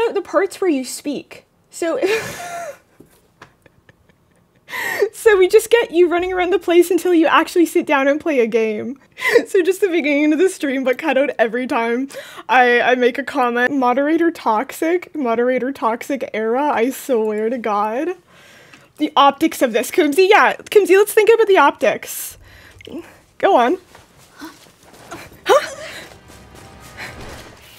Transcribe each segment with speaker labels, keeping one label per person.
Speaker 1: out the parts where you speak. So, so we just get you running around the place until you actually sit down and play a game. So just the beginning of the stream, but cut out every time I make a comment. Moderator toxic era, I swear to God. The optics of this, Kumsy, yeah, Kumsy, let's think about the optics. Go on. Huh?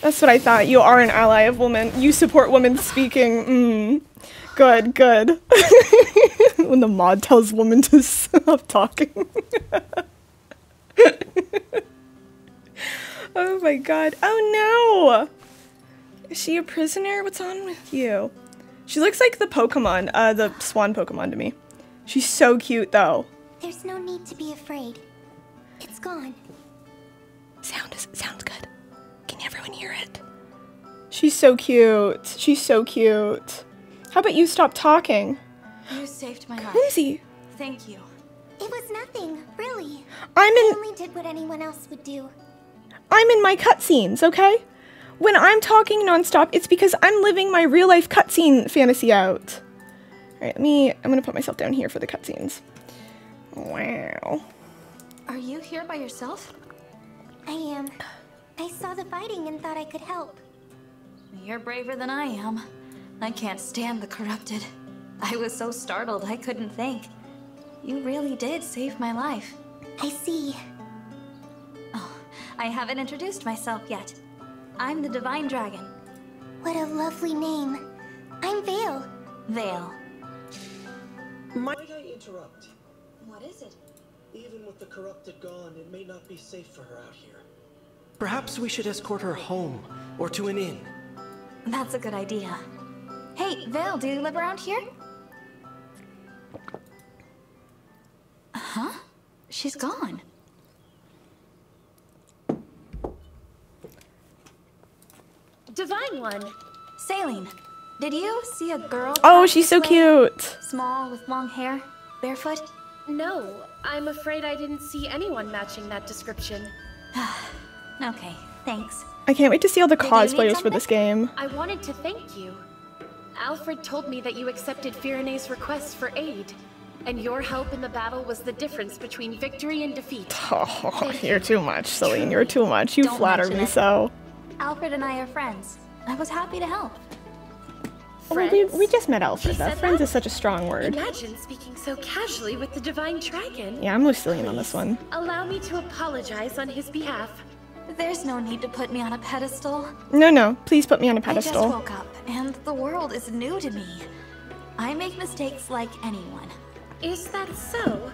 Speaker 1: That's what I thought. You are an ally of women. You support women speaking. Good, good. When the mod tells women to stop talking. Oh my god. Oh no! Is she a prisoner? What's on with you? She looks like the Pokemon, the swan Pokemon to me. She's so cute though.
Speaker 2: There's no need to be afraid. It's gone.
Speaker 1: Sounds good. Can everyone hear it? She's so cute. She's so cute. How about you stop talking?
Speaker 3: You saved my life.
Speaker 1: Kumsy.
Speaker 3: Thank you.
Speaker 2: It was nothing, really.
Speaker 1: I
Speaker 2: only did what anyone else would do.
Speaker 1: I'm in my cutscenes, okay? When I'm talking nonstop, it's because I'm living my real life cutscene fantasy out. Alright, I'm gonna put myself down here for the cutscenes. Wow.
Speaker 3: Are you here by yourself?
Speaker 2: I am. I saw the fighting and thought I could help.
Speaker 3: You're braver than I am. I can't stand the corrupted. I was so startled I couldn't think. You really did save my life.
Speaker 2: I see.
Speaker 3: Oh, I haven't introduced myself yet. I'm the Divine Dragon.
Speaker 2: What a lovely name. I'm Vale.
Speaker 3: Vale.
Speaker 4: Might I interrupt?
Speaker 3: What is it?
Speaker 4: Even with the corrupted gone, it may not be safe for her out here. Perhaps we should escort her home, or to an inn.
Speaker 3: That's a good idea. Hey, Vale, do you live around here? Huh? She's gone.
Speaker 5: Divine One.
Speaker 3: Saline, did you see a girl?
Speaker 1: Oh, she's so cute.
Speaker 3: Small, with long hair, barefoot?
Speaker 5: No, I'm afraid I didn't see anyone matching that description.
Speaker 3: Okay, thanks.
Speaker 1: I can't wait to see all the
Speaker 3: Did you need
Speaker 1: cosplayers for this game.
Speaker 5: I wanted to thank you. Alfred told me that you accepted Firene's request for aid, and your help in the battle was the difference between victory and defeat.
Speaker 1: Oh, you're too much, Celine. You're too much. You
Speaker 3: Don't
Speaker 1: flatter
Speaker 3: mention
Speaker 1: me
Speaker 3: it.
Speaker 1: so.
Speaker 3: Alfred and I are friends. I was happy to help.
Speaker 1: Well, we just met Alfred, though. Friends is such a strong word.
Speaker 5: Imagine speaking so casually with the Divine Dragon.
Speaker 1: Yeah, I'm with Celine on this one.
Speaker 5: Allow me to apologize on his behalf.
Speaker 3: There's no need to put me on a pedestal.
Speaker 1: No, please put me on a
Speaker 3: I just
Speaker 1: pedestal.
Speaker 3: woke up, and the world is new to me. I make mistakes like anyone.
Speaker 5: Is that so?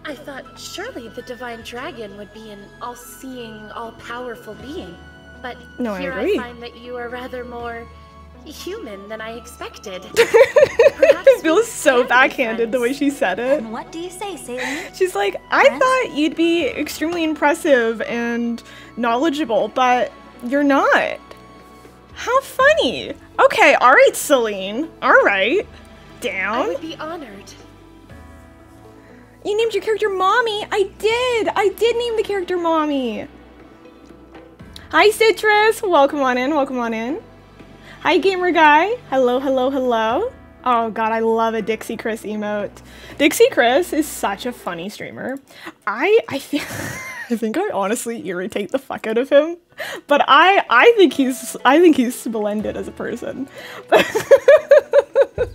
Speaker 5: I thought surely the Divine Dragon would be an all-seeing, all-powerful being. But
Speaker 1: No,
Speaker 5: here
Speaker 1: I agree.
Speaker 5: find that you are rather more human than I expected.
Speaker 1: It feels so
Speaker 5: can be
Speaker 1: backhanded the way
Speaker 5: friends.
Speaker 1: she said it.
Speaker 3: And what do you say, Saline?
Speaker 1: She's like, I thought you'd be extremely impressive and knowledgeable, but you're not. How funny. Okay, alright, Celine. Alright.
Speaker 5: I
Speaker 1: Down.
Speaker 5: would be honored.
Speaker 1: You named your character Mommy. I did name the character Mommy. Hi, Citrus. Welcome on in. Welcome on in. Hi, Gamer Guy. Hello, hello, hello. Oh god, I love a Dixie Chris emote. Dixie Chris is such a funny streamer. I think I honestly irritate the fuck out of him, but I think he's splendid as a person.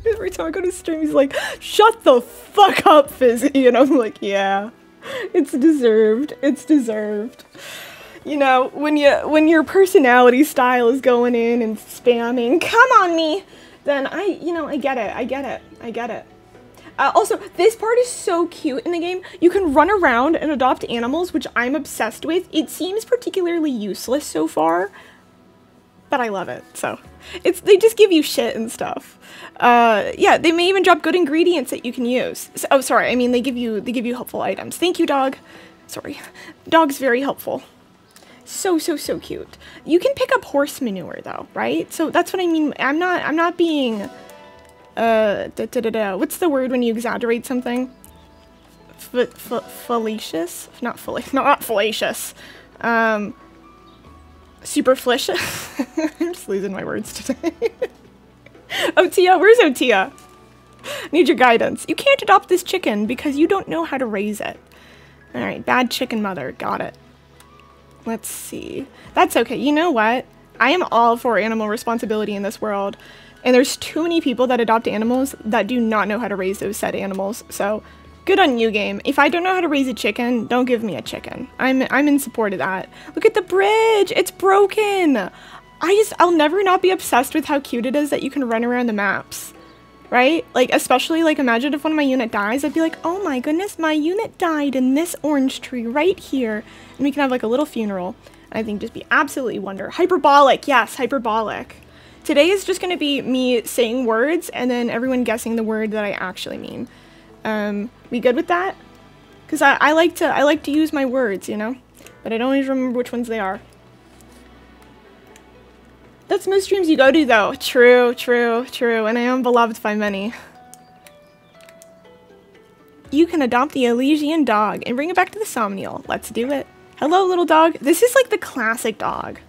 Speaker 1: Every time I go to stream, he's like, "Shut the fuck up, Fizzy," and I'm like, "Yeah, it's deserved. It's deserved." You know, when your personality style is going in and spamming, "Come on me," then I get it. Also, this part is so cute in the game. You can run around and adopt animals, which I'm obsessed with. It seems particularly useless so far, but I love it. So, they just give you shit and stuff. Yeah, they may even drop good ingredients that you can use. So, oh, sorry. I mean, they give you helpful items. Thank you, dog. Sorry, dog's very helpful. So cute. You can pick up horse manure though, right? So that's what I mean. I'm not being what's the word when you exaggerate something? Fallacious? Not fallacious. Superflish. I'm just losing my words today. Otia, where's Otia? Need your guidance. You can't adopt this chicken because you don't know how to raise it. Alright, bad chicken mother. Got it. Let's see. That's okay. You know what? I am all for animal responsibility in this world. And there's too many people that adopt animals that do not know how to raise those said animals. So, good on you, game. If I don't know how to raise a chicken, don't give me a chicken. I'm in support of that. Look at the bridge! It's broken! I'll never not be obsessed with how cute it is that you can run around the maps. Right? Like, especially, like, imagine if one of my unit dies, I'd be like, oh my goodness, my unit died in this orange tree right here. And we can have, like, a little funeral. I think just be absolutely wonder. Hyperbolic, yes, hyperbolic. Today is just going to be me saying words and then everyone guessing the word that I actually mean. We good with that? Because I like to use my words, you know? But I don't always remember which ones they are. That's most streams you go to, though. True, true, true. And I am beloved by many. You can adopt the Elysian dog and bring it back to the Somnial. Let's do it. Hello, little dog. This is like the classic dog.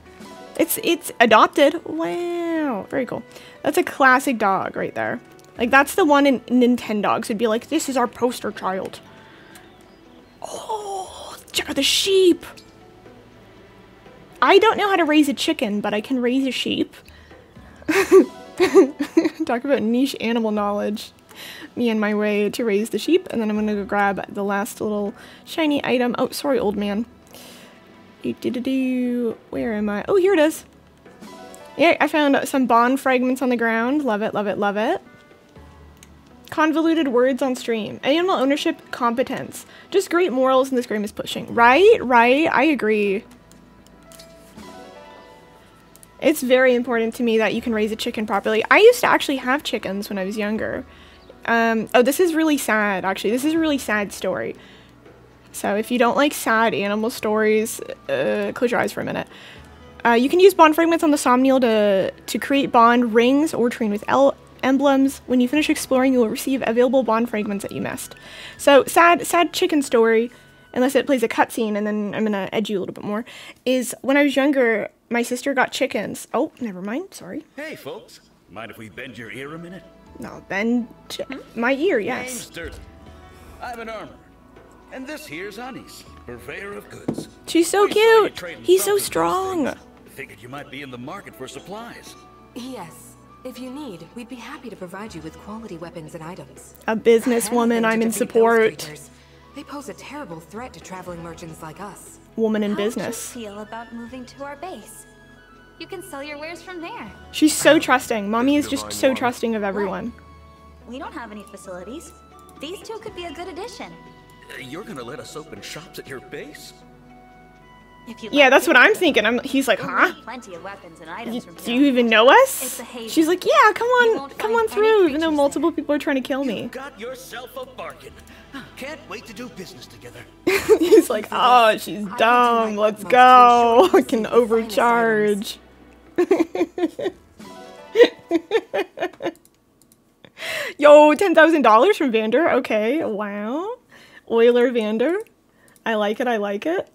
Speaker 1: It's adopted. Wow. Very cool. That's a classic dog right there. Like, that's the one in Nintendogs. It'd be like, this is our poster child. Oh, check out the sheep. I don't know how to raise a chicken, but I can raise a sheep. Talk about niche animal knowledge. Me and my way to raise the sheep, and then I'm gonna go grab the last little shiny item. Oh, sorry, old man. Where am I? Oh, here it is. Yeah, I found some bond fragments on the ground. Love it, love it, love it. Convoluted words on stream. Animal ownership competence. Just great morals in this game is pushing. Right, right, I agree. It's very important to me that you can raise a chicken properly. I used to actually have chickens when I was younger. Oh, this is really sad, actually. This is a really sad story. So if you don't like sad animal stories, close your eyes for a minute. You can use bond fragments on the Somnial to create bond rings or train with emblems. When you finish exploring, you will receive available bond fragments that you missed. So, sad chicken story, unless it plays a cutscene, and then I'm gonna edge you a little bit more, is when I was younger, my sister got chickens. Oh, never mind, sorry.
Speaker 6: Hey, folks. Mind if we bend your ear a minute?
Speaker 1: No, bend my ear, yes.
Speaker 6: Name's Durden. I'm an armorer. And this here's Anis, purveyor of goods.
Speaker 1: She's so cute. He's so strong.
Speaker 6: Figured you might be in the market for supplies.
Speaker 7: Yes. If you need, we'd be happy to provide you with quality weapons and items.
Speaker 1: A businesswoman, I'm in support.
Speaker 7: They pose a terrible threat to traveling merchants like us.
Speaker 1: Woman in business.
Speaker 3: How do you feel about moving to our base? You can sell your wares from there.
Speaker 1: She's so trusting. Mommy is just so trusting of everyone.
Speaker 3: We don't have any facilities. These two could be a good addition.
Speaker 6: You're gonna let us open shops at your base?
Speaker 3: If you
Speaker 1: Yeah, that's what I'm thinking. He's like, huh?
Speaker 3: Plenty of weapons and items from
Speaker 1: Do you even know us?
Speaker 3: It's a haven.
Speaker 1: She's like, yeah, come
Speaker 3: won't
Speaker 1: on
Speaker 3: find
Speaker 1: through,
Speaker 3: any
Speaker 1: even though
Speaker 3: creatures
Speaker 1: multiple people are trying to kill me.
Speaker 6: You got yourself a bargain. Can't wait to do business together.
Speaker 1: He's like, oh, she's dumb. Let's go. I can overcharge. Yo, $10,000 from Vander. Okay, wow. Euler Vander. I like it, I like it.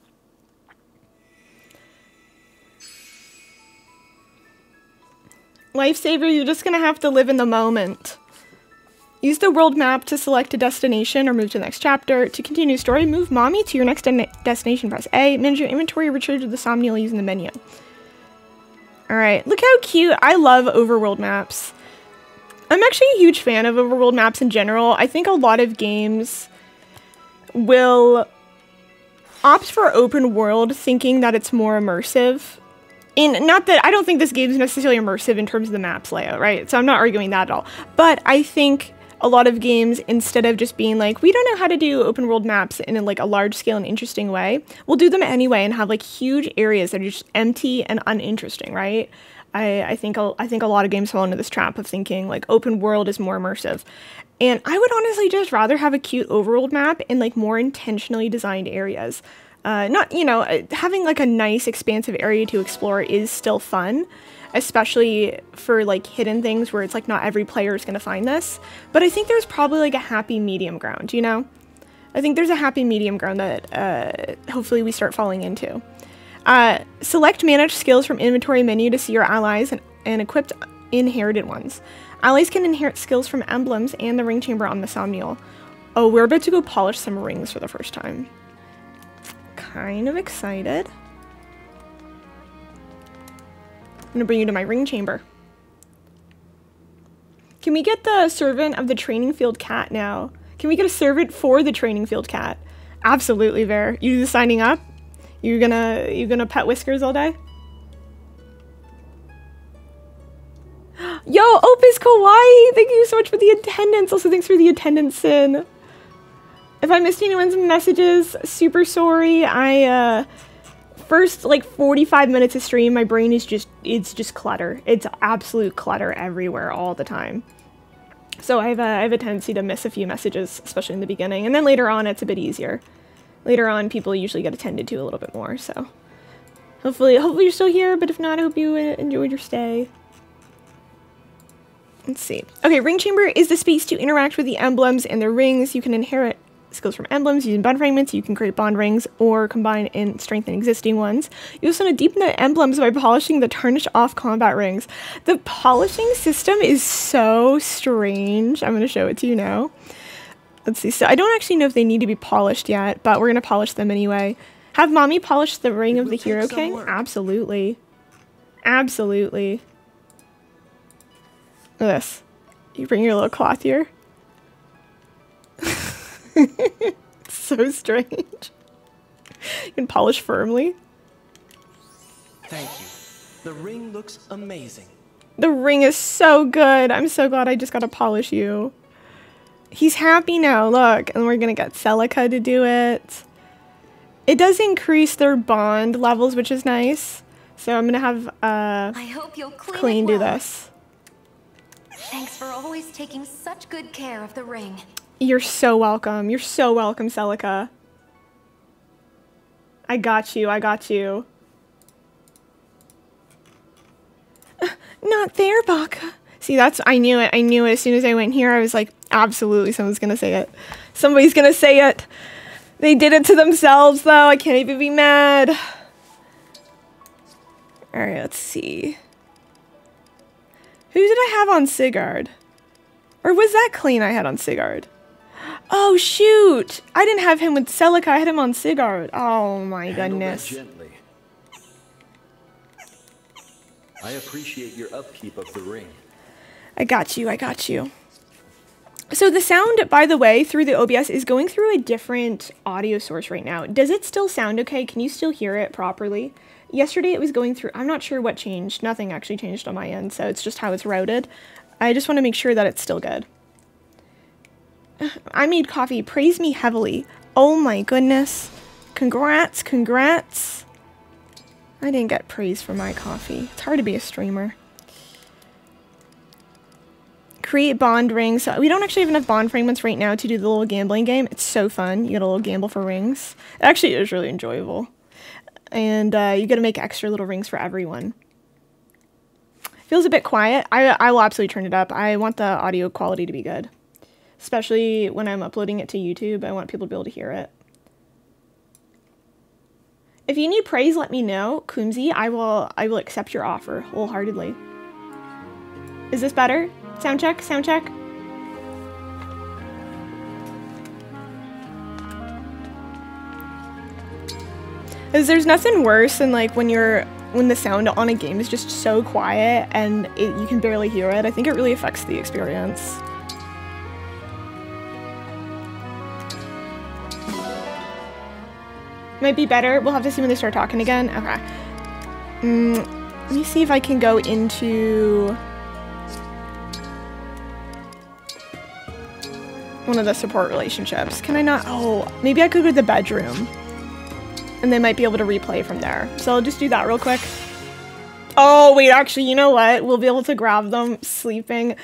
Speaker 1: Lifesaver, you're just gonna have to live in the moment. Use the world map to select a destination or move to the next chapter. To continue story, move mommy to your next destination. Press A. Manage your inventory, return to the Somnial using the menu. Alright, look how cute. I love overworld maps. I'm actually a huge fan of overworld maps in general. I think a lot of games will opt for open world thinking that it's more immersive. And not that I don't think this game is necessarily immersive in terms of the map's layout, right? So I'm not arguing that at all. But I think a lot of games, instead of just being like, we don't know how to do open world maps in like a large scale and interesting way, we'll do them anyway and have like huge areas that are just empty and uninteresting, right? I think a lot of games fall into this trap of thinking like open world is more immersive. And I would honestly just rather have a cute overworld map in like more intentionally designed areas. Not, you know, having like a nice expansive area to explore is still fun, especially for like hidden things where it's like not every player is going to find this. But I think there's probably like a happy medium ground, you know? I think there's a happy medium ground that hopefully we start falling into. Select manage skills from inventory menu to see your allies and equipped inherited ones. Allies can inherit skills from emblems and the ring chamber on the Somniel. Oh, we're about to go polish some rings for the first time. Kind of excited. I'm gonna bring you to my ring chamber. Can we get the servant of the training field cat now? Can we get a servant for the training field cat? Absolutely, Ver. You just signing up? You gonna pet Whiskers all day? Yo, Opus Kawaii! Thank you so much for the attendance. Also, thanks for the attendance, Sin. If I missed anyone's messages, super sorry. First, like, 45 minutes of stream, my brain is it's just clutter. It's absolute clutter everywhere all the time. So I have a tendency to miss a few messages, especially in the beginning. And then later on, it's a bit easier. Later on, people usually get attended to a little bit more, so. Hopefully you're still here, but if not, I hope you enjoyed your stay. Let's see. Okay, Ring Chamber is the space to interact with the emblems and their rings. You can inherit skills from emblems using bond fragments. You can create bond rings or combine and strengthen existing ones. You also want to deepen the emblems by polishing the tarnished off combat rings. The polishing system is so strange. I'm going to show it to you now. Let's see. So I don't actually know if they need to be polished yet, but we're going to polish them anyway. Have Mommy polish the ring of the Hero King? Absolutely. Absolutely. Look at this. You bring your little cloth here. It's so strange. You can polish firmly.
Speaker 4: Thank you. The ring looks amazing.
Speaker 1: The ring is so good. I'm so glad I just got to polish you. He's happy now, look. And we're going to get Celica to do it. It does increase their bond levels, which is nice. So I'm going to have
Speaker 3: I hope you'll
Speaker 1: Clean do this.
Speaker 3: Thanks for always taking such good care of the ring.
Speaker 1: You're so welcome. You're so welcome, Celica. I got you. I got you. Not there, Baka. See, that's... I knew it. I knew it. As soon as I went here, I was like, absolutely, someone's gonna say it. Somebody's gonna say it. They did it to themselves, though. I can't even be mad. Alright, let's see. Who did I have on Sigurd? Or was that Clean I had on Sigurd? Oh, shoot! I didn't have him with Celica, I had him on Sigurd. Oh my goodness.
Speaker 8: Gently. I appreciate your upkeep of the ring.
Speaker 1: I got you, I got you. So the sound, by the way, through the OBS is going through a different audio source right now. Does it still sound okay? Can you still hear it properly? Yesterday it was going through, I'm not sure what changed. Nothing actually changed on my end, so it's just how it's routed. I just want to make sure that it's still good. I made coffee. Praise me heavily. Oh my goodness. Congrats, congrats. I didn't get praise for my coffee. It's hard to be a streamer. Create bond rings. So we don't actually have enough bond fragments right now to do the little gambling game. It's so fun. You get a little gamble for rings. It actually is really enjoyable. And you get to make extra little rings for everyone. Feels a bit quiet. I will absolutely turn it up. I want the audio quality to be good. Especially when I'm uploading it to YouTube. I want people to be able to hear it. If you need praise, let me know. Kumzi, I will accept your offer wholeheartedly. Is this better? Sound check, sound check. Because there's nothing worse than like when the sound on a game is just so quiet and you can barely hear it. I think it really affects the experience. Might be better. We'll have to see when they start talking again. Okay. Let me see if I can go into one of the support relationships. Can I not? Oh, maybe I could go to the bedroom. And they might be able to replay from there. So I'll just do that real quick. Oh, wait, actually, you know what? We'll be able to grab them sleeping.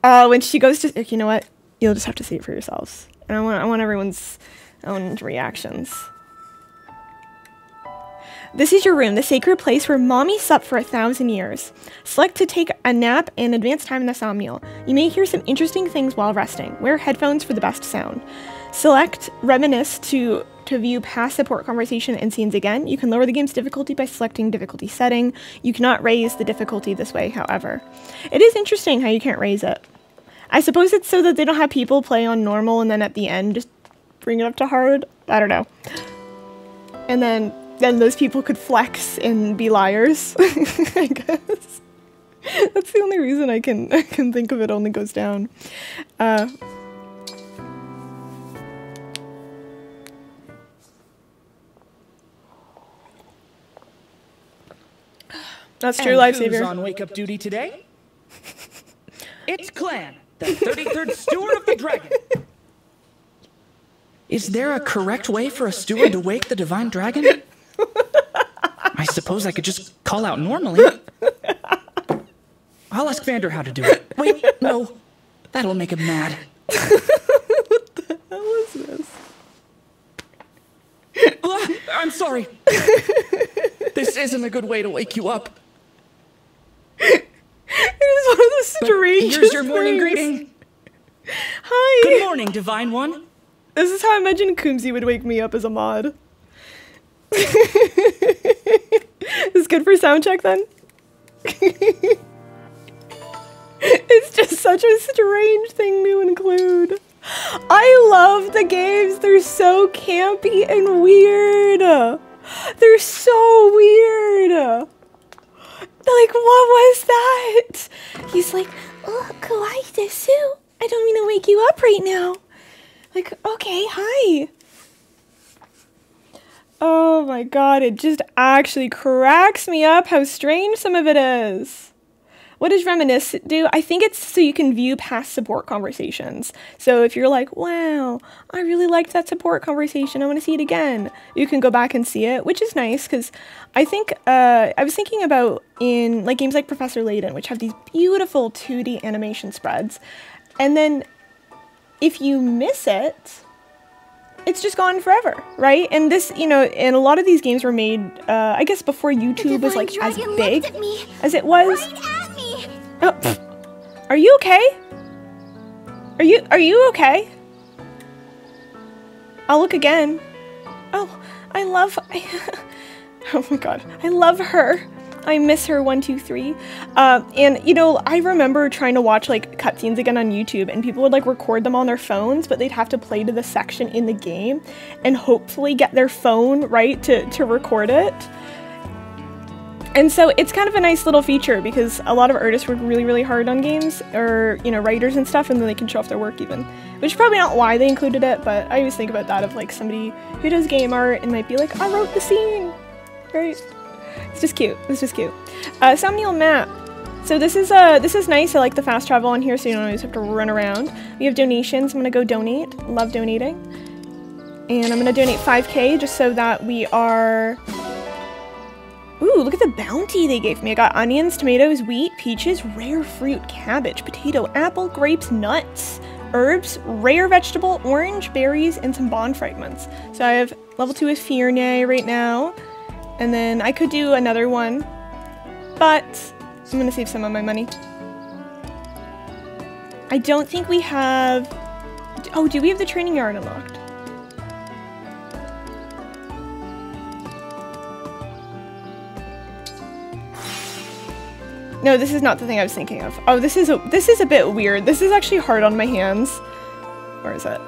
Speaker 1: When she goes to... You know what? You'll just have to see it for yourselves. And I want everyone's own reactions. This is your room, the sacred place where Mommy slept for 1,000 years. Select to take a nap and advance time in the Somniel. You may hear some interesting things while resting. Wear headphones for the best sound. Select Reminisce to to view past support conversation and scenes again, you can lower the game's difficulty by selecting difficulty setting. You cannot raise the difficulty this way, however. It is interesting how you can't raise it. I suppose it's so that they don't have people play on normal and then at the end just bring it up to hard. I don't know. And then those people could flex and be liars, I guess. That's the only reason I can think of it only goes down. That's true, Lifesaver.
Speaker 9: Who's on wake-up duty today? It's Clan, the 33rd Steward of the Dragon. Is there a correct way for a steward to wake the Divine Dragon? I suppose I could just call out normally. I'll ask Vander how to do it. Wait, no. That'll make him mad.
Speaker 1: What the hell is this?
Speaker 9: I'm sorry. This isn't a good way to wake you up.
Speaker 1: It is one of the strangest
Speaker 9: Here's your morning
Speaker 1: things.
Speaker 9: greeting.
Speaker 1: Hi.
Speaker 9: Good morning, Divine One.
Speaker 1: This is how I imagine Kumzi would wake me up as a mod. Is good for sound check then? It's just such a strange thing to include. I love the games. They're so campy and weird. They're so weird. Like, what was that? He's like, oh, kawaii desu. I don't mean to wake you up right now. Like, okay, hi. Oh my god, it just actually cracks me up how strange some of it is. What does Reminisce do? I think it's so you can view past support conversations. So if you're like, wow, I really liked that support conversation, I want to see it again, you can go back and see it, which is nice because I think, I was thinking about in like games like Professor Layton, which have these beautiful 2D animation spreads, and then if you miss it, it's just gone forever, right? And this, you know, and a lot of these games were made, I guess before YouTube was like as big as it was. Oh, are you okay? Are you okay? I'll look again. Oh, I love, oh my god, I love her. I miss her 1, 2, 3. And you know, I remember trying to watch like cutscenes again on YouTube and people would like record them on their phones, but they'd have to play to the section in the game and hopefully get their phone right to record it. And so it's kind of a nice little feature because a lot of artists work really, really hard on games, or, you know, writers and stuff, and then they can show off their work even. Which is probably not why they included it, but I always think about that of like somebody who does game art and might be like, I wrote the scene, right? It's just cute. It's just cute. Somnial map. So this is nice. I like the fast travel on here, so you don't always have to run around. We have donations. I'm gonna go donate. Love donating. And I'm gonna donate 5K just so that we are. Ooh, look at the bounty they gave me. I got onions, tomatoes, wheat, peaches, rare fruit, cabbage, potato, apple, grapes, nuts, herbs, rare vegetable, orange, berries, and some bond fragments. So I have level 2 with Fierne right now. And then I could do another one, but I'm gonna save some of my money. I don't think we have... Oh, do we have the training yard unlocked? No, this is not the thing I was thinking of. Oh, this is a bit weird. This is actually hard on my hands. Where is it?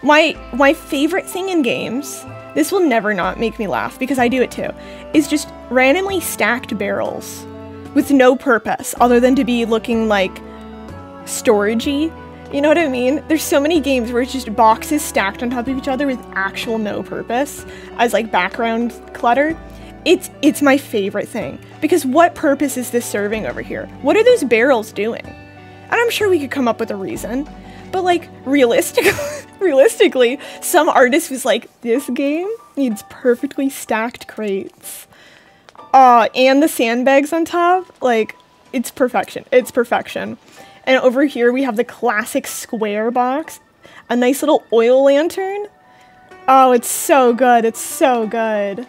Speaker 1: My favorite thing in games, this will never not make me laugh because I do it too, is just randomly stacked barrels with no purpose other than to be looking like storagey. You know what I mean? There's so many games where it's just boxes stacked on top of each other with actual no purpose as like background clutter. It's my favorite thing because what purpose is this serving over here? What are those barrels doing? And I'm sure we could come up with a reason, but like realistically, some artist was like, this game needs perfectly stacked crates. And the sandbags on top, like, it's perfection. It's perfection. And over here we have the classic square box, a nice little oil lantern. Oh, it's so good. It's so good.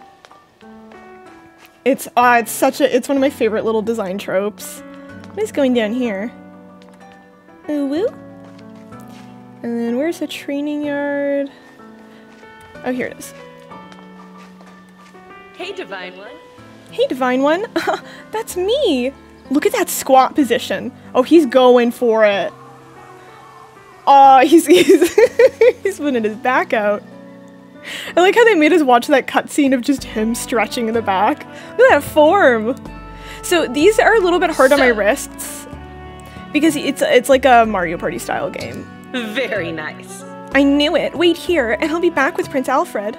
Speaker 1: It's one of my favorite little design tropes. What is going down here? Ooh woo. And then where's the training yard? Oh, here it is.
Speaker 5: Hey, Divine One.
Speaker 1: Hey, Divine One. That's me. Look at that squat position. Oh, he's going for it. Oh, he's he's putting his back out. I like how they made us watch that cutscene of just him stretching in the back. Look at that form. So these are a little bit hard on my wrists because it's like a Mario Party style game.
Speaker 5: Very nice.
Speaker 1: I knew it. Wait here, and I'll be back with Prince Alfred.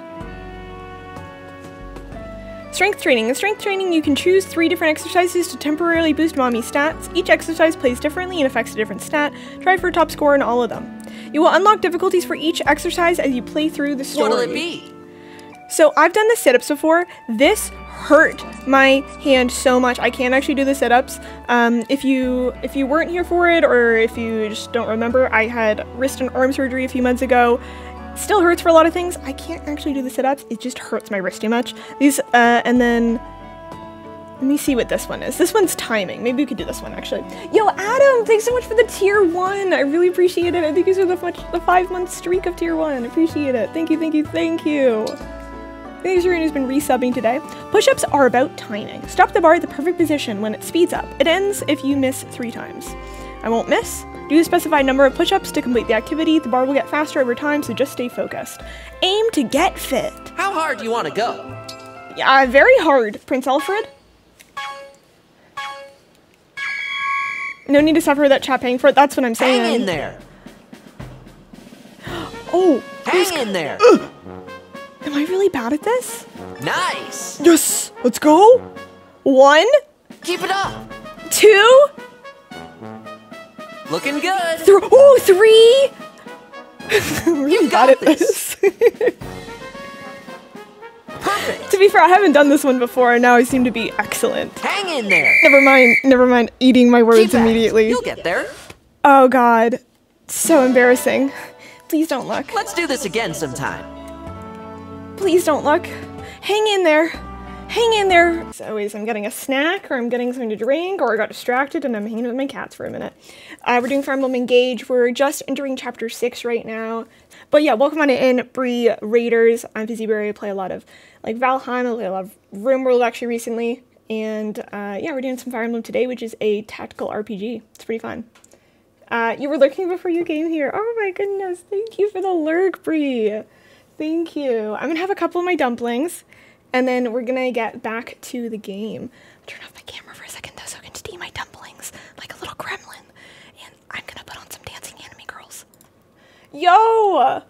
Speaker 1: Strength training. In strength training, you can choose 3 different exercises to temporarily boost Mommy's stats. Each exercise plays differently and affects a different stat. Try for a top score in all of them. You will unlock difficulties for each exercise as you play through the story.
Speaker 10: What'll it be?
Speaker 1: So I've done the sit-ups before. This hurt my hand so much. I can't actually do the sit-ups. If you weren't here for it, or if you just don't remember, I had wrist and arm surgery a few months ago. Still hurts for a lot of things. I can't actually do the sit-ups. It just hurts my wrist too much. These, and then, let me see what this one is. This one's timing. Maybe we could do this one, actually. Yo, Adam, thanks so much for the tier 1. I really appreciate it. I think you saw the 5-month streak of tier 1. Appreciate it. Thank you, thank you, thank you. Thanks, Serena has been resubbing today. Push-ups are about timing. Stop the bar at the perfect position when it speeds up. It ends if you miss 3 times. I won't miss. Do the specified number of push-ups to complete the activity. The bar will get faster over time, so just stay focused. Aim to get fit.
Speaker 10: How hard do you want to go?
Speaker 1: Yeah, very hard, Prince Alfred. No need to suffer that chat paying for it. That's what I'm saying.
Speaker 10: Hang in there.
Speaker 1: Oh.
Speaker 10: Hang in there.
Speaker 1: Am I really bad at this?
Speaker 10: Nice.
Speaker 1: Yes. Let's go. 1.
Speaker 10: Keep it up.
Speaker 1: 2.
Speaker 10: Looking good.
Speaker 1: 3. I'm really bad at this.
Speaker 10: Perfect.
Speaker 1: To be fair, I haven't done this one before, and now I seem to be excellent.
Speaker 10: Hang in there.
Speaker 1: Never mind eating my words immediately.
Speaker 10: You'll get there.
Speaker 1: Oh god. So embarrassing. Please don't look.
Speaker 10: Let's do this again sometime.
Speaker 1: Please don't look. Hang in there. Hang in there. As always, I'm getting a snack, or I'm getting something to drink, or I got distracted and I'm hanging with my cats for a minute. We're doing Fire Emblem Engage. We're just entering chapter 6 right now. But yeah, welcome on in, Bree Raiders. I'm Fizzyberry. I play a lot of like Valheim. I play a lot of RimWorld actually recently. And yeah, we're doing some Fire Emblem today, which is a tactical RPG. It's pretty fun. You were lurking before you came here. Oh my goodness. Thank you for the lurk, Bree. Thank you. I'm gonna have a couple of my dumplings, and then we're gonna get back to the game. I'll turn off my camera for a second though so I can steam my dumplings like a little gremlin. And I'm gonna put on some dancing anime girls. Yo!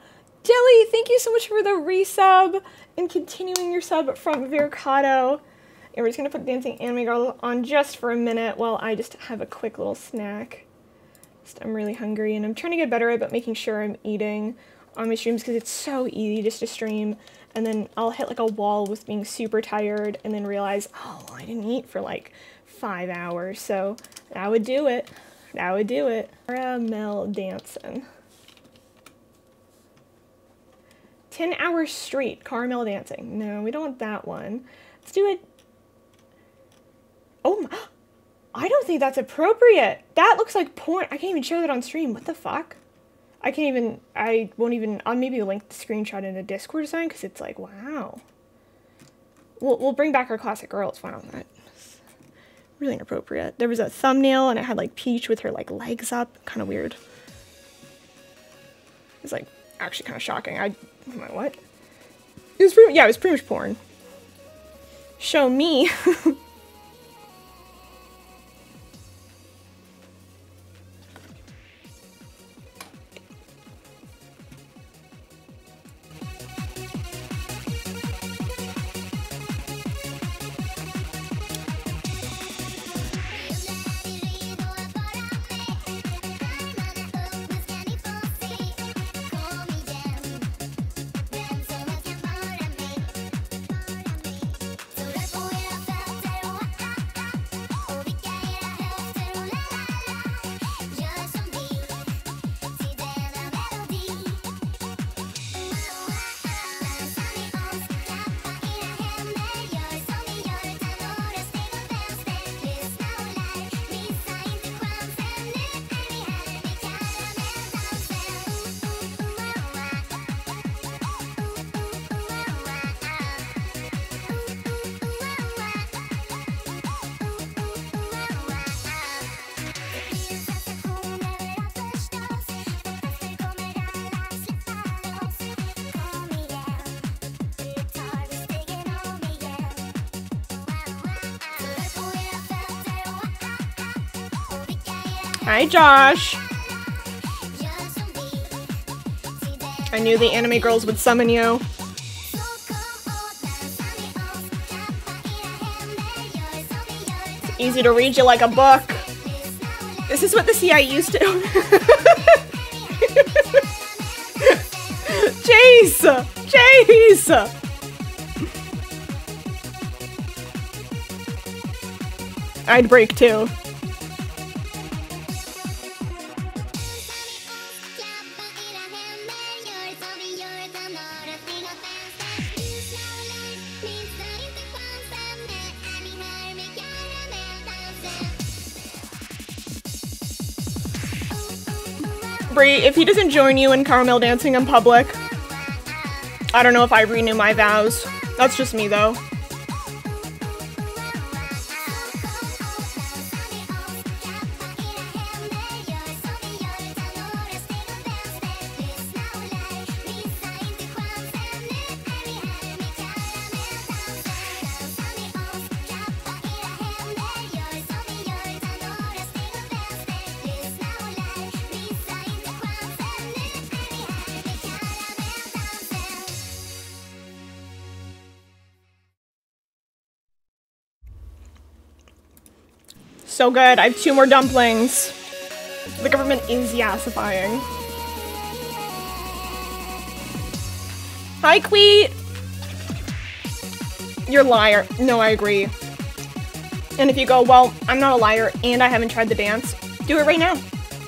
Speaker 1: Dilly, thank you so much for the resub and continuing your sub from Vircado. And we're just gonna put Dancing Anime Girl on just for a minute while I just have a quick little snack. I'm really hungry, and I'm trying to get better about making sure I'm eating on my streams because it's so easy just to stream, and then I'll hit like a wall with being super tired and then realize, oh, I didn't eat for like 5 hours, so that would do it. That would do it. Caramel dancing. 10 hours straight caramel dancing. No, we don't want that one. Let's do it. Oh my, I don't think that's appropriate. That looks like porn. I can't even show that on stream. What the fuck? I won't even, I'll maybe link the screenshot in a Discord or something, because it's like, wow. We'll bring back our classic girl. It's fine on that. Really inappropriate. There was a thumbnail, and it had like Peach with her like legs up. Kind of weird. It's like actually kind of shocking. What? It was pretty, yeah, it was pretty much porn. Show me. Hi, Josh. I knew the anime girls would summon you. It's easy to read you like a book. This is what the CI used to do. Jace! Jace! I'd break too. Bree, if he doesn't join you in caramel dancing in public, I don't know if I renew my vows. That's just me though. So good. I have 2 more dumplings. The government is yassifying. Hi, Queet! You're a liar. No, I agree. And if you go, well, I'm not a liar and I haven't tried the dance, do it right now.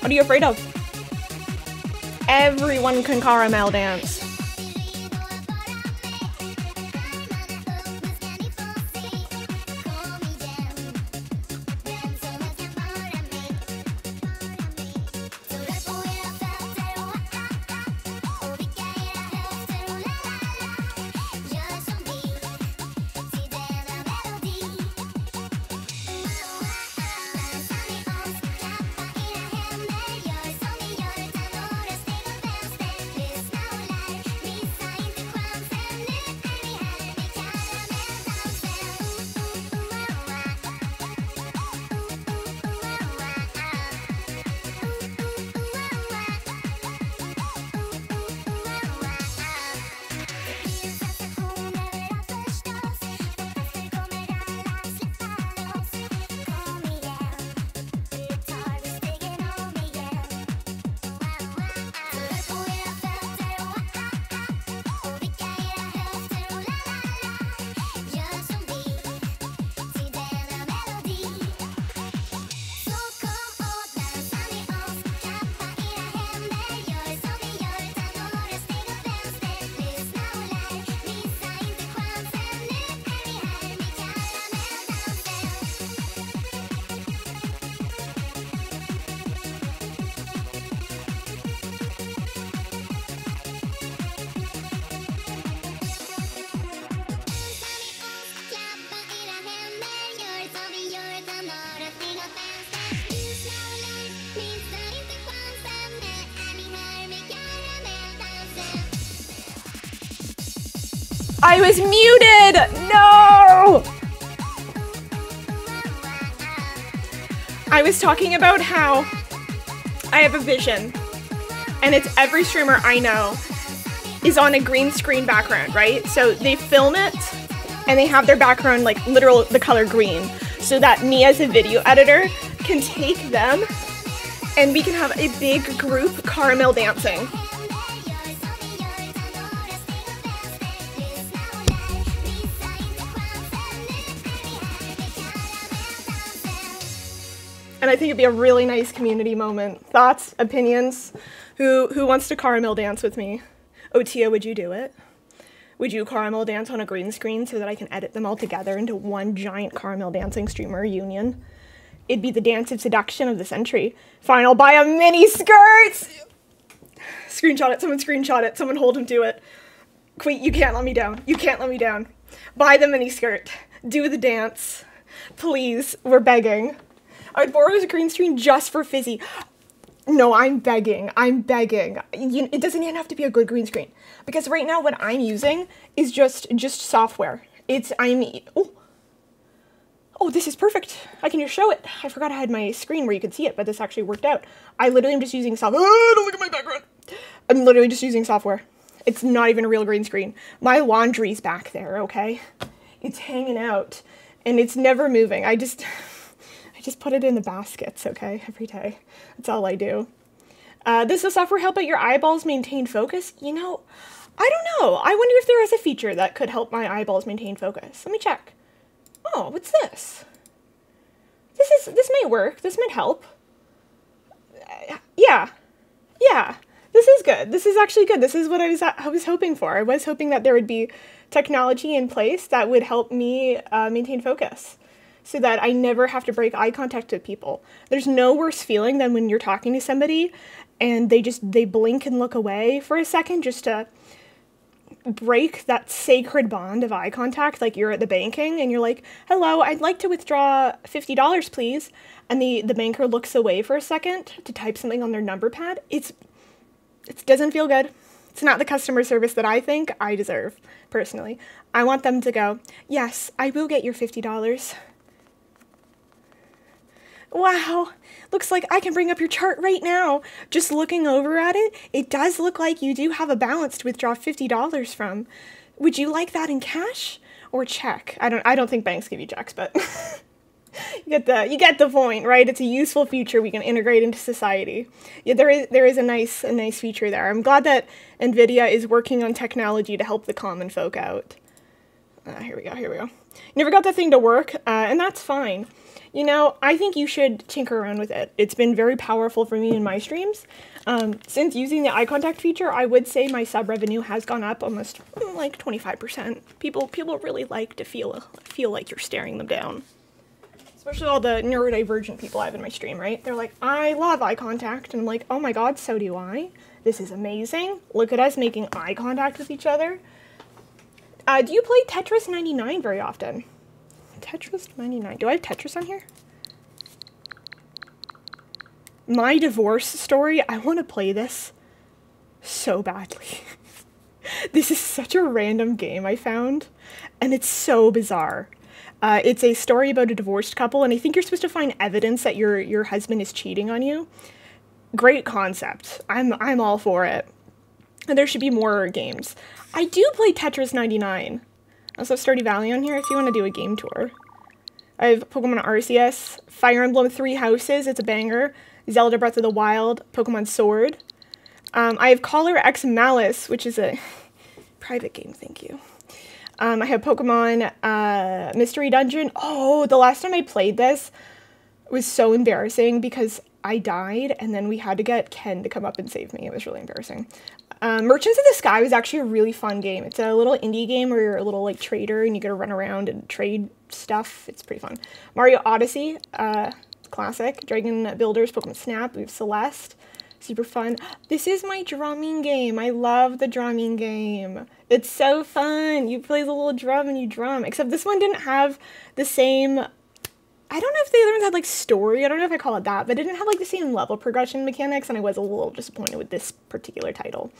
Speaker 1: What are you afraid of? Everyone can caramel dance. I was muted! No! I was talking about how I have a vision, and it's every streamer I know is on a green screen background, right? So they film it, and they have their background like literal the color green, so that me as a video editor can take them, and we can have a big group caramel dancing. And I think it'd be a really nice community moment. Thoughts, opinions? Who wants to caramel dance with me? Otia, would you do it? Would you caramel dance on a green screen so that I can edit them all together into one giant caramel dancing streamer union? It'd be the dance of seduction of the century. Fine, I'll buy a mini skirt! Screenshot it, someone screenshot it, someone hold him to it. Queet, you can't let me down. You can't let me down. Buy the mini skirt. Do the dance. Please, we're begging. I'd borrow his green screen just for Fizzy. No, I'm begging. I'm begging. It doesn't even have to be a good green screen. Because right now what I'm using is just software. Oh. Oh, this is perfect. I can just show it. I forgot I had my screen where you could see it, but this actually worked out. I literally am just using software. Oh, don't look at my background. I'm literally just using software. It's not even a real green screen. My laundry's back there, okay? It's hanging out, and it's never moving. I just put it in the baskets, okay, every day. That's all I do. Does the software help out your eyeballs maintain focus? You know, I don't know. I wonder if there is a feature that could help my eyeballs maintain focus. Let me check. Oh, what's this? This might work. This might help. Yeah. This is good. This is actually good. This is what I was hoping for. I was hoping that there would be technology in place that would help me maintain focus, so that I never have to break eye contact with people. There's no worse feeling than when you're talking to somebody and they blink and look away for a second just to break that sacred bond of eye contact. Like you're at the banking and you're like, hello, I'd like to withdraw $50, please. And the banker looks away for a second to type something on their number pad. It doesn't feel good. It's not the customer service that I think I deserve, personally. I want them to go, yes, I will get your $50. Wow, looks like I can bring up your chart right now. Just looking over at it, it does look like you do have a balance to withdraw $50 from. Would you like that in cash or check? I don't think banks give you checks, but you get the point, right? It's a useful feature we can integrate into society. Yeah, there is a nice feature there. I'm glad that NVIDIA is working on technology to help the common folk out. Here we go. Never got that thing to work, and that's fine. You know, I think you should tinker around with it. It's been very powerful for me in my streams. Since using the eye contact feature, I would say my sub revenue has gone up almost like 25%. People really like to feel like you're staring them down. Especially all the neurodivergent people I have in my stream, right? They're like, I love eye contact. And I'm like, oh my god, so do I. This is amazing. Look at us making eye contact with each other. Do you play Tetris 99 very often? Tetris 99. Do I have Tetris on here? My divorce story. I want to play this so badly. This is such a random game I found, and it's so bizarre. It's a story about a divorced couple, and I think you're supposed to find evidence that your husband is cheating on you. Great concept. I'm all for it. And there should be more games. I do play Tetris 99. I also have Stardew Valley on here if you want to do a game tour. I have Pokemon Arceus, Fire Emblem Three Houses, it's a banger, Zelda Breath of the Wild, Pokemon Sword. I have Collar X Malice, which is a private game, thank you. I have Pokemon Mystery Dungeon. Oh, the last time I played this was so embarrassing because I died and then we had to get Ken to come up and save me. It was really embarrassing. Merchants of the Sky was actually a really fun game. It's a little indie game where you're a little like trader and you gotta run around and trade stuff. It's pretty fun. Mario Odyssey, classic. Dragon Builders, Pokemon Snap. We have Celeste. Super fun. This is my drumming game. I love the drumming game. It's so fun. You play the little drum and you drum. Except this one didn't have the same... I don't know if the other ones had like story. I don't know if I call it that, but it didn't have like the same level progression mechanics, and I was a little disappointed with this particular title.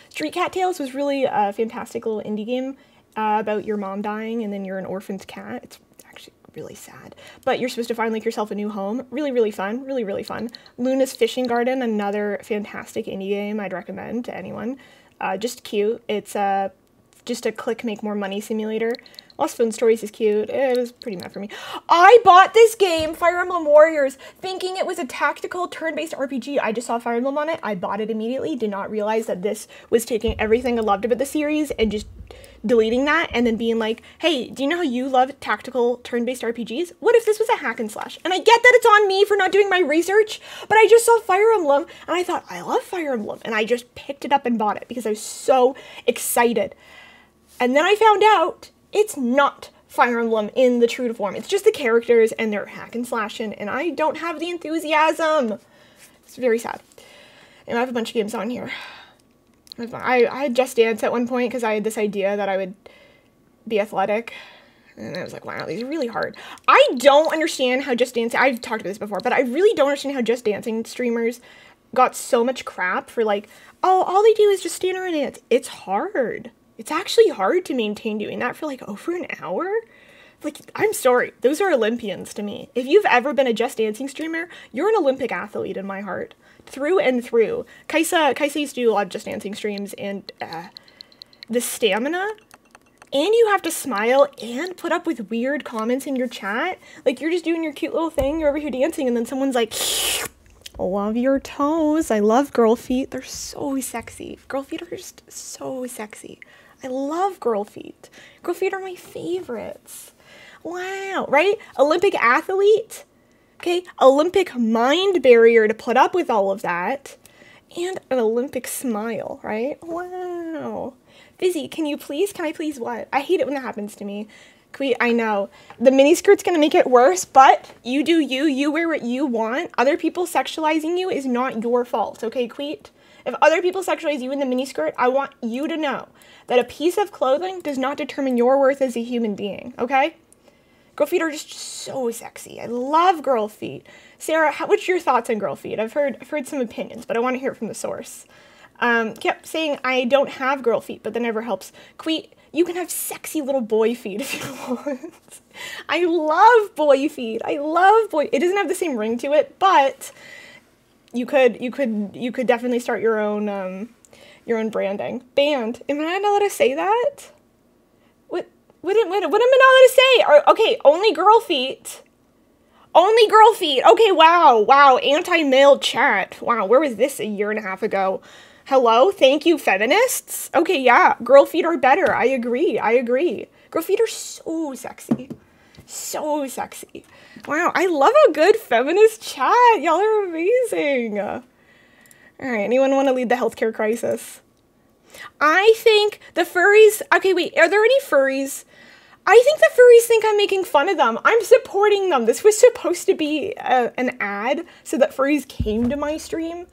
Speaker 1: Street Cat Tales was really a fantastic little indie game about your mom dying and then you're an orphaned cat. It's actually really sad, but you're supposed to find like yourself a new home. Really fun. Really fun. Luna's Fishing Garden, another fantastic indie game I'd recommend to anyone. Just cute. It's just a click make more money simulator. Lost Phone Stories is cute. It was pretty mad for me. I bought this game, Fire Emblem Warriors, thinking it was a tactical turn-based RPG. I just saw Fire Emblem on it. I bought it immediately. Did not realize that this was taking everything I loved about the series and just deleting that and then being like, hey, do you know how you love tactical turn-based RPGs? What if this was a hack and slash? And I get that it's on me for not doing my research, but I just saw Fire Emblem and I thought, I love Fire Emblem. And I just picked it up and bought it because I was so excited. And then I found out it's not Fire Emblem in the true to form. It's just the characters and they're hack and slashing, and I don't have the enthusiasm. It's very sad. And I have a bunch of games on here. I had Just Dance at one point because I had this idea that I would be athletic. And I was like, wow, these are really hard. I don't understand how Just Dance... I've talked about this before, but I really don't understand how Just Dancing streamers got so much crap for like, oh, all they do is just stand around and dance. It's hard. It's actually hard to maintain doing that for like over an hour. like, I'm sorry, those are Olympians to me. If you've ever been a Just Dancing streamer, you're an Olympic athlete in my heart. Through and through. Kaisa used to do a lot of Just Dancing streams, and the stamina, and you have to smile and put up with weird comments in your chat. Like, you're just doing your cute little thing, you're over here dancing, and then someone's like, love your toes. I love girl feet. They're so sexy. Girl feet are just so sexy. I love girl feet. Girl feet are my favorites. Wow, right? Olympic athlete. Okay, Olympic mind barrier to put up with all of that. And an Olympic smile, right? Wow. Fizzy, can I please what? I hate it when that happens to me. Queet, I know. The miniskirt's gonna make it worse, but you do you wear what you want. Other people sexualizing you is not your fault, okay, Queet? If other people sexualize you in the miniskirt, I want you to know that a piece of clothing does not determine your worth as a human being, okay? Girl feet are just so sexy. I love girl feet. Sarah, what's your thoughts on girl feet? I've heard some opinions, but I want to hear it from the source. Kept saying I don't have girl feet, but that never helps. Queet, you can have sexy little boy feet if you want. I love boy feet. I love boy. It doesn't have the same ring to it, but you could definitely start your own branding. Band. Am I not allowed to say that? What am I not allowed to say? Okay, only girl feet. Only girl feet. Okay, wow. Anti-male chat. Wow, where was this a year and a half ago? Hello? Thank you, feminists? Okay, yeah, girl feet are better. I agree. Girl feet are so sexy. So sexy. Wow, I love a good feminist chat. Y'all are amazing. All right, anyone want to lead the healthcare crisis? I think the furries... Okay, wait, are there any furries? I think the furries think I'm making fun of them. I'm supporting them. This was supposed to be an ad so that furries came to my stream.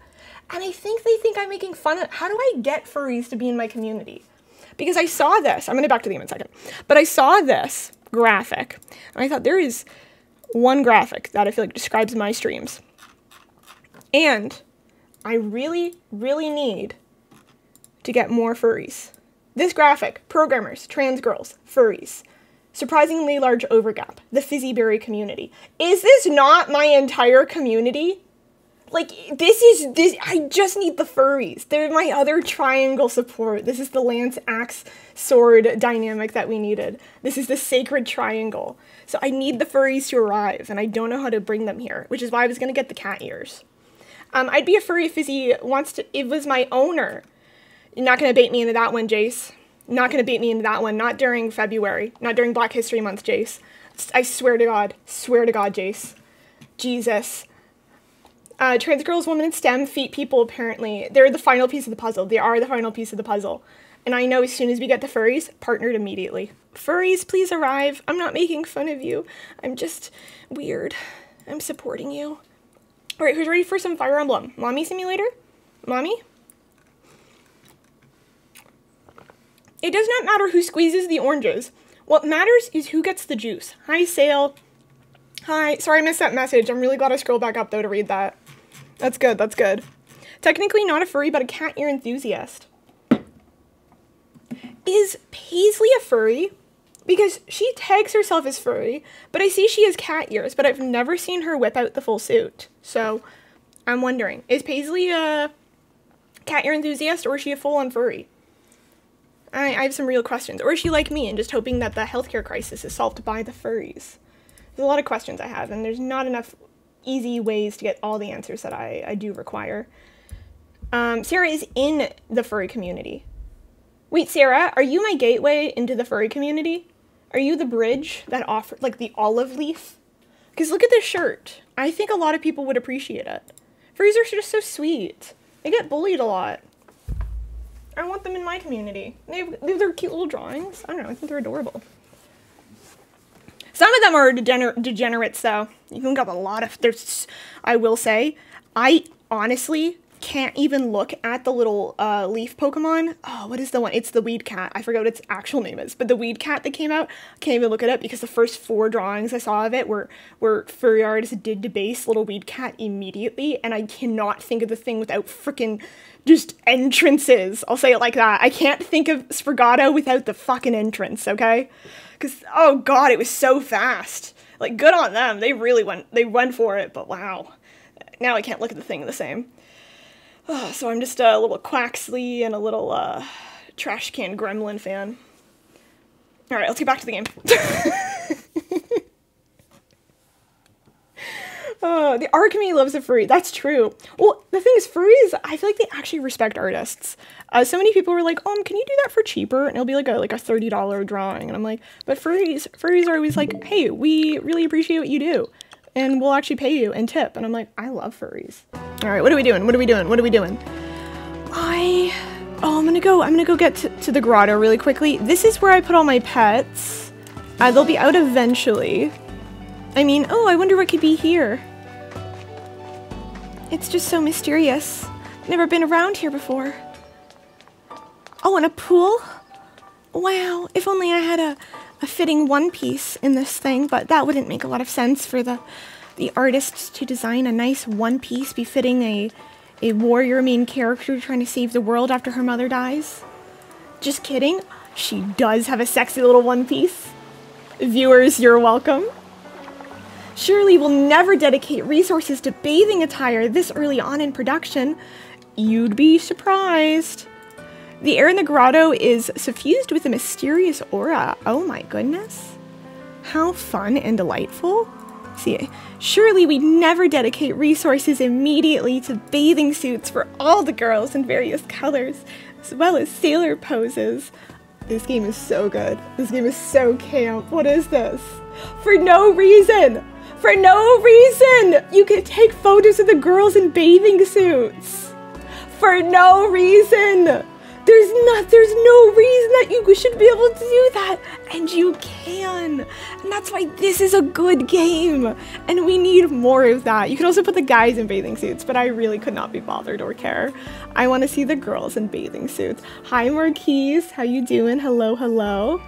Speaker 1: And I think they think I'm making fun of... How do I get furries to be in my community? Because I saw this. I'm going to back to the game in a second. But I saw this graphic. And I thought there is one graphic that I feel like describes my streams. And I really, really need to get more furries. This graphic, programmers, trans girls, furries, surprisingly large overgap, the Fizzyberry community. Is this not my entire community? Like, this, I just need the furries. They're my other triangle support. This is the lance, axe, sword dynamic that we needed. This is the sacred triangle. So I need the furries to arrive, and I don't know how to bring them here, which is why I was gonna get the cat ears. I'd be a furry if Fizzy wants to, it was my owner. You're not gonna bait me into that one, Jace. Not gonna bait me into that one. Not during February. Not during Black History Month, Jace. I swear to God. Swear to God, Jace. Jesus. Trans girls, women in STEM, feet people, apparently. They're the final piece of the puzzle. They are the final piece of the puzzle. And I know as soon as we get the furries, partnered immediately. Furries, please arrive. I'm not making fun of you. I'm just weird. I'm supporting you. Alright, who's ready for some Fire Emblem? Mommy Simulator? Mommy? It does not matter who squeezes the oranges. What matters is who gets the juice. Hi, Sale. Hi. Sorry I missed that message. I'm really glad I scrolled back up, though, to read that. That's good. That's good. Technically not a furry, but a cat ear enthusiast. Is Paisley a furry? Because she tags herself as furry, but I see she has cat ears, but I've never seen her whip out the full suit. So, I'm wondering, is Paisley a cat ear enthusiast, or is she a full-on furry? I have some real questions. Or is she like me and just hoping that the healthcare crisis is solved by the furries? There's a lot of questions I have, and there's not enough easy ways to get all the answers that I do require. Sarah is in the furry community. Wait, Sarah, are you my gateway into the furry community? Are you the bridge that offered, like, the olive leaf? Because look at this shirt. I think a lot of people would appreciate it. Furries are just so sweet. They get bullied a lot. I want them in my community. They're cute little drawings. I don't know, I think they're adorable. Some of them are degenerates, though. You can get a lot of... I will say, I honestly can't even look at the little leaf Pokemon. Oh, what is the one? It's the Weed Cat. I forgot what its actual name is, but the Weed Cat that came out, I can't even look it up because the first 4 drawings I saw of it were furry artists did debase little Weed Cat immediately, and I cannot think of the thing without freaking just entrances. I'll say it like that. I can't think of Sprigato without the fucking entrance, okay? Because, oh god, it was so fast. Like, good on them. They really went for it, but wow. Now I can't look at the thing the same. Oh, so I'm just a little Quaxley and a little trash can gremlin fan. Alright, let's get back to the game. The art community loves a furry. That's true. Well, the thing is, furries, I feel like they actually respect artists. So many people were like, can you do that for cheaper? And it'll be like a $30 drawing. And I'm like, but furries are always like, hey, we really appreciate what you do. And we'll actually pay you and tip. And I'm like, I love furries. All right, what are we doing? What are we doing? What are we doing? I'm gonna go get to the grotto really quickly. This is where I put all my pets. They'll be out eventually. I mean, I wonder what could be here. It's just so mysterious. Never been around here before. Oh, and a pool? Wow, if only I had a fitting one piece in this thing, but that wouldn't make a lot of sense for the artists to design a nice one piece befitting a warrior main character trying to save the world after her mother dies. Just kidding. She does have a sexy little one piece. Viewers, you're welcome. Surely we'll never dedicate resources to bathing attire this early on in production. You'd be surprised. The air in the grotto is suffused with a mysterious aura. Oh my goodness. How fun and delightful. See, surely we'd never dedicate resources immediately to bathing suits for all the girls in various colors, as well as sailor poses. This game is so good. This game is so camp. What is this? For no reason! For no reason! You can take photos of the girls in bathing suits. For no reason! There's no reason that you should be able to do that, and you can. And that's why this is a good game, and we need more of that. You could also put the guys in bathing suits, but I really could not be bothered or care. I want to see the girls in bathing suits. Hi, Marquise. How you doing? Hello, hello.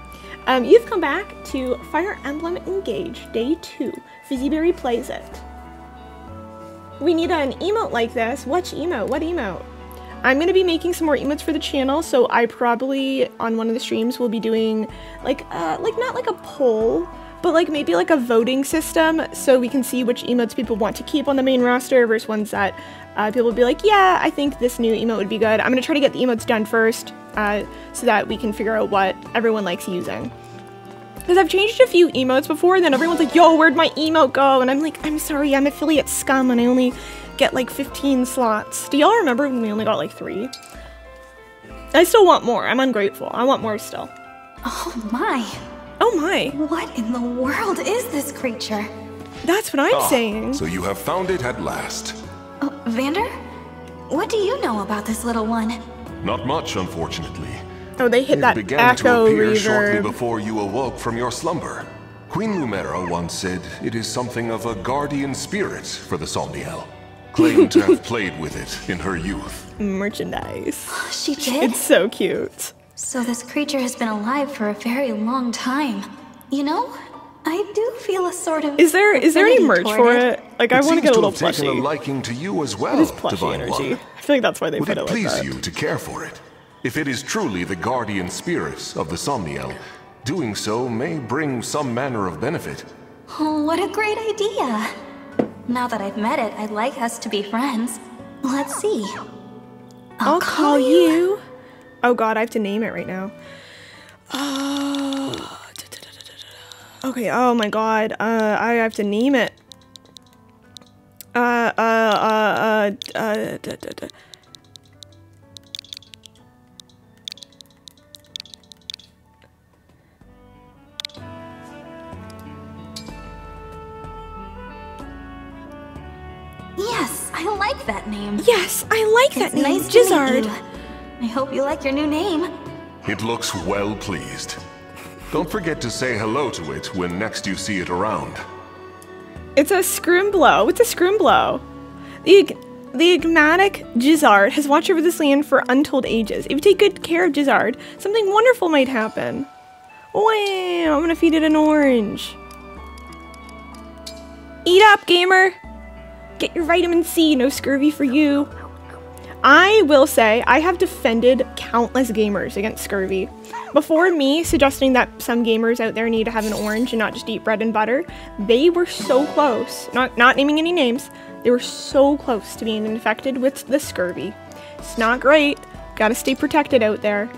Speaker 1: You've come back to Fire Emblem Engage, Day 2. Fizzyberry plays it. We need an emote like this. Which emote? What emote? I'm going to be making some more emotes for the channel, so I probably, on one of the streams, will be doing, not like a poll, but like maybe like a voting system, so we can see which emotes people want to keep on the main roster versus ones that people will be like, yeah, I think this new emote would be good. I'm going to try to get the emotes done first, so that we can figure out what everyone likes using. Because I've changed a few emotes before, and then everyone's like, yo, where'd my emote go? And I'm like, I'm sorry, I'm affiliate scum, and I only get like 15 slots. Do y'all remember when we only got like 3? I still want more. I'm ungrateful. I want more still.
Speaker 3: Oh my.
Speaker 1: Oh my.
Speaker 3: What in the world is this creature?
Speaker 1: That's what I'm saying.
Speaker 11: So you have found it at last.
Speaker 3: Vander? What do you know about this little one?
Speaker 11: Not much, unfortunately.
Speaker 1: Oh, they hit that
Speaker 11: It began
Speaker 1: echo
Speaker 11: to appear shortly
Speaker 1: reverb.
Speaker 11: before you awoke from your slumber. Queen Lumera once said it is something of a guardian spirit for the Somniel. Claimed to have played with it in her youth.
Speaker 1: Merchandise.
Speaker 3: She did?
Speaker 1: It's so cute.
Speaker 3: So this creature has been alive for a very long time. You know, I do feel a sort of...
Speaker 1: Is there any merch for it? Like, I want to get a little
Speaker 11: It seems to have taken a
Speaker 1: plushie.
Speaker 11: liking to you as well,
Speaker 1: What is plushie
Speaker 11: Divine
Speaker 1: energy?
Speaker 11: One.
Speaker 1: I feel like that's why they
Speaker 11: Would
Speaker 1: put
Speaker 11: it
Speaker 1: it like
Speaker 11: please
Speaker 1: that.
Speaker 11: you to care for it? If it is truly the guardian spirit of the Somniel, doing so may bring some manner of benefit.
Speaker 3: Oh, what a great idea. Now that I've met it, I'd like us to be friends. Let's see.
Speaker 1: I'll call you. Oh god, I have to name it right now. Okay, oh my god. I have to name it.
Speaker 3: Yes, I like that name.
Speaker 1: Yes, I like that
Speaker 3: It's
Speaker 1: name.
Speaker 3: nice to meet
Speaker 1: Gizzard.
Speaker 3: you. I hope you like your new name.
Speaker 11: It looks well pleased. Don't forget to say hello to it when next you see it around.
Speaker 1: It's a Scrimblow. What's a Scrimblow? The enigmatic Gizzard has watched over this land for untold ages. If you take good care of Gizzard, something wonderful might happen. Wow, I'm gonna feed it an orange. Eat up, gamer! Get your vitamin C, no scurvy for you. I will say, I have defended countless gamers against scurvy. Before me suggesting that some gamers out there need to have an orange and not just eat bread and butter, they were so close, not naming any names, they were so close to being infected with the scurvy. It's not great. Gotta stay protected out there.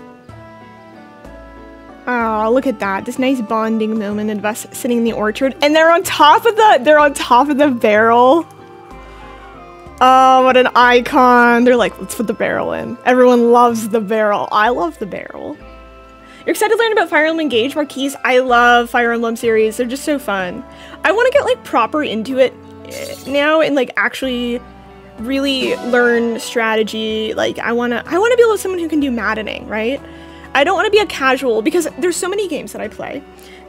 Speaker 1: Oh, look at that. This nice bonding moment of us sitting in the orchard. And they're on top of the barrel. Oh, what an icon. They're like, let's put the barrel in. Everyone loves the barrel. I love the barrel. You're excited to learn about Fire Emblem Engage, Marquise? I love Fire Emblem series. They're just so fun. I want to get like proper into it now and like actually really learn strategy. Like I want to be able to someone who can do maddening, right? I don't want to be a casual because there's so many games that I play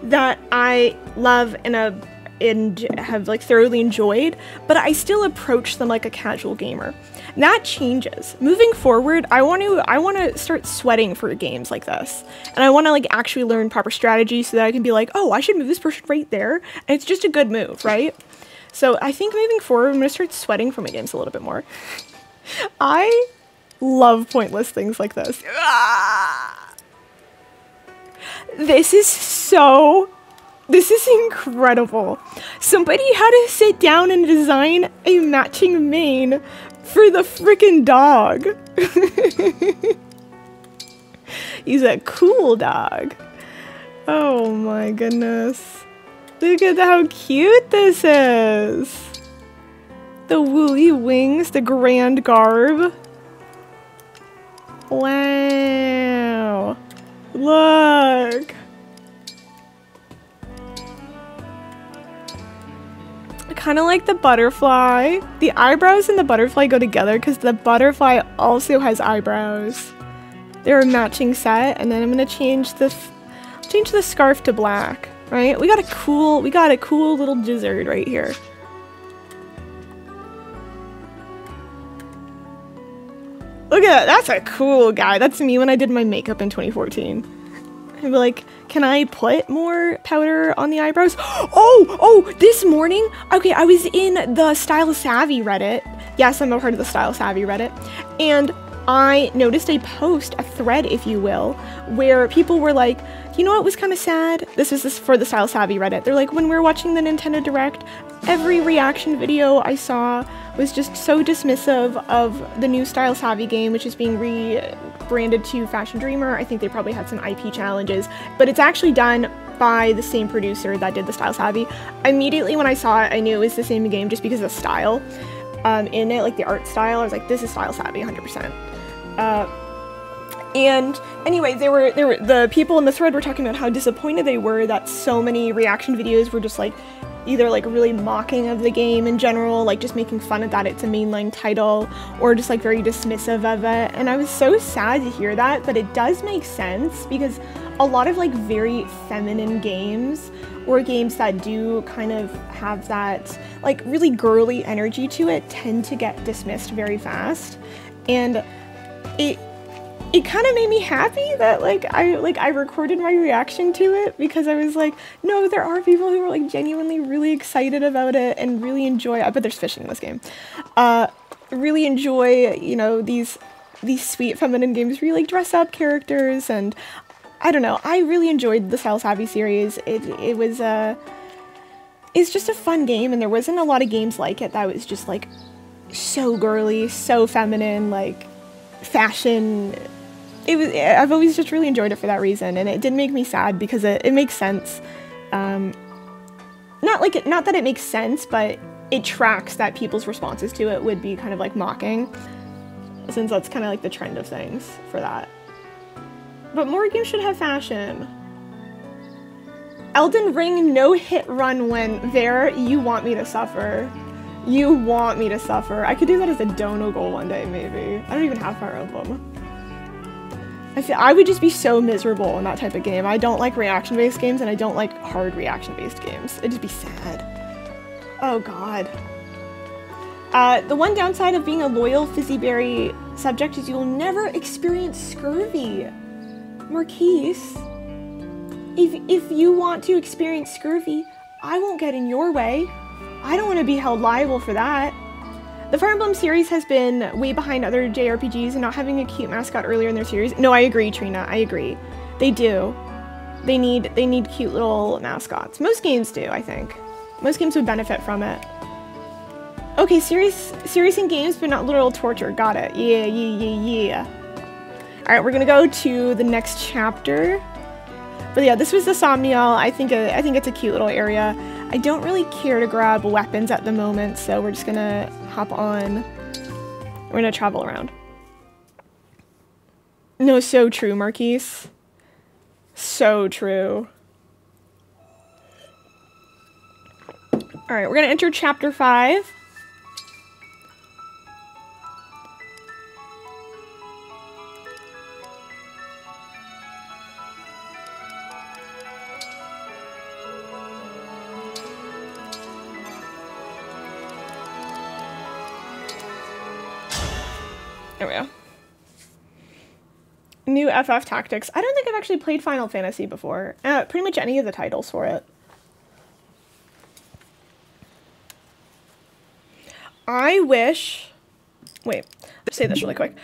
Speaker 1: that I love and have like thoroughly enjoyed, but I still approach them like a casual gamer. And that changes. Moving forward, I want to start sweating for games like this. And I want to like actually learn proper strategy so that I can be like, "Oh, I should move this person right there." And it's just a good move, right? So I think moving forward, I'm going to start sweating for my games a little bit more. I love pointless things like this. This is incredible. Somebody had to sit down and design a matching mane for the frickin' dog. He's a cool dog. Oh my goodness. Look at how cute this is. The woolly wings, the grand garb. Wow. Look. Kind of like the butterfly. The eyebrows and the butterfly go together because the butterfly also has eyebrows. They're a matching set, and then I'm gonna change the scarf to black. Right? We got a cool little Gizzard right here. Look at that. That's a cool guy. That's me when I did my makeup in 2014. I'd be like, can I put more powder on the eyebrows? Oh, this morning, okay, I was in the Style Savvy Reddit. Yes, I'm a part of the Style Savvy Reddit. And I noticed a post, a thread, if you will, where people were like, you know what was kind of sad? This is for the Style Savvy Reddit. They're like, when we were watching the Nintendo Direct, every reaction video I saw was just so dismissive of the new Style Savvy game, which is being rebranded to Fashion Dreamer. I think they probably had some IP challenges, but it's actually done by the same producer that did the Style Savvy. Immediately when I saw it, I knew it was the same game just because of the style in it, like the art style. I was like, this is Style Savvy 100%. And anyway, the people in the thread were talking about how disappointed they were that so many reaction videos were just like either like really mocking of the game in general, like just making fun of that it's a mainline title, or just like very dismissive of it. And I was so sad to hear that, but it does make sense because a lot of like very feminine games or games that do kind of have that like really girly energy to it tend to get dismissed very fast. And it kind of made me happy that I recorded my reaction to it, because I was like, no, there are people who are like genuinely really excited about it and really enjoy, I bet there's fishing in this game, really enjoy, you know, these sweet feminine games where you like dress up characters. And I don't know, I really enjoyed the Style Savvy series. It's just a fun game, and there wasn't a lot of games like it that was just like so girly, so feminine, like fashion. I've always just really enjoyed it for that reason, and it did make me sad because it makes sense. Not that it makes sense, but it tracks that people's responses to it would be kind of like mocking, since that's kind of like the trend of things for that. But more games should have fashion. Elden Ring no hit run win. There, you want me to suffer. You want me to suffer. I could do that as a dono goal one day, maybe. I don't even have Fire Emblem. I would just be so miserable in that type of game. I don't like reaction-based games, and I don't like hard reaction-based games. It'd just be sad. Oh god. The one downside of being a loyal Fizzyberry subject is you will never experience scurvy. Marquise, if you want to experience scurvy, I won't get in your way. I don't want to be held liable for that. The Fire Emblem series has been way behind other JRPGs and not having a cute mascot earlier in their series. No, I agree, Trina. I agree. They do. They need cute little mascots. Most games do, I think. Most games would benefit from it. Okay, serious in games, but not literal torture. Got it. Yeah. All right, we're gonna go to the next chapter. But yeah, this was the Somniel. I think it's a cute little area. I don't really care to grab weapons at the moment, so we're just gonna hop on. We're gonna travel around. No, so true, Marquise. So true. All right, we're gonna enter chapter 5. There we go. New FF Tactics. I don't think I've actually played Final Fantasy before. Pretty much any of the titles for it. I wish... Wait, let's say this really quick.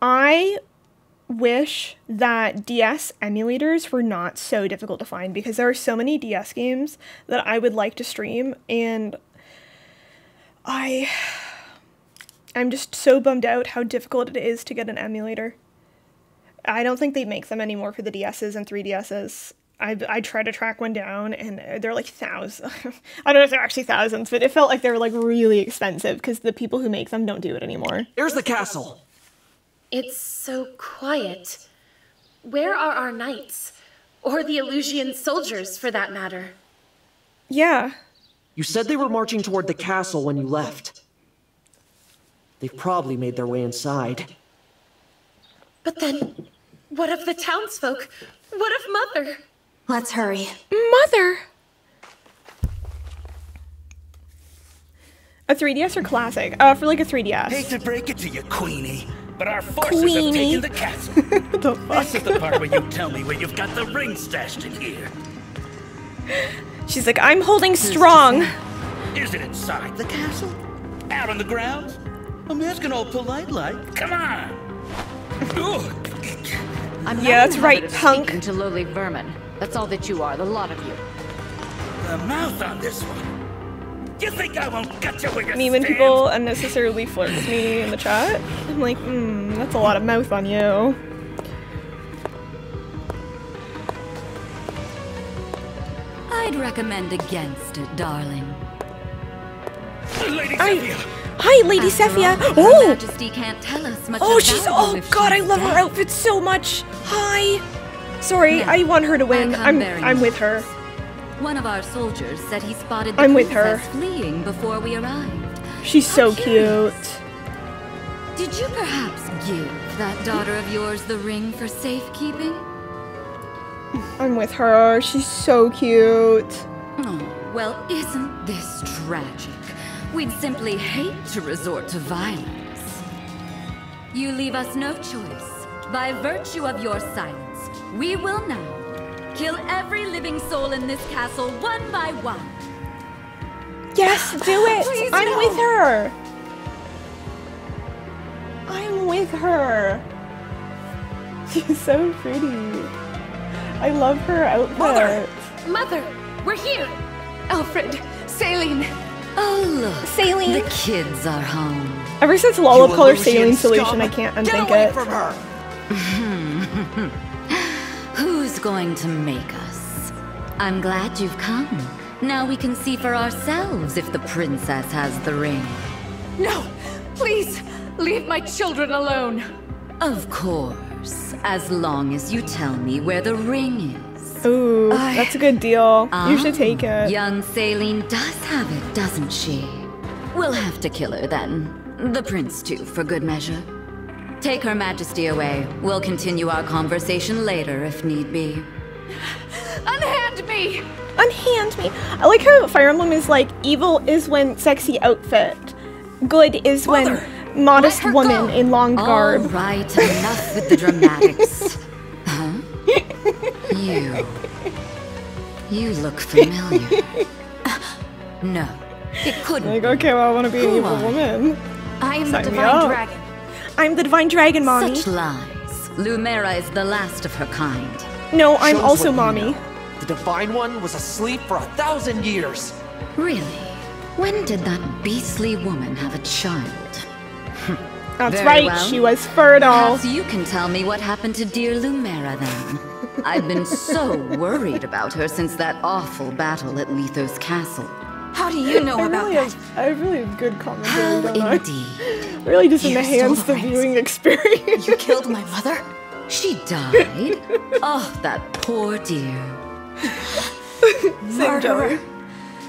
Speaker 1: I wish that DS emulators were not so difficult to find, because there are so many DS games that I would like to stream, and I'm just so bummed out how difficult it is to get an emulator. I don't think they make them anymore for the DSs and 3DSs. I tried to track one down, and they're like thousands. I don't know if they're actually thousands, but it felt like they were like really expensive because the people who make them don't do it anymore.
Speaker 10: Here's the castle.
Speaker 5: It's so quiet. Where are our knights? Or the Elusian soldiers, for that matter?
Speaker 1: Yeah.
Speaker 10: You said they were marching toward the castle when you left. They've probably made their way inside.
Speaker 5: But then, what of the townsfolk? What of Mother?
Speaker 3: Let's hurry.
Speaker 1: Mother! A 3DS or classic? For like a 3DS.
Speaker 6: Hate to break it to you, Queenie, but our forces have taken the castle.
Speaker 1: The fuck?
Speaker 6: This is the part where you tell me where you've got the ring stashed in here.
Speaker 1: She's like, I'm holding strong.
Speaker 6: Is it inside the castle? Out on the grounds? I'm asking all polite like. Come on.
Speaker 1: Yeah, that's right, punk.
Speaker 12: To lowly vermin. That's all that you are, the lot of you.
Speaker 6: The mouth on this one. You think I won't get you where you
Speaker 1: Me when
Speaker 6: stand?
Speaker 1: people unnecessarily flirt with me in the chat, I'm like, that's a lot of mouth on you.
Speaker 13: I'd recommend against it, darling.
Speaker 6: Lady Zephia!
Speaker 1: Hi, Lady Zephia!
Speaker 13: Her
Speaker 1: Oh!
Speaker 13: Majesty can't tell us much
Speaker 1: Oh,
Speaker 13: about
Speaker 1: she's...
Speaker 13: you
Speaker 1: Oh,
Speaker 13: if
Speaker 1: God, I
Speaker 13: she's
Speaker 1: love her
Speaker 13: dead.
Speaker 1: outfit so much! Hi! Sorry,
Speaker 13: Now,
Speaker 1: I want her to win.
Speaker 13: I come bearing
Speaker 1: I'm with
Speaker 13: news.
Speaker 1: her.
Speaker 13: One of our soldiers said he spotted the
Speaker 1: I'm with her.
Speaker 13: princess fleeing before we arrived.
Speaker 1: She's so cute.
Speaker 13: Did you perhaps give that daughter of yours the ring for safekeeping?
Speaker 1: I'm with her. She's so cute.
Speaker 13: Oh, well, isn't this tragic? We'd simply hate to resort to violence. You leave us no choice. By virtue of your silence, we will now kill every living soul in this castle one by one.
Speaker 1: Yes, do it!
Speaker 13: Please,
Speaker 1: I'm
Speaker 13: no.
Speaker 1: with her! I'm with her! She's so pretty. I love her outfit.
Speaker 5: Mother, we're here! Alfred, Saline.
Speaker 13: Oh, look.
Speaker 1: Saline.
Speaker 13: The kids are home.
Speaker 1: Ever since Lollip
Speaker 10: You
Speaker 1: Color
Speaker 10: Elusian
Speaker 1: Saline
Speaker 10: scum.
Speaker 1: Solution, I can't
Speaker 10: Get
Speaker 1: unthink
Speaker 10: away
Speaker 1: it.
Speaker 10: from her!
Speaker 13: Who's going to make us? I'm glad you've come. Now we can see for ourselves if the princess has the ring.
Speaker 5: No! Please! Leave my children alone!
Speaker 13: Of course, as long as you tell me where the ring is.
Speaker 1: Ooh, that's a good deal. You should take it.
Speaker 13: Young Saline does have it, doesn't she? We'll have to kill her then. The prince too, for good measure. Take Her Majesty away. We'll continue our conversation later if need be.
Speaker 5: Unhand me!
Speaker 1: Unhand me. I like how Fire Emblem is like, evil is when sexy outfit. Good is when modest woman in long garb.
Speaker 13: All right, enough with the dramatics. Huh? You look familiar. No, it couldn't.
Speaker 1: Like, okay, well, I want to be an evil woman.
Speaker 3: I am the Divine Dragon.
Speaker 1: I'm the Divine Dragon, Mommy.
Speaker 13: Such lies. Lumera is the last of her kind.
Speaker 1: No, I'm
Speaker 10: Shows
Speaker 1: also
Speaker 10: what you
Speaker 1: Mommy.
Speaker 10: know. The Divine One was asleep for 1,000 years.
Speaker 13: Really? When did that beastly woman have a child?
Speaker 1: That's
Speaker 13: Very
Speaker 1: right,
Speaker 13: well.
Speaker 1: she was fertile.
Speaker 13: Perhaps you can tell me what happened to dear Lumera then. I've been so worried about her since that awful battle at Lethos Castle.
Speaker 3: How do you know about that?
Speaker 1: I really have good commentary.
Speaker 13: How
Speaker 1: don't I?
Speaker 13: indeed.
Speaker 1: Really just
Speaker 3: You
Speaker 1: enhance
Speaker 3: stole
Speaker 1: the
Speaker 3: the
Speaker 1: viewing experience.
Speaker 3: You killed my mother?
Speaker 13: She died? Oh, that poor dear.
Speaker 3: Murderer!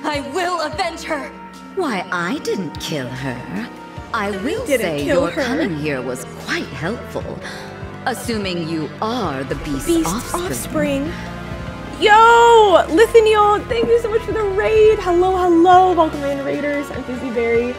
Speaker 3: I will avenge her!
Speaker 13: Why, I didn't kill her. I will
Speaker 1: didn't
Speaker 13: say
Speaker 1: kill
Speaker 13: your
Speaker 1: her.
Speaker 13: coming here was quite helpful. Assuming you are the beast's offspring.
Speaker 1: Yo! Lithaniel, thank you so much for the raid. Hello, hello. Welcome in, Raiders. I'm Fizzyberry.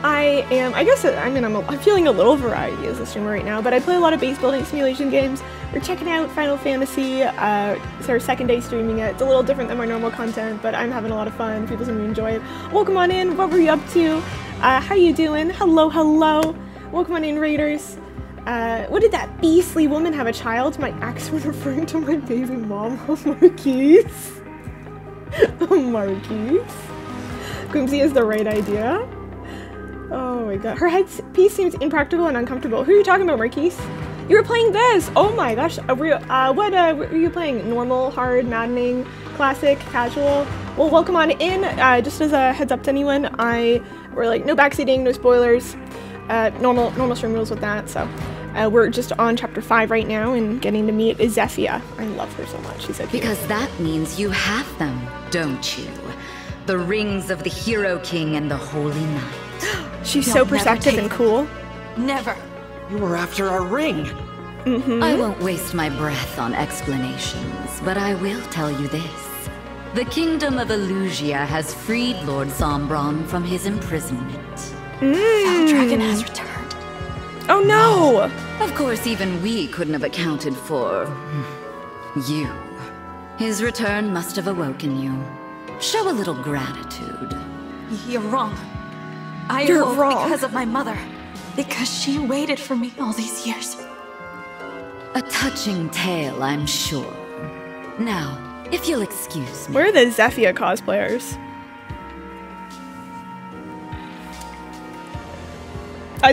Speaker 1: I'm feeling a little variety as a streamer right now, but I play a lot of base building simulation games. We're checking out Final Fantasy. It's our second day streaming it. It's a little different than my normal content, but I'm having a lot of fun. People seem to enjoy it. Welcome on in. What were you up to? How you doing? Hello, hello. Welcome on in, Raiders. What did that beastly woman have a child? My ex was referring to my baby mom, Marquise. Marquise. Goomsy has the right idea. Oh my god. Her headpiece seems impractical and uncomfortable. Who are you talking about, Marquise? You were playing this! Oh my gosh. What were you playing? Normal, hard, maddening, classic, casual? Well, welcome on in. Just as a heads up to anyone, we're like, no backseating, no spoilers. Normal stream rules with that, so. We're just on chapter 5 right now and getting to meet Zephyia. I love her so much. She's so cute.
Speaker 13: Because that means you have them, don't you? The rings of the Hero King and the Holy Knight.
Speaker 1: She's so perceptive and cool.
Speaker 3: Never.
Speaker 10: You were after our ring.
Speaker 13: I won't waste my breath on explanations, but I will tell you this. The Kingdom of Elusia has freed Lord Sombron from his imprisonment.
Speaker 3: Dragon has returned.
Speaker 1: Oh no!
Speaker 13: Of course, even we couldn't have accounted for... you. His return must have awoken you. Show a little gratitude.
Speaker 3: You're wrong.
Speaker 1: You're
Speaker 3: awoke
Speaker 1: wrong.
Speaker 3: because of my mother. Because she waited for me all these years.
Speaker 13: A touching tale, I'm sure. Now, if you'll excuse me.
Speaker 1: Where are the Zephyia cosplayers?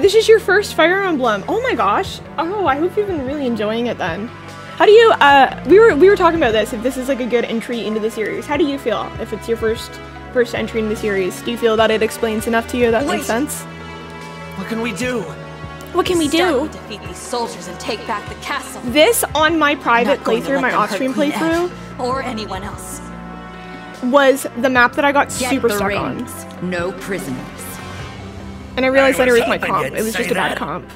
Speaker 1: This is your first Fire Emblem. Oh my gosh. Oh, I hope you've been really enjoying it then. How do you, we were talking about this, if this is like a good entry into the series. How do you feel if it's your first entry in the series? Do you feel that it explains enough to you that makes sense?
Speaker 10: What can we do?
Speaker 1: What can we do?
Speaker 3: Defeat these soldiers and take back the castle.
Speaker 1: This on my private
Speaker 3: Not going to
Speaker 1: playthrough,
Speaker 3: let
Speaker 1: my
Speaker 3: them hurt
Speaker 1: off-stream
Speaker 3: Queen
Speaker 1: playthrough,
Speaker 3: Eve or anyone else.
Speaker 1: was the map that I got
Speaker 13: Get
Speaker 1: super
Speaker 13: the
Speaker 1: stuck
Speaker 13: rings.
Speaker 1: on.
Speaker 13: No prisoners.
Speaker 1: And I realized
Speaker 6: I
Speaker 1: later
Speaker 6: was
Speaker 1: it was my
Speaker 6: hoping
Speaker 1: comp.
Speaker 6: you'd
Speaker 1: It was just
Speaker 6: say
Speaker 1: a bad
Speaker 6: that.
Speaker 1: comp.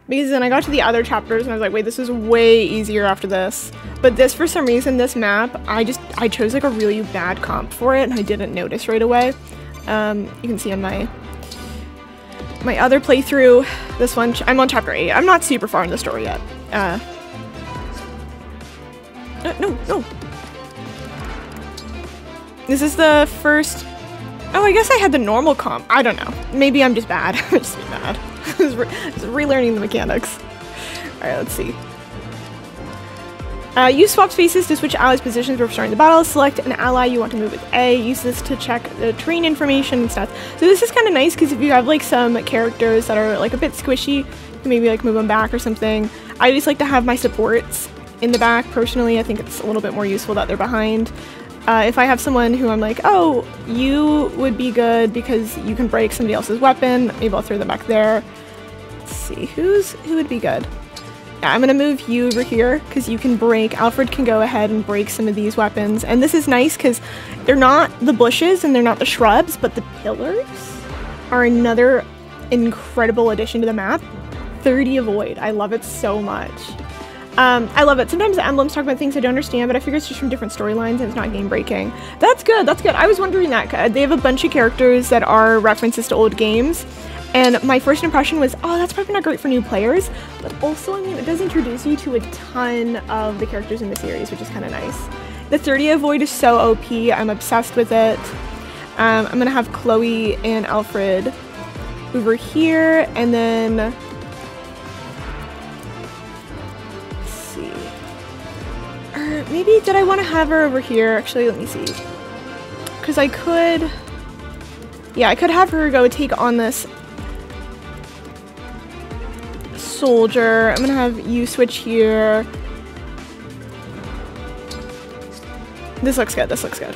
Speaker 1: Because then I got to the other chapters and I was like, wait, this is way easier after this. But this, for some reason, this map, I chose like a really bad comp for it and I didn't notice right away. You can see on my other playthrough, this one, I'm on chapter 8. I'm not super far in the story yet. No. This is the first... Oh, I guess I had the normal comp. I don't know. Maybe I'm just bad. I'm just bad. I was relearning the mechanics. Alright, let's see. Use swap spaces to switch allies' positions before starting the battle. Select an ally you want to move with A. Use this to check the terrain information and stuff. So this is kind of nice because if you have like some characters that are like a bit squishy, you can maybe like move them back or something. I just like to have my supports in the back personally. I think it's a little bit more useful that they're behind. If I have someone who I'm like, oh, you would be good because you can break somebody else's weapon, maybe I'll throw them back there. Let's see, who would be good? Yeah, I'm gonna move you over here because you can break. Alfred can go ahead and break some of these weapons. And this is nice because they're not the bushes and they're not the shrubs, but the pillars are another incredible addition to the map. 30 Avoid. I love it so much. I love it. Sometimes the emblems talk about things I don't understand, but I figure it's just from different storylines and it's not game breaking. That's good. That's good. I was wondering that. They have a bunch of characters that are references to old games. And my first impression was, oh, that's probably not great for new players. But also, I mean, it does introduce you to a ton of the characters in the series, which is kind of nice. The 30th Void is so OP. I'm obsessed with it. I'm going to have Chloe and Alfred over here. And then... maybe did I want to have her over here? Actually, let me see. Because I could... yeah, I could have her go take on this soldier. I'm going to have you switch here. This looks good. This looks good.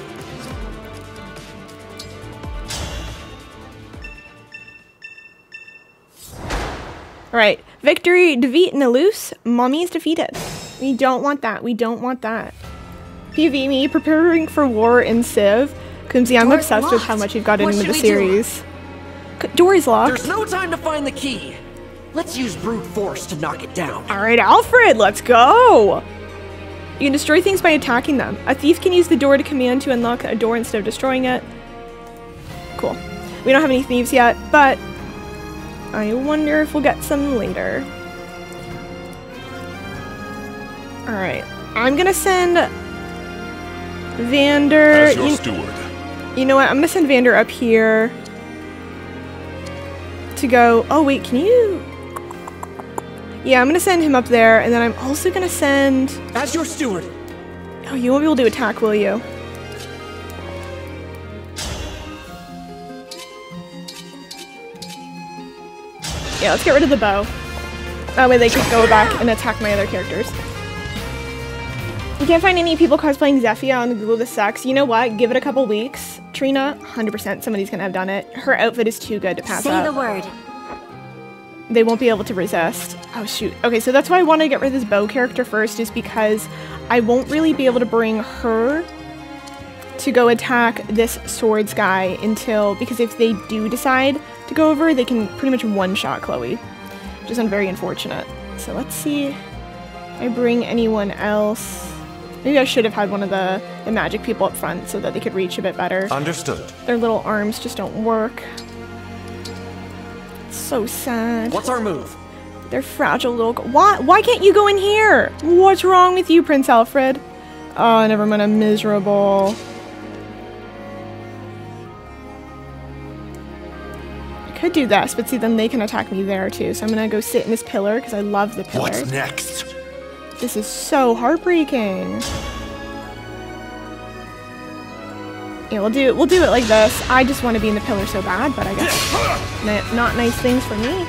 Speaker 1: Alright. Victory, defeat Naloose. Mommy is defeated. We don't want that. We don't want that. PV me, preparing for war in Civ. Kumsey, I'm obsessed with how much you've gotten into the series. Door is locked.
Speaker 10: There's no time to find the key. Let's use brute force to knock it down.
Speaker 1: Alright, Alfred, let's go! You can destroy things by attacking them. A thief can use the door to command to unlock a door instead of destroying it. Cool. We don't have any thieves yet, but I wonder if we'll get some later. Alright, I'm gonna send Vander...
Speaker 11: As your steward.
Speaker 1: You know what, I'm gonna send Vander up here to go... oh wait, can you... yeah, I'm gonna send him up there, and then I'm also gonna send...
Speaker 10: as your steward.
Speaker 1: Oh, you won't be able to attack, will you? Yeah, let's get rid of the bow. That way they can go back and attack my other characters. You can't find any people cosplaying Zephyr on Google This Sucks. You know what? Give it a couple weeks. Trina, 100% somebody's gonna have done it. Her outfit is too good to pass up.
Speaker 2: Say the word.
Speaker 1: They won't be able to resist. Oh shoot. Okay, so that's why I wanted to get rid of this bow character first, is because I won't really be able to bring her to go attack this swords guy until, because if they do decide to go over, they can pretty much one-shot Chloe, which is very unfortunate. So let's see if I bring anyone else. Maybe I should have had one of the magic people up front so that they could reach a bit better.
Speaker 11: Understood.
Speaker 1: Their little arms just don't work. It's so sad.
Speaker 10: What's our move?
Speaker 1: They're fragile little... Why can't you go in here? What's wrong with you, Prince Alfred? Oh, never mind, I'm miserable. I could do this, but see, then they can attack me there too. So I'm gonna go sit in this pillar because I love the pillar.
Speaker 11: What's next?
Speaker 1: This is so heartbreaking. Yeah, we'll do it like this. I just want to be in the pillar so bad, but I guess not nice things for me.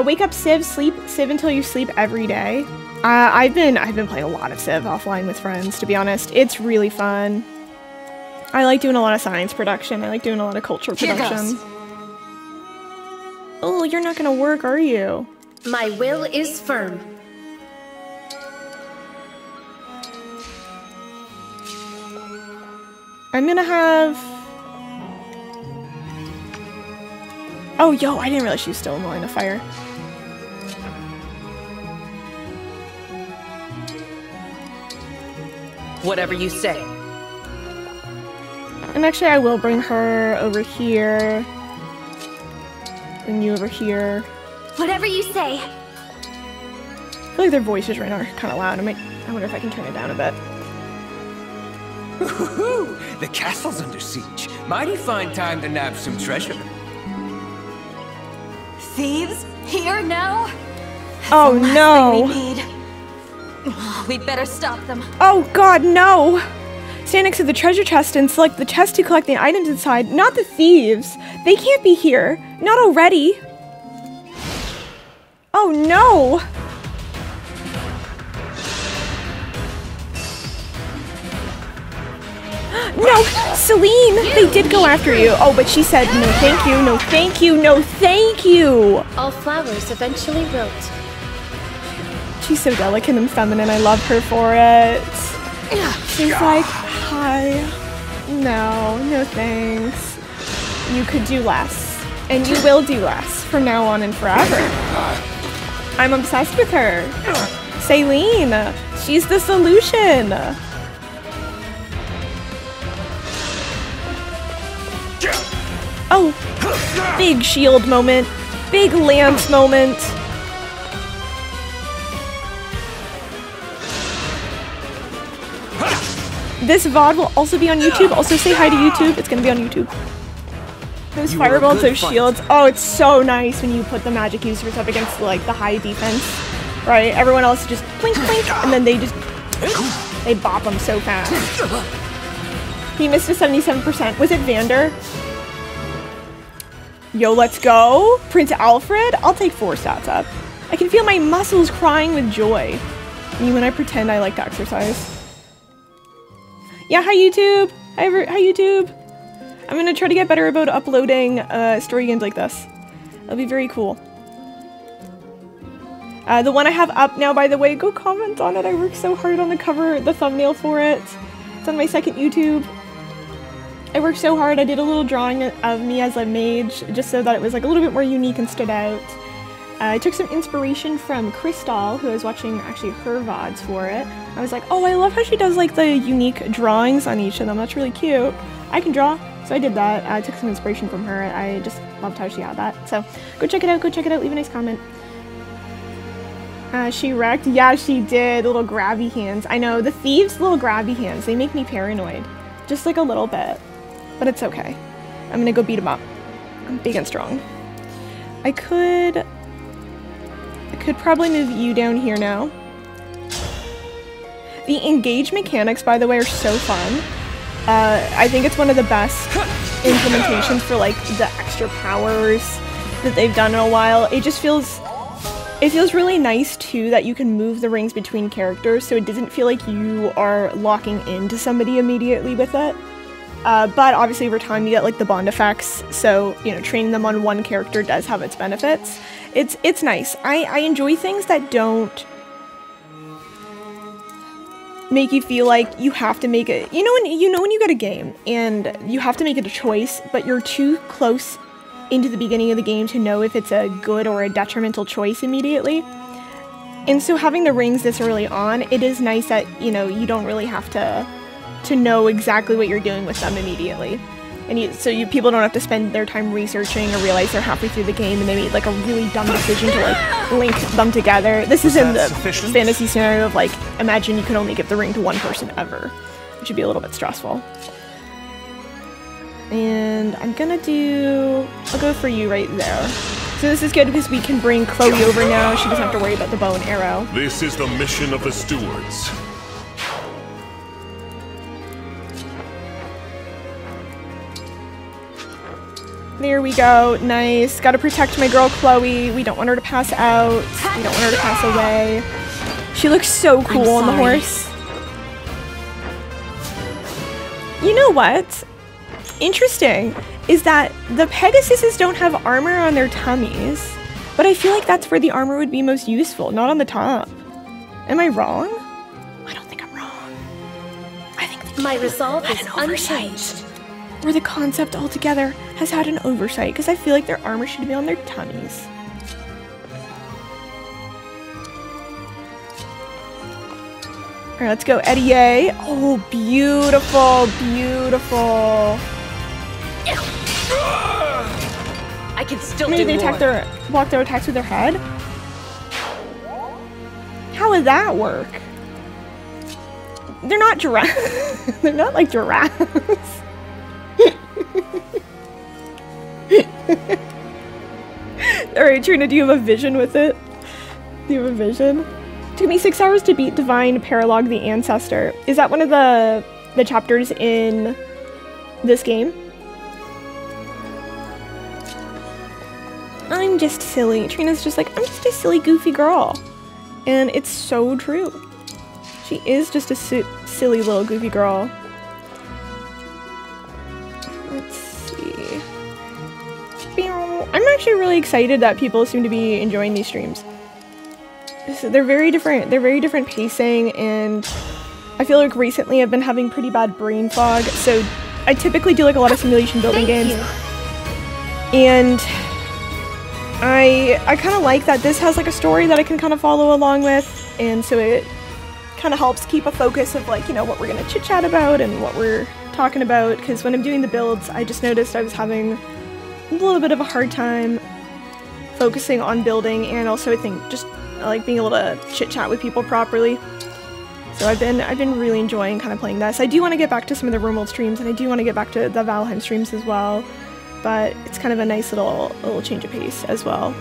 Speaker 1: Wake up, Civ, sleep Civ until you sleep every day. I've been playing a lot of Civ offline with friends, to be honest. It's really fun. I like doing a lot of science production. I like doing a lot of cultural production. Oh, you're not gonna work, are you?
Speaker 5: My will is firm.
Speaker 1: I'm gonna have... oh, yo, I didn't realize she was still in the line of fire.
Speaker 10: Whatever you say.
Speaker 1: And actually, I will bring her over here. Bring you over here.
Speaker 2: Whatever you say.
Speaker 1: I feel like their voices right now are kind of loud. I wonder if I can turn it down a bit.
Speaker 14: Woohoo! The castle's under siege. Mighty fine time to nab some treasure.
Speaker 3: Thieves? Here now?
Speaker 1: Oh no!
Speaker 3: We'd better stop them.
Speaker 1: Oh god, no! Stand next to the treasure chest and select the chest to collect the items inside, not the thieves. They can't be here. Not already. Oh no! No! Celine! They did go after you. Oh, but she said no thank you, no thank you, no thank you!
Speaker 5: All flowers eventually wilt.
Speaker 1: She's so delicate and feminine. I love her for it. She's like, hi. No, no thanks. You could do less. And you will do less from now on and forever. I'm obsessed with her. Saline, she's the solution. Oh, big shield moment, big lance moment. This VOD will also be on YouTube. Also say hi to YouTube, it's gonna be on YouTube. Those fireballs, those shields. Oh, it's so nice when you put the magic users up against like the high defense, right? Everyone else just blink, blink, and then they just they bop them so fast. He missed a 77%. Was it Vander? Yo, let's go. Prince Alfred? I'll take 4 stats up. I can feel my muscles crying with joy. I mean, when I pretend I like to exercise. Yeah, hi YouTube. Hi YouTube. I'm gonna try to get better about uploading story games like this. That'll be very cool. The one I have up now, by the way, go comment on it. I worked so hard on the cover, the thumbnail for it. It's on my second YouTube. I worked so hard. I did a little drawing of me as a mage, just so that it was like a little bit more unique and stood out. I took some inspiration from Crystal, who I was watching actually her VODs for it. I was like, oh, I love how she does like the unique drawings on each of them. That's really cute. I can draw. So I did that. I took some inspiration from her. I just loved how she had that. So go check it out. Go check it out. Leave a nice comment. She wrecked. Yeah, she did. Little grabby hands. I know. The thieves' little grabby hands. They make me paranoid. Just like a little bit. But it's okay. I'm gonna go beat them up. I'm big and strong. I could probably move you down here now. The engage mechanics, by the way, are so fun. I think it's one of the best implementations for like the extra powers that they've done in a while. It feels really nice too that you can move the rings between characters, so it doesn't feel like you are locking into somebody immediately with it. But obviously over time you get like the bond effects, so you know, training them on one character does have its benefits. It's nice. I enjoy things that don't make you feel like you have to make it. You know when you get a game and you have to make it a choice, but you're too close into the beginning of the game to know if it's a good or a detrimental choice immediately. And so having the rings this early on, it is nice that, you know, you don't really have to know exactly what you're doing with them immediately. And people don't have to spend their time researching or realize they're halfway through the game and they made like a really dumb decision to like link them together. This is in the fantasy scenario of like, imagine you could only give the ring to one person ever, which would be a little bit stressful. And I'll go for you right there. So this is good because we can bring Chloe over now. She doesn't have to worry about the bow and arrow.
Speaker 11: This is the mission of the stewards.
Speaker 1: There we go. Nice. Gotta protect my girl Chloe. We don't want her to pass out. We don't want her to pass away. She looks so cool on the horse. You know what? Interesting is that the Pegasuses don't have armor on their tummies, but I feel like that's where the armor would be most useful, not on the top. Am I wrong? I don't think I'm wrong. I think
Speaker 5: my resolve is unchanged.
Speaker 1: Or the concept altogether has had an oversight, because I feel like their armor should be on their tummies. Alright, let's go, Eddie A. Oh, beautiful, beautiful.
Speaker 5: I can still
Speaker 1: Maybe they block their attacks with their head? How would that work? They're not giraffes. They're not like giraffes. Alright, Trina, do you have a vision with it? Do you have a vision? It took me 6 hours to beat Divine Paralog the Ancestor. Is that one of the chapters in this game? I'm just silly. Trina's just like, I'm just a silly, goofy girl. And it's so true. She is just a silly little goofy girl. Let's see. I'm actually really excited that people seem to be enjoying these streams. So they're very different. They're very different pacing, and I feel like recently I've been having pretty bad brain fog. So I typically do like a lot of simulation building games. And I kind of like that this has like a story that I can kind of follow along with, and so it kind of helps keep a focus of like, you know, what we're gonna chit chat about and what we're talking about, because when I'm doing the builds, I just noticed I was having a little bit of a hard time focusing on building, and also I think just like being able to chit chat with people properly. So I've been really enjoying kind of playing this. I do want to get back to some of the RimWorld streams, and I do want to get back to the Valheim streams as well, but it's kind of a nice little change of pace as well.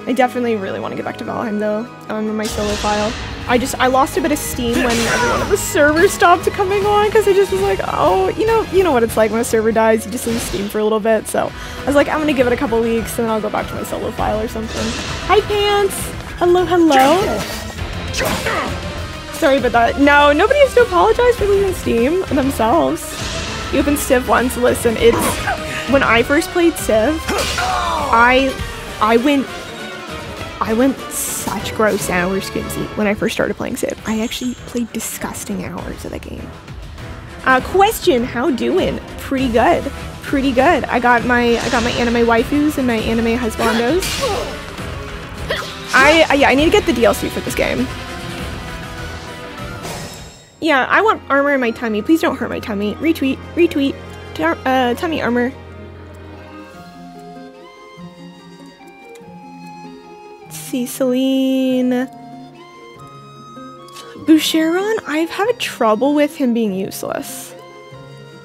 Speaker 1: I definitely really want to get back to Valheim though on my solo file. I lost a bit of steam when everyone on the server stopped coming on, because I just was like, oh, you know what it's like when a server dies, you just lose steam for a little bit. So I was like, I'm gonna give it a couple weeks and then I'll go back to my solo file or something. Hi Pants! Hello, hello! Sorry about that. No, nobody has to apologize for losing steam themselves. You opened Civ once. Listen, it's when I first played Civ, I went such gross hours, Skimsy, when I first started playing Civ. I actually played disgusting hours of the game. Question, how doing? Pretty good. Pretty good. I got my anime waifus and my anime husbandos. Yeah, I need to get the DLC for this game. Yeah, I want armor in my tummy. Please don't hurt my tummy. Retweet. Retweet. Tummy armor. Let's see, Celine. Boucheron? I've had trouble with him being useless.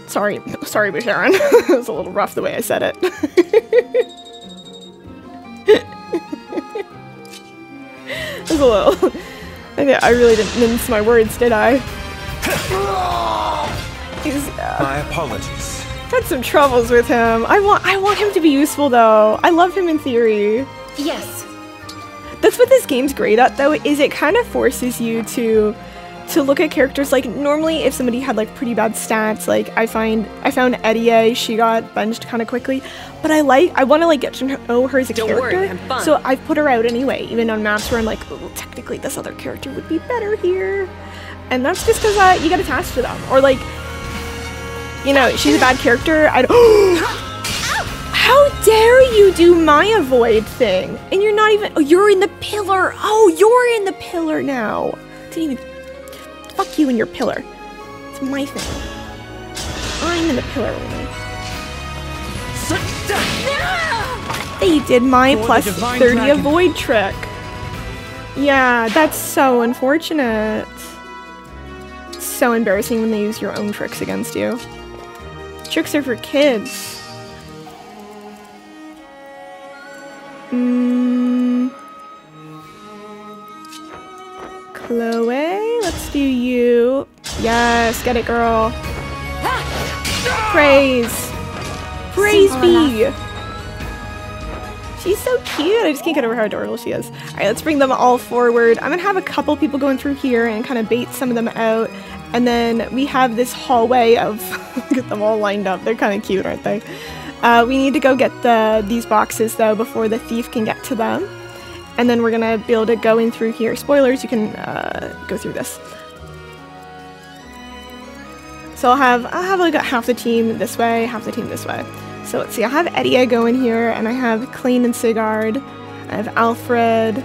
Speaker 1: Sorry, Boucheron. It was a little rough the way I said it. It was a little... I really didn't mince my words, did I?
Speaker 14: My apologies.
Speaker 1: Had some troubles with him. I want him to be useful though. I love him in theory.
Speaker 5: Yes.
Speaker 1: That's what this game's great at though, is it kind of forces you to look at characters. Like normally if somebody had like pretty bad stats, like I found Eddie, she got benched kind of quickly, but I want to like get to know her as a character.
Speaker 7: Don't worry, I'm fine.
Speaker 1: So I've put her out anyway, even on maps where I'm like, oh, technically this other character would be better here. And that's just because you get attached to them. Or like, you know, she's a bad character. How dare you do my avoid thing? And you're not even, oh, you're in the pillar. Oh, you're in the pillar now. Didn't even, fuck you and your pillar. It's my thing. I'm in the pillar only. They did my plus 30 avoid trick. Yeah, that's so unfortunate. It's so embarrassing when they use your own tricks against you. Tricks are for kids. Chloe, let's do you. Yes, get it, girl. Praise. Praise be. She's so cute. I just can't get over how adorable she is. All right, let's bring them all forward. I'm gonna have a couple people going through here and kind of bait some of them out. And then we have this hallway of, get them all lined up. They're kind of cute, aren't they? We need to go get these boxes though before the thief can get to them. And then we're gonna be able to go in through here. Spoilers, you can go through this. So I'll have like half the team this way, half the team this way. So let's see, I have Eddie going here, and I have Klein and Sigurd. I have Alfred.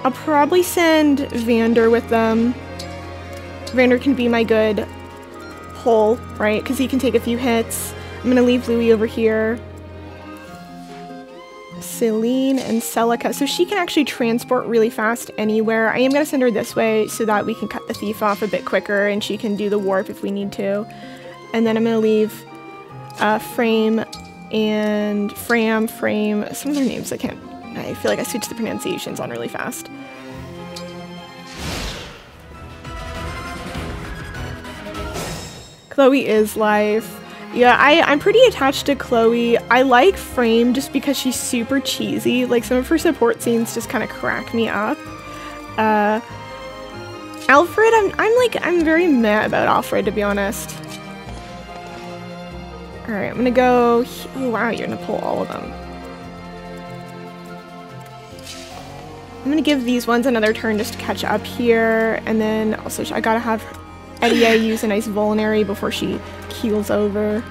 Speaker 1: I'll probably send Vander with them. Vander can be my good pull, right? Because he can take a few hits. I'm gonna leave Louis over here. Celine and Celica. So she can actually transport really fast anywhere. I am gonna send her this way so that we can cut the thief off a bit quicker and she can do the warp if we need to. And then I'm gonna leave Frame and Frame, some of their names I feel like I switched the pronunciations on really fast. Chloe is life. Yeah, I'm pretty attached to Chloe. I like Frame just because she's super cheesy. Like some of her support scenes just kind of crack me up. Alfred, I'm very mad about Alfred, to be honest. Alright, I'm gonna go... Oh wow, you're gonna pull all of them. I'm gonna give these ones another turn just to catch up here, and then also I gotta have Eddie use a nice vulnerary before she keels over.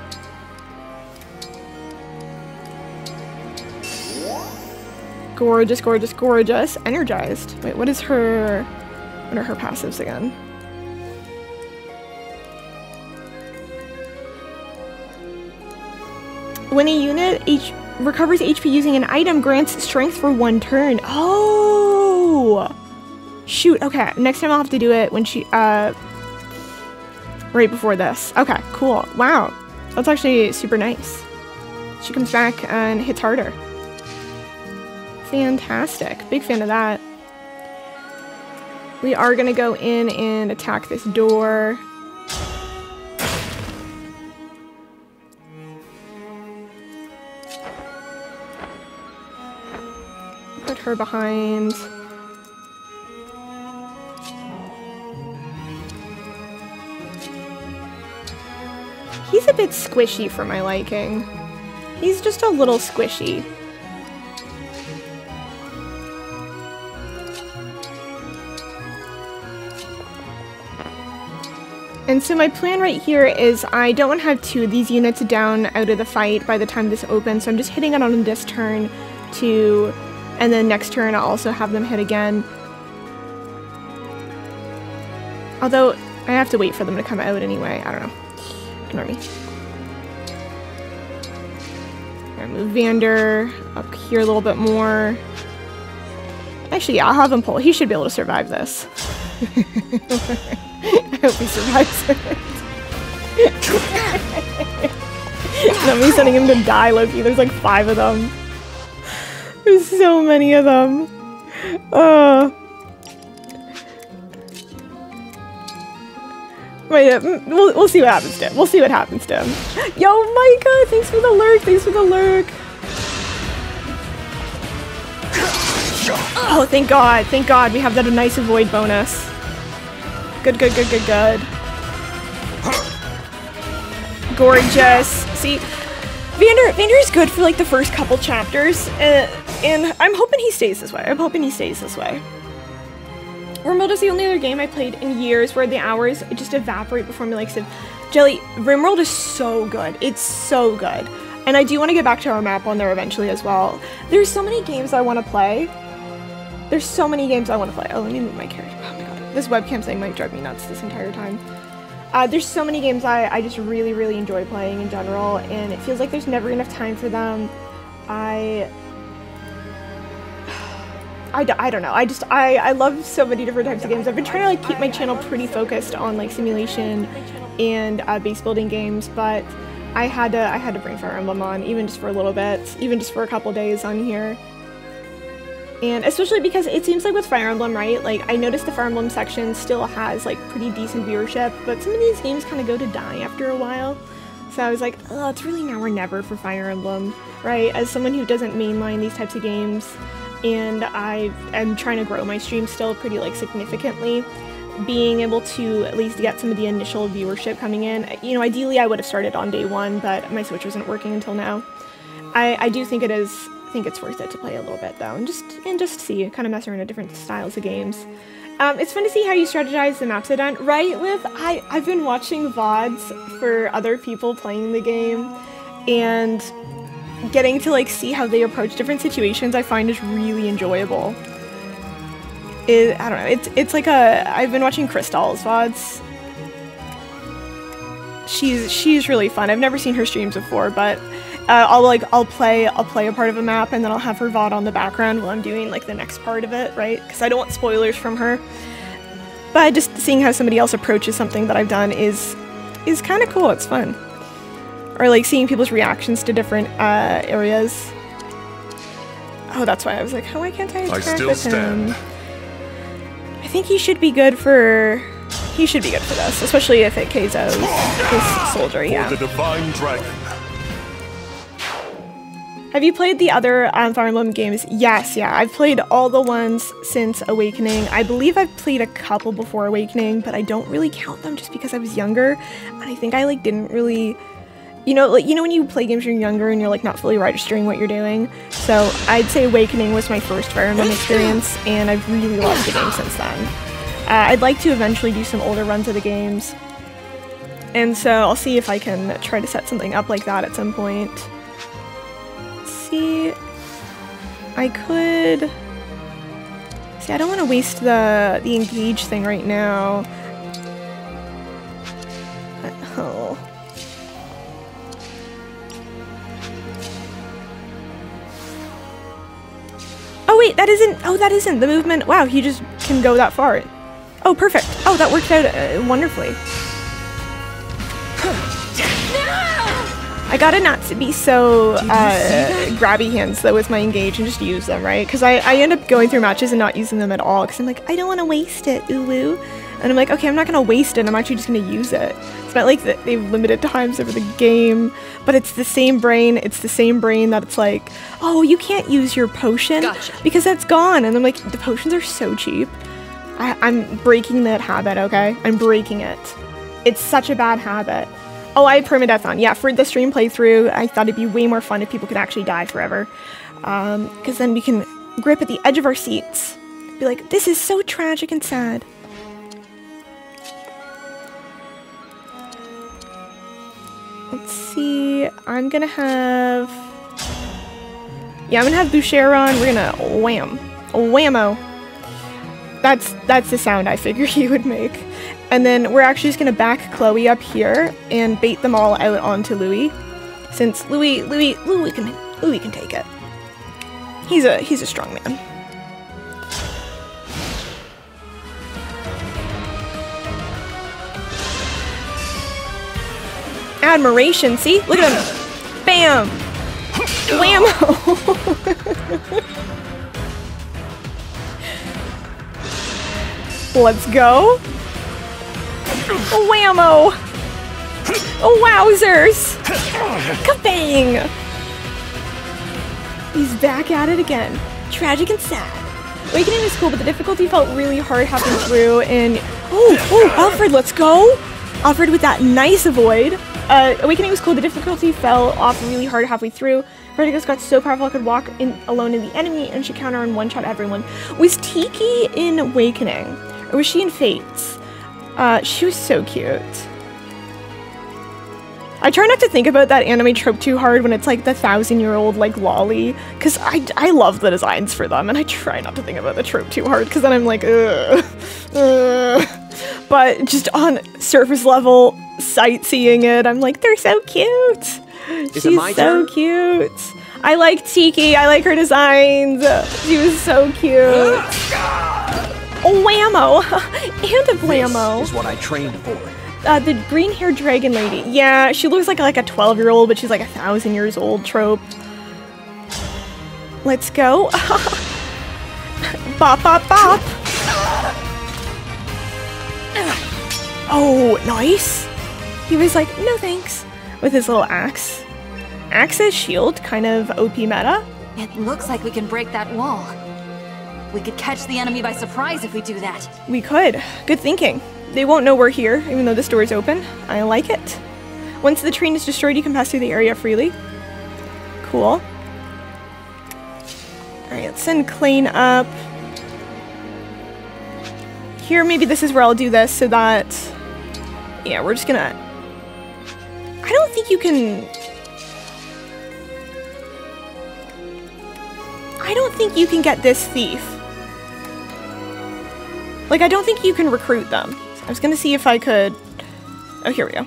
Speaker 1: Gorgeous, gorgeous, gorgeous. Energized. Wait, what are her passives again? When a unit recovers HP using an item, grants strength for 1 turn. Oh! Shoot, okay. Next time I'll have to do it when she, right before this. Okay, cool. Wow. That's actually super nice. She comes back and hits harder. Fantastic. Big fan of that. We are gonna go in and attack this door. Put her behind. He's a bit squishy for my liking. He's just a little squishy. And so my plan right here is I don't want to have 2 of these units down out of the fight by the time this opens, so I'm just hitting it on this turn and then next turn I'll also have them hit again. Although, I have to wait for them to come out anyway, I don't know. Ignore me. I'm gonna move Vander up here a little bit more. Actually, yeah, I'll have him pull. He should be able to survive this. I hope he survives it. Not me sending him to die, Loki. There's like 5 of them. There's so many of them. Wait, we'll see what happens to him. We'll see what happens to him. Yo, Micah, thanks for the lurk. Thanks for the lurk. Oh, thank God. Thank God we have that a nice avoid bonus. Good, good, good, good, good. Gorgeous. See, Vander's good for like the first couple chapters, and I'm hoping he stays this way. I'm hoping he stays this way. RimWorld is the only other game I played in years where the hours just evaporate before me like Civ. Jelly, RimWorld is so good. It's so good. And I do want to get back to our map on there eventually as well. There's so many games I want to play. There's so many games I want to play. Oh, let me move my character. Oh my God. This webcam thing might drive me nuts this entire time. There's so many games I just really, really enjoy playing in general, and it feels like there's never enough time for them. I don't know. I love so many different types of games. I've been trying to like keep my channel pretty focused on like simulation and base building games, but I had to bring Fire Emblem on, even just for a little bit, even just for a couple days on here. And especially because it seems like with Fire Emblem, right? Like I noticed the Fire Emblem section still has like pretty decent viewership, but some of these games kind of go to die after a while. So I was like, oh, it's really now or never for Fire Emblem, right? As someone who doesn't mainline these types of games, and I am trying to grow my stream still pretty like significantly, being able to at least get some of the initial viewership coming in. You know, ideally I would have started on day 1, but my Switch wasn't working until now. I do think it's worth it to play a little bit though, and just see, kind of mess around with different styles of games. It's fun to see how you strategize the maps I've done, right? I've been watching VODs for other people playing the game, and getting to like see how they approach different situations I find is really enjoyable. I don't know, it's like I've been watching Crystal's VODs. She's really fun. I've never seen her streams before, but I'll play a part of a map and then I'll have her VOD on the background while I'm doing like the next part of it, right? Because I don't want spoilers from her. But just seeing how somebody else approaches something that I've done is kind of cool. It's fun. Or like seeing people's reactions to different areas. Oh, that's why I was like, oh, why can't I interact with him? I think he should be good for this, especially if it KZOs this soldier, yeah.
Speaker 11: For the Divine Dragon.
Speaker 1: Have you played the other Fire Emblem games? Yes, yeah. I've played all the ones since Awakening. I believe I've played a couple before Awakening, but I don't really count them just because I was younger, and I think I like didn't really. You know when you play games when you're younger and you're like not fully registering what you're doing? So I'd say Awakening was my first Fire Emblem experience, and I've really loved the game since then. I'd like to eventually do some older runs of the games, and so I'll see if I can try to set something up like that at some point. Let's see. I could... See, I don't want to waste the engage thing right now. Oh. Oh wait, that isn't... Oh, that isn't the movement. Wow, he just can go that far. Oh, perfect. Oh, that worked out wonderfully. I gotta not to be so grabby hands though with my engage and just use them, right? Because I end up going through matches and not using them at all because I'm like, I don't want to waste it, ooh. And I'm like, okay, I'm not gonna waste it, I'm actually just gonna use it. It's not like they've limited times over the game, but it's the same brain, that it's like, oh, you can't use your potion because that's gone. And I'm like, the potions are so cheap. I'm breaking that habit, okay? I'm breaking it. It's such a bad habit. Oh, I have permadeath on. Yeah, for the stream playthrough, I thought it'd be way more fun if people could actually die forever. Because then we can grip at the edge of our seats. Be like, this is so tragic and sad. Let's see. I'm gonna have... Yeah, I'm gonna have Boucher on. We're gonna wham. Whammo. That's the sound I figure he would make. And then we're actually just gonna back Chloe up here and bait them all out onto Louis. Since Louis can take it. He's a strong man. Admiration, see? Look at him. Bam! Whammo! Let's go. Whammo! Wowzers! Kabang! He's back at it again. Tragic and sad. Awakening was cool, but the difficulty felt really hard halfway through, and... Oh, Alfred, let's go! Alfred with that nice avoid. Awakening was cool, the difficulty fell off really hard halfway through. Vertigo's got so powerful I could walk in alone in the enemy, and she counter and one-shot everyone. Was Tiki in Awakening? Or was she in Fates? She was so cute. I try not to think about that anime trope too hard when it's like the 1,000-year-old like lolly, because I love the designs for them, and I try not to think about the trope too hard, because then I'm like, ugh. But just on surface level, sightseeing it, I'm like, they're so cute. She's so cute. I like Tiki. I like her designs. She was so cute. Whammo! And a blammo.
Speaker 10: This is what I trained for.
Speaker 1: The green-haired dragon lady. Yeah, she looks like a 12-year-old, but she's like 1,000 years old trope. Let's go. Bop, bop, bop. Oh, nice. He was like, no thanks, with his little axe. Axe as shield, kind of OP meta.
Speaker 3: It looks like we can break that wall. We could catch the enemy by surprise if we do that.
Speaker 1: We could. Good thinking. They won't know we're here, even though this door is open. I like it. Once the train is destroyed, you can pass through the area freely. Cool. Alright, let's send Klain up. Here, maybe this is where I'll do this, so that... Yeah, we're just gonna... I don't think you can... I don't think you can get this thief. Like, I don't think you can recruit them. I was gonna see if I could... Oh, here we go.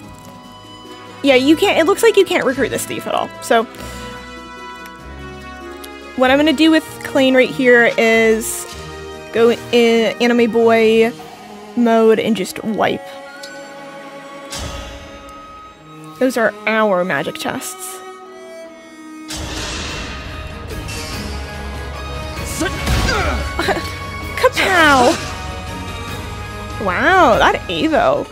Speaker 1: Yeah, you can't... It looks like you can't recruit this thief at all. So, what I'm gonna do with Klain right here is go in anime boy mode and just wipe. Those are our magic chests. Kapow! Wow, that Evo.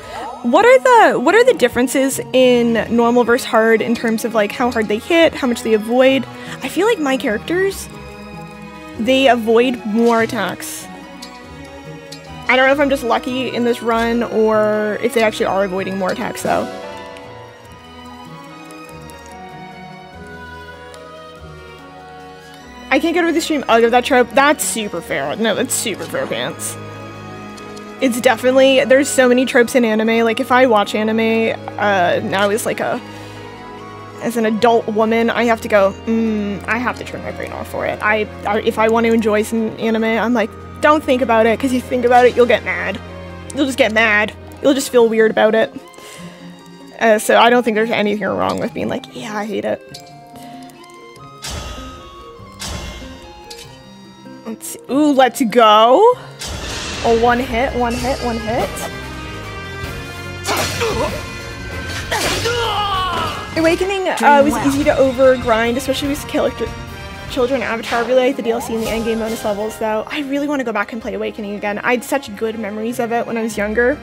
Speaker 1: What are the differences in normal versus hard in terms of like how hard they hit, how much they avoid? I feel like my characters, they avoid more attacks. I don't know if I'm just lucky in this run or if they actually are avoiding more attacks though. I can't get over the stream out of that trope. That's super fair. No, that's super fair pants. It's definitely, there's so many tropes in anime. Like if I watch anime, now is like a as an adult woman, I have to go, I have to turn my brain off for it. If I want to enjoy some anime, I'm like, don't think about it, because if you think about it, you'll get mad. You'll just get mad. You'll just feel weird about it. So I don't think there's anything wrong with being like, yeah, I hate it. Let's see. Ooh, let's go. Oh, one hit. Awakening was easy to over-grind, especially with children Avatar. Really like the DLC and the endgame bonus levels, though. I really want to go back and play Awakening again. I had such good memories of it when I was younger.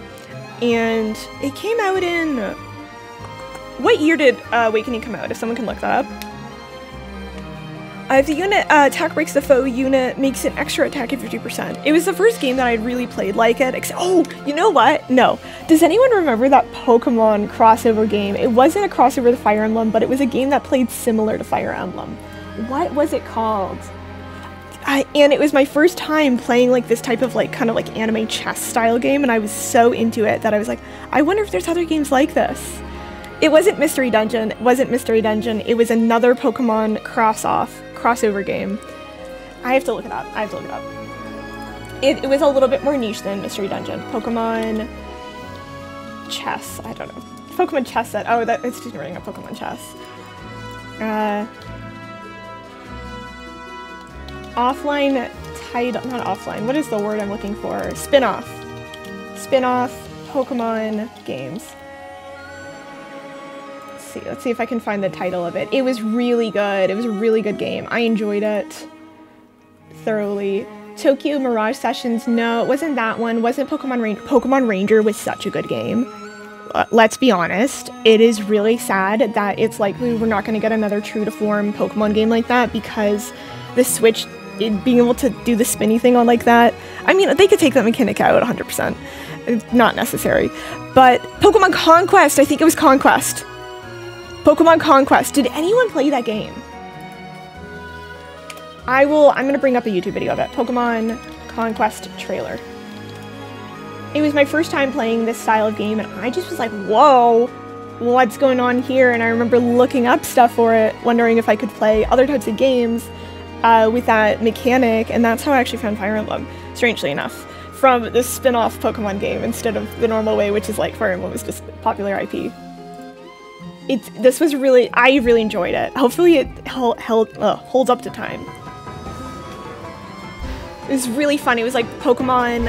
Speaker 1: And it came out in... What year did Awakening come out, if someone can look that up? If the unit attack breaks the foe, unit makes an extra attack of 50%. It was the first game that I really played like it, except, oh, you know what? No. Does anyone remember that Pokemon crossover game? It wasn't a crossover to Fire Emblem, but it was a game that played similar to Fire Emblem. What was it called? And it was my first time playing like this type of like kind of like anime chess style game, and I was so into it that I was like, I wonder if there's other games like this. It wasn't Mystery Dungeon. It was another Pokemon crossover game. I have to look it up. It was a little bit more niche than Mystery Dungeon. Pokemon Chess. I don't know. Pokemon Chess set. Oh, it's just running up Pokemon Chess. Offline title. Not offline. What is the word I'm looking for? Spin-off. Spin-off Pokemon games. Let's see if I can find the title of it. It was really good. It was a really good game. I enjoyed it thoroughly. Tokyo Mirage Sessions, no, it wasn't that one. Wasn't Pokemon Ranger. Pokemon Ranger was such a good game. Let's be honest. It is really sad that it's likely we're not going to get another true to form Pokemon game like that, because the Switch, being able to do the spinny thing on like that, I mean, they could take that mechanic out 100%. It's not necessary. But Pokemon Conquest, I think it was Conquest. Pokemon Conquest. Did anyone play that game? I'm gonna bring up a YouTube video of it. Pokemon Conquest trailer. It was my first time playing this style of game, and I just was like, whoa, what's going on here? And I remember looking up stuff for it, wondering if I could play other types of games with that mechanic, and that's how I actually found Fire Emblem, strangely enough, from this spin-off Pokemon game instead of the normal way, which is like Fire Emblem was just popular IP. This was really, I really enjoyed it. Hopefully it holds up to time. It was really fun. It was like Pokemon,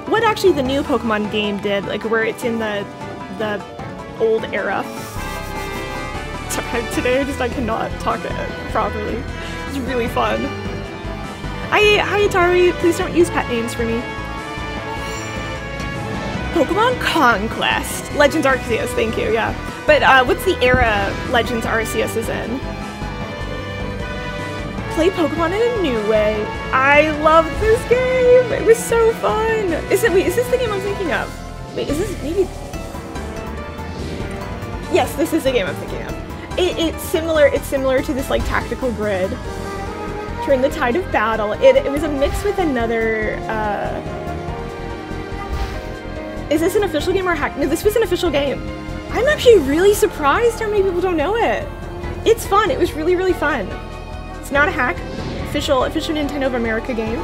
Speaker 1: what actually the new Pokemon game did, like where it's in the old era. Sorry, today I cannot talk properly. It's really fun. Hi Atari, please don't use pet names for me. Pokemon Conquest. Legends Arceus, thank you, yeah. But what's the era Legends Arceus is in? Play Pokemon in a new way. I love this game! It was so fun! Wait, is this the game I'm thinking of? Wait, is this maybe... Yes, this is the game I'm thinking of. It's similar to this like tactical grid. Turn the Tide of Battle. It was a mix with another Is this an official game or a hack? No, this was an official game. I'm actually really surprised how many people don't know it. It's fun. It was really, really fun. It's not a hack. Official Nintendo of America game.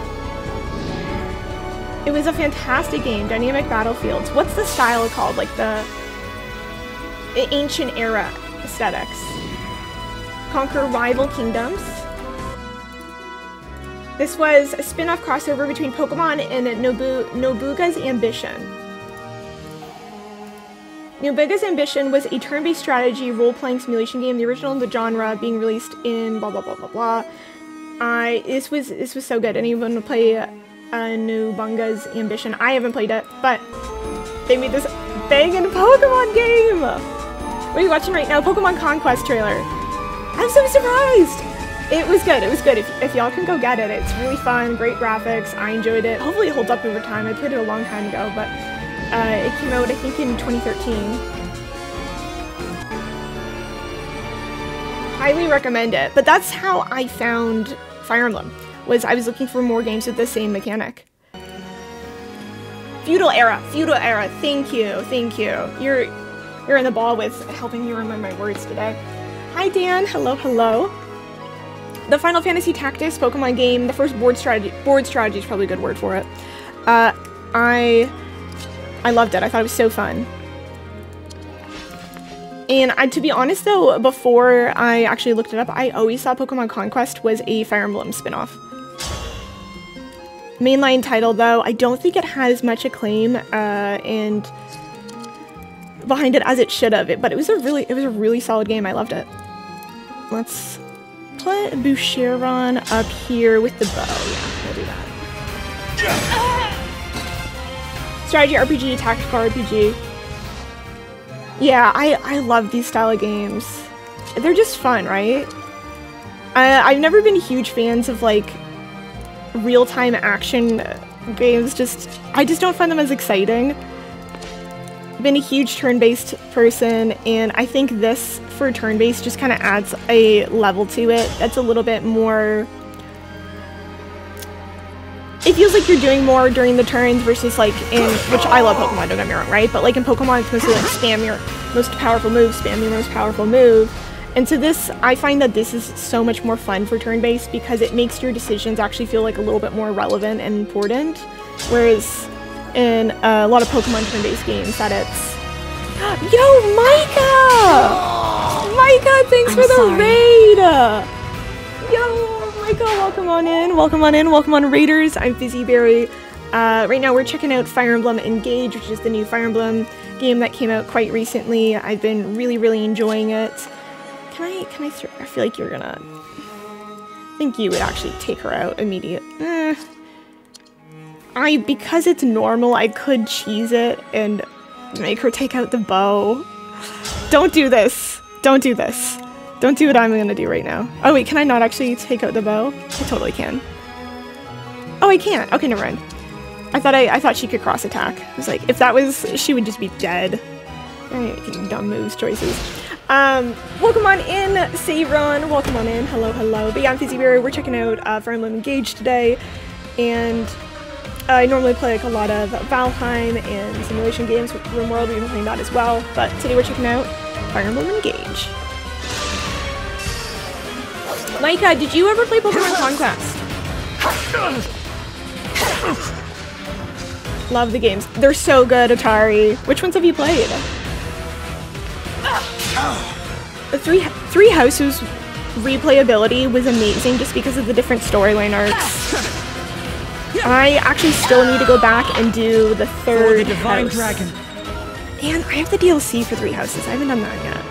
Speaker 1: It was a fantastic game. Dynamic battlefields. What's the style called? Like the ancient era aesthetics. Conquer rival kingdoms. This was a spin-off crossover between Pokemon and Nobuga's Ambition. Nobuga's Ambition was a turn-based strategy role-playing simulation game, the original in the genre, being released in blah blah blah blah blah. This was so good. Anyone want to play Nobuga's Ambition? I haven't played it, but they made this banging Pokemon game! What are you watching right now? Pokemon Conquest trailer. I'm so surprised! It was good, it was good. If y'all can go get it, it's really fun, great graphics, I enjoyed it. Hopefully it holds up over time. I played it a long time ago, but it came out, I think, in 2013. Highly recommend it. But that's how I found Fire Emblem, was I was looking for more games with the same mechanic. Feudal era, thank you. You're in the ball with helping me remember my words today. Hi Dan, hello, hello. The Final Fantasy Tactics Pokemon game, the first board strategy is probably a good word for it. I loved it. I thought it was so fun. And to be honest though, before I actually looked it up, I always thought Pokemon Conquest was a Fire Emblem spin-off. Mainline title though, I don't think it has much acclaim and behind it as it should have. But it was a really solid game. I loved it. Let's put Boucheron up here with the bow. Yeah, we'll do that. Strategy RPG, tactical RPG. Yeah, I love these style of games. They're just fun, right? I've never been huge fans of like real-time action games. I just don't find them as exciting. Been a huge turn-based person, and I think this for turn-based just kind of adds a level to it that's a little bit more. It feels like you're doing more during the turns versus like in, which I love Pokemon, don't get me wrong, right? But like in Pokemon, it's mostly like spam your most powerful move, spam your most powerful move. And so this, I find that this is so much more fun for turn-based because it makes your decisions actually feel like a little bit more relevant and important. Whereas in a lot of Pokemon turn-based games that it's... Yo, Micah! Micah, thanks for the raid! Yo! Micah, welcome on in, welcome on Raiders. I'm Fizzyberry. Right now we're checking out Fire Emblem Engage, which is the new Fire Emblem game that came out quite recently. I've been really enjoying it. Can I I feel like you're gonna... I think you would actually take her out immediately. Because it's normal, I could cheese it and make her take out the bow. Don't do this. Don't do this. Don't do what I'm gonna do right now. Oh wait, can I not actually take out the bow? I totally can. Oh, I can't. Okay, never mind. I thought she could cross attack. I was like, if that was, she would just be dead. Making dumb moves choices. Welcome on in, Savron. Welcome on in. Hello. But yeah, I'm Fizzyberry. We're checking out Fire Emblem Engage today, and I normally play like a lot of Valheim and simulation games with RimWorld. We've been playing that as well, but today we're checking out Fire Emblem Engage. Micah, did you ever play Pokemon Conquest? Love the games. They're so good, Atari. Which ones have you played? The Three Houses replayability was amazing just because of the different storyline arcs. I actually still need to go back and do the third
Speaker 14: Divine
Speaker 1: house.
Speaker 14: Dragon.
Speaker 1: And I have the DLC for Three Houses. I haven't done that yet.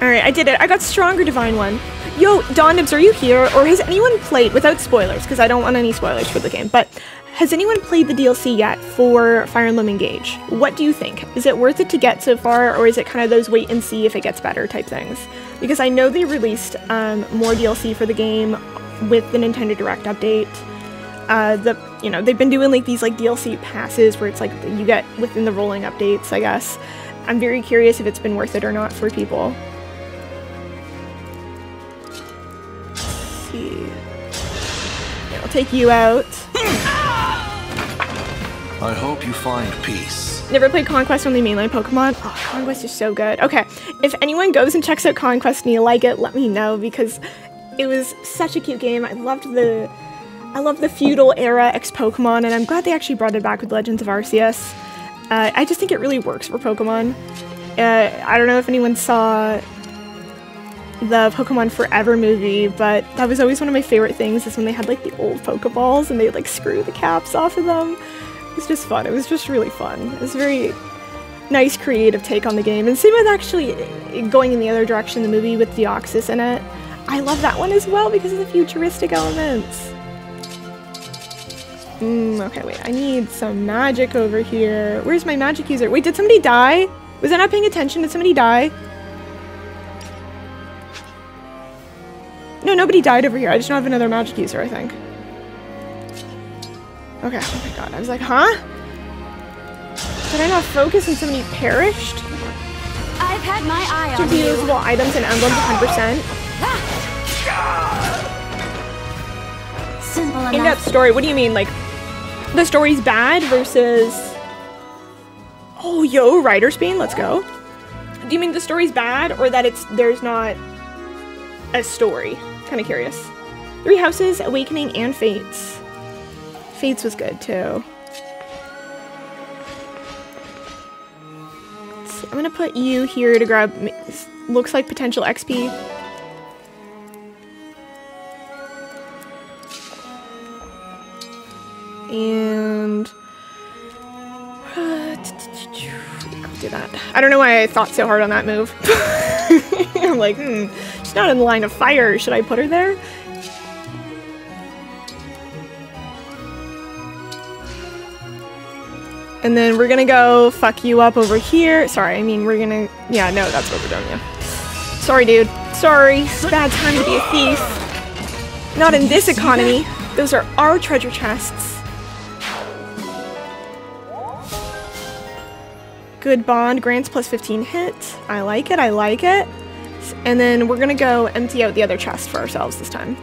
Speaker 1: Alright, I did it. I got Stronger Divine one. Yo, Donnibs, are you here? Or has anyone played, without spoilers, because I don't want any spoilers for the game, but has anyone played the DLC yet for Fire Emblem Engage? What do you think? Is it worth it to get so far, or is it kind of those wait and see if it gets better type things? Because I know they released more DLC for the game with the Nintendo Direct update. They've been doing like these like DLC passes where it's like you get within the rolling updates, I guess. I'm very curious if it's been worth it or not for people. I'll take you out.
Speaker 11: I hope you find peace.
Speaker 1: Never played Conquest, only mainline Pokemon. Oh, Conquest is so good. Okay, if anyone goes and checks out Conquest and you like it, let me know because it was such a cute game. I love the feudal era ex-Pokemon, and I'm glad they actually brought it back with Legends of Arceus. I just think it really works for Pokemon. I don't know if anyone saw the Pokemon Forever movie, but that was always one of my favorite things is when they had like the old Pokeballs and they'd like screw the caps off of them. It was just fun. It was just really fun. It was a very nice creative take on the game. And same with actually going in the other direction, the movie with Deoxys in it. I love that one as well because of the futuristic elements. Okay, wait, I need some magic over here. Where's my magic user? Wait, did somebody die? Was I not paying attention? Did somebody die? No, nobody died over here. I just don't have another magic user, I think. Okay, oh my god. I was like, huh? Did I not focus and somebody perished?
Speaker 3: I've had my eye on
Speaker 1: Reusable items and emblems 100%.
Speaker 3: Simple enough.
Speaker 1: In-depth story, what do you mean? Like, the story's bad versus... Oh, yo, Rider's Bane, let's go. Do you mean the story's bad, or that there's not a story? Kind of curious. 3 Houses, Awakening, and Fates. Fates was good, too. So I'm gonna put you here to grab, looks like potential XP. And I'll do that. I don't know why I thought so hard on that move. I'm like, she's not in the line of fire. Should I put her there? And then we're gonna go fuck you up over here. Sorry, I mean, we're gonna... Yeah, no, that's what we're doing, yeah. Sorry, dude. Sorry. It's a bad time to be a thief. Not in this economy. Those are our treasure chests. Good bond. Grants plus 15 hit. I like it, I like it. And then we're gonna go empty out the other chest for ourselves this time.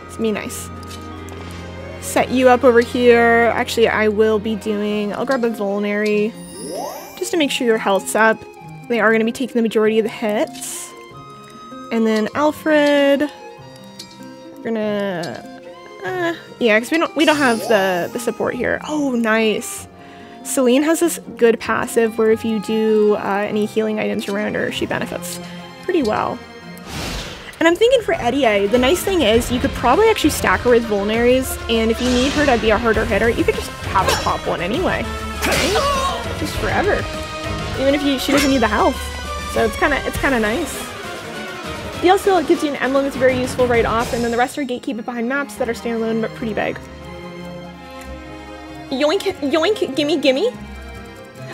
Speaker 1: It's me nice. Set you up over here. Actually, I will be doing... I'll grab a Vulnerary just to make sure your health's up. They are going to be taking the majority of the hits. And then Alfred... We're gonna... yeah, because we don't have the support here. Oh, nice. Celine has this good passive where if you do any healing items around her, she benefits pretty well. And I'm thinking for Eddie, the nice thing is you could probably actually stack her with Vulneraries, and if you need her to be a harder hitter, you could just have her pop one anyway. Right? Just forever. Even if she doesn't need the health. So it's kinda nice. He also gives you an emblem that's very useful right off, and then the rest are gatekeeped behind maps that are standalone but pretty big. Yoink, yoink, gimme, gimme.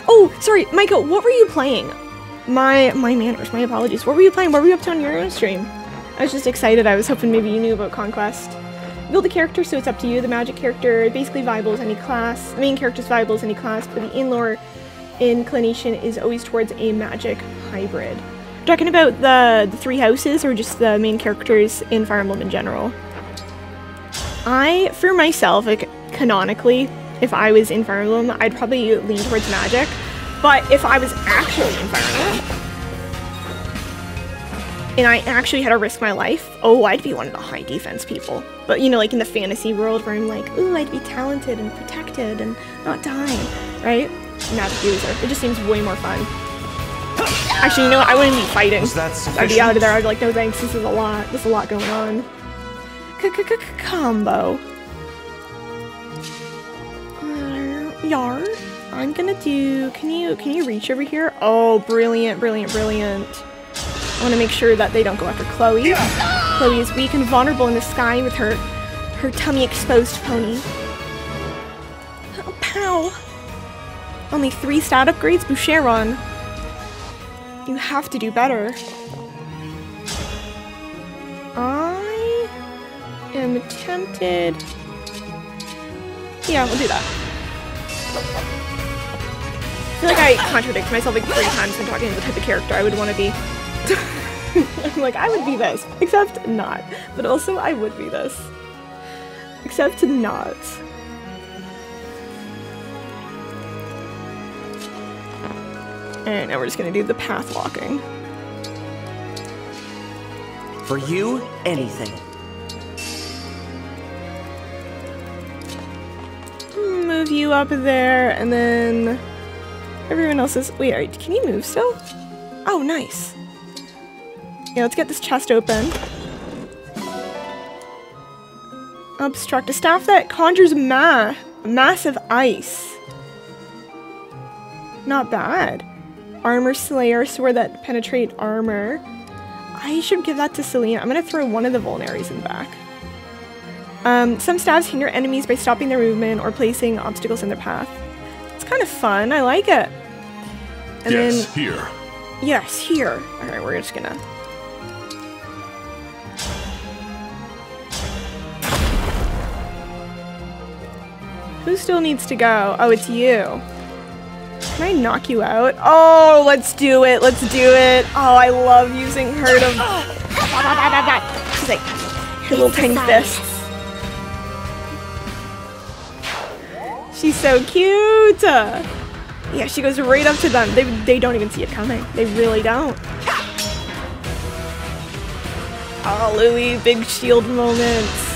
Speaker 1: Oh, sorry, Micah, what were you playing? My manners, my apologies. What were you playing? What were you up to on your own stream? I was just excited. I was hoping maybe you knew about Conquest. Build a character, so it's up to you. The magic character basically viable as any class. The main character is viable as any class, but the in-lore inclination is always towards a magic hybrid. We're talking about the 3 houses or just the main characters in Fire Emblem in general? For myself, like, canonically, if I was in Fire Emblem, I'd probably lean towards magic. But if I was actually in Fire Emblem, and I actually had to risk my life, oh, I'd be one of the high defense people. But, you know, like in the fantasy world where I'm like, ooh, I'd be talented and protected and not dying, right? Magic user. It just seems way more fun. Actually, you know what? I wouldn't be fighting. I'd be out of there. I'd be like, no thanks, this is a lot. There's a lot going on. Combo. Yard. I'm gonna do... Can you reach over here? Oh, brilliant, brilliant, brilliant. I want to make sure that they don't go after Chloe. Chloe is weak and vulnerable in the sky with her tummy exposed pony. Oh, pow! Only 3 stat upgrades, Boucheron. You have to do better. I am tempted... Yeah, we'll do that. I feel like I contradict myself like 3 times when talking to the type of character I would want to be. I'm like, I would be this, except not. But also, I would be this. Except not. And now we're just gonna do the path walking.
Speaker 10: For you, anything.
Speaker 1: Move you up there, and then everyone else is... Wait, can you move still? Oh, nice. Yeah, let's get this chest open. Obstruct. A staff that conjures massive ice. Not bad. Armor Slayer, sword that penetrate armor. I should give that to Selena. I'm gonna throw one of the Vulneraries in the back. Some staves hinder enemies by stopping their movement or placing obstacles in their path. It's kind of fun. I like it. And
Speaker 11: yes,
Speaker 1: then,
Speaker 11: here.
Speaker 1: Yes, here. Alright, we're just gonna... Who still needs to go? Oh, it's you. Can I knock you out? Oh, let's do it. Let's do it. Oh, I love using her to... She's like, her little tiny fists. She's so cute. Yeah, she goes right up to them. They don't even see it coming. They really don't. Oh, Louis, big shield moments.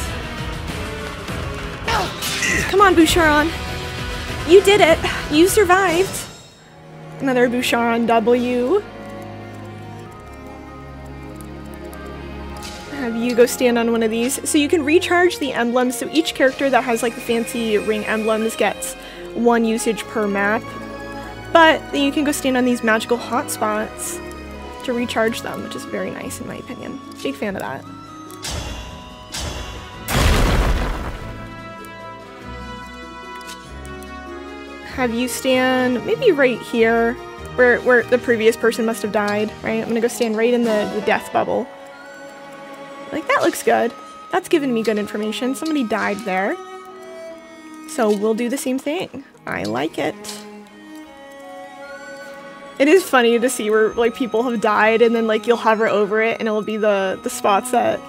Speaker 1: Come on, Boucharon. You did it. You survived. Another Boucharon W. Have you go stand on one of these. So you can recharge the emblems. So each character that has like the fancy ring emblems gets 1 usage per map. But then you can go stand on these magical hotspots to recharge them, which is very nice in my opinion. Big fan of that. Have you stand maybe right here where the previous person must have died, right? I'm gonna go stand right in the death bubble. Like, that looks good. That's giving me good information. Somebody died there. So we'll do the same thing. I like it. It is funny to see where, like, people have died and then, like, you'll hover over it and it'll be the spots that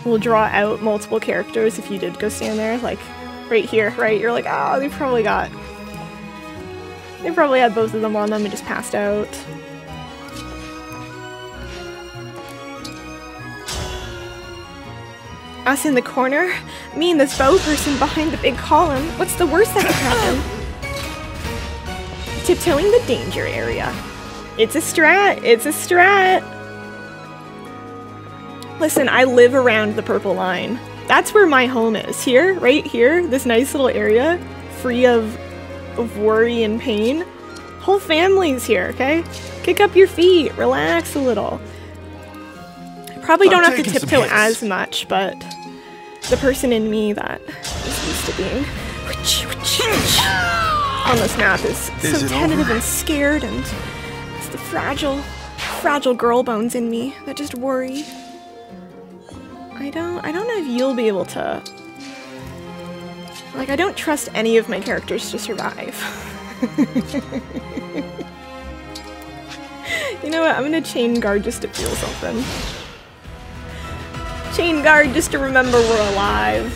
Speaker 1: will draw out multiple characters if you did go stand there. Like, right here, right? You're like, oh, they probably had both of them on them and just passed out. Us in the corner? Me and this bow person behind the big column? What's the worst that could happen? Tiptoeing the danger area. It's a strat! It's a strat! Listen, I live around the purple line. That's where my home is. Here, right here, this nice little area, free of worry and pain. Whole family's here, okay? Kick up your feet, relax a little. Probably don't have to tiptoe as much, but the person in me that is used to being on this map is so tentative and scared, and it's the fragile girl bones in me that just worry. I don't know if you'll be able to. Like, I don't trust any of my characters to survive. You know what? I'm gonna chain guard just to feel something. Chain guard just to remember we're alive.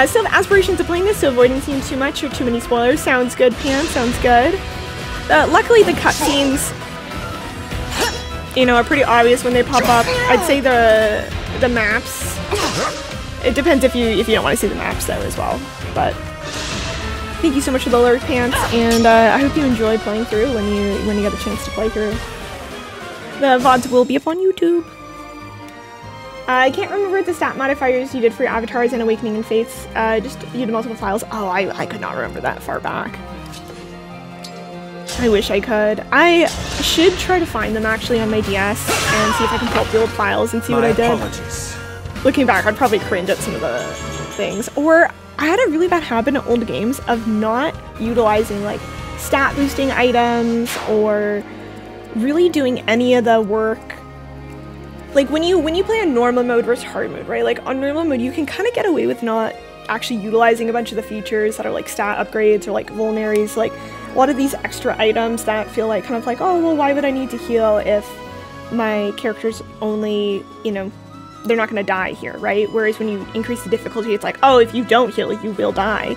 Speaker 1: Still have aspirations of playing this, so avoiding seeing too much or too many spoilers. Sounds good, Pan. Sounds good. Luckily, the cutscenes, you know, are pretty obvious when they pop up. I'd say the maps. It depends if you don't want to see the maps though as well. But thank you so much for the alert, Pants, and I hope you enjoy playing through when you get a chance to play through. The VODs will be up on YouTube. I can't remember the stat modifiers you did for your avatars and Awakening and Faiths. Just you did multiple files. Oh, I could not remember that far back. I wish I could. I should try to find them actually on my DS and see if I can pull up the old files and see what I did.
Speaker 15: Apologies.
Speaker 1: Looking back, I'd probably cringe at some of the things. Or I had a really bad habit in old games of not utilizing like stat boosting items or really doing any of the work. Like when you play on normal mode versus hard mode, right? Like on normal mode, you can kind of get away with not actually utilizing a bunch of the features that are like stat upgrades or like vulneraries, like a lot of these extra items that feel like kind of like, oh, well, why would I need to heal if my character's only, you know, they're not going to die here, right? Whereas when you increase the difficulty, it's like, oh, if you don't heal, you will die.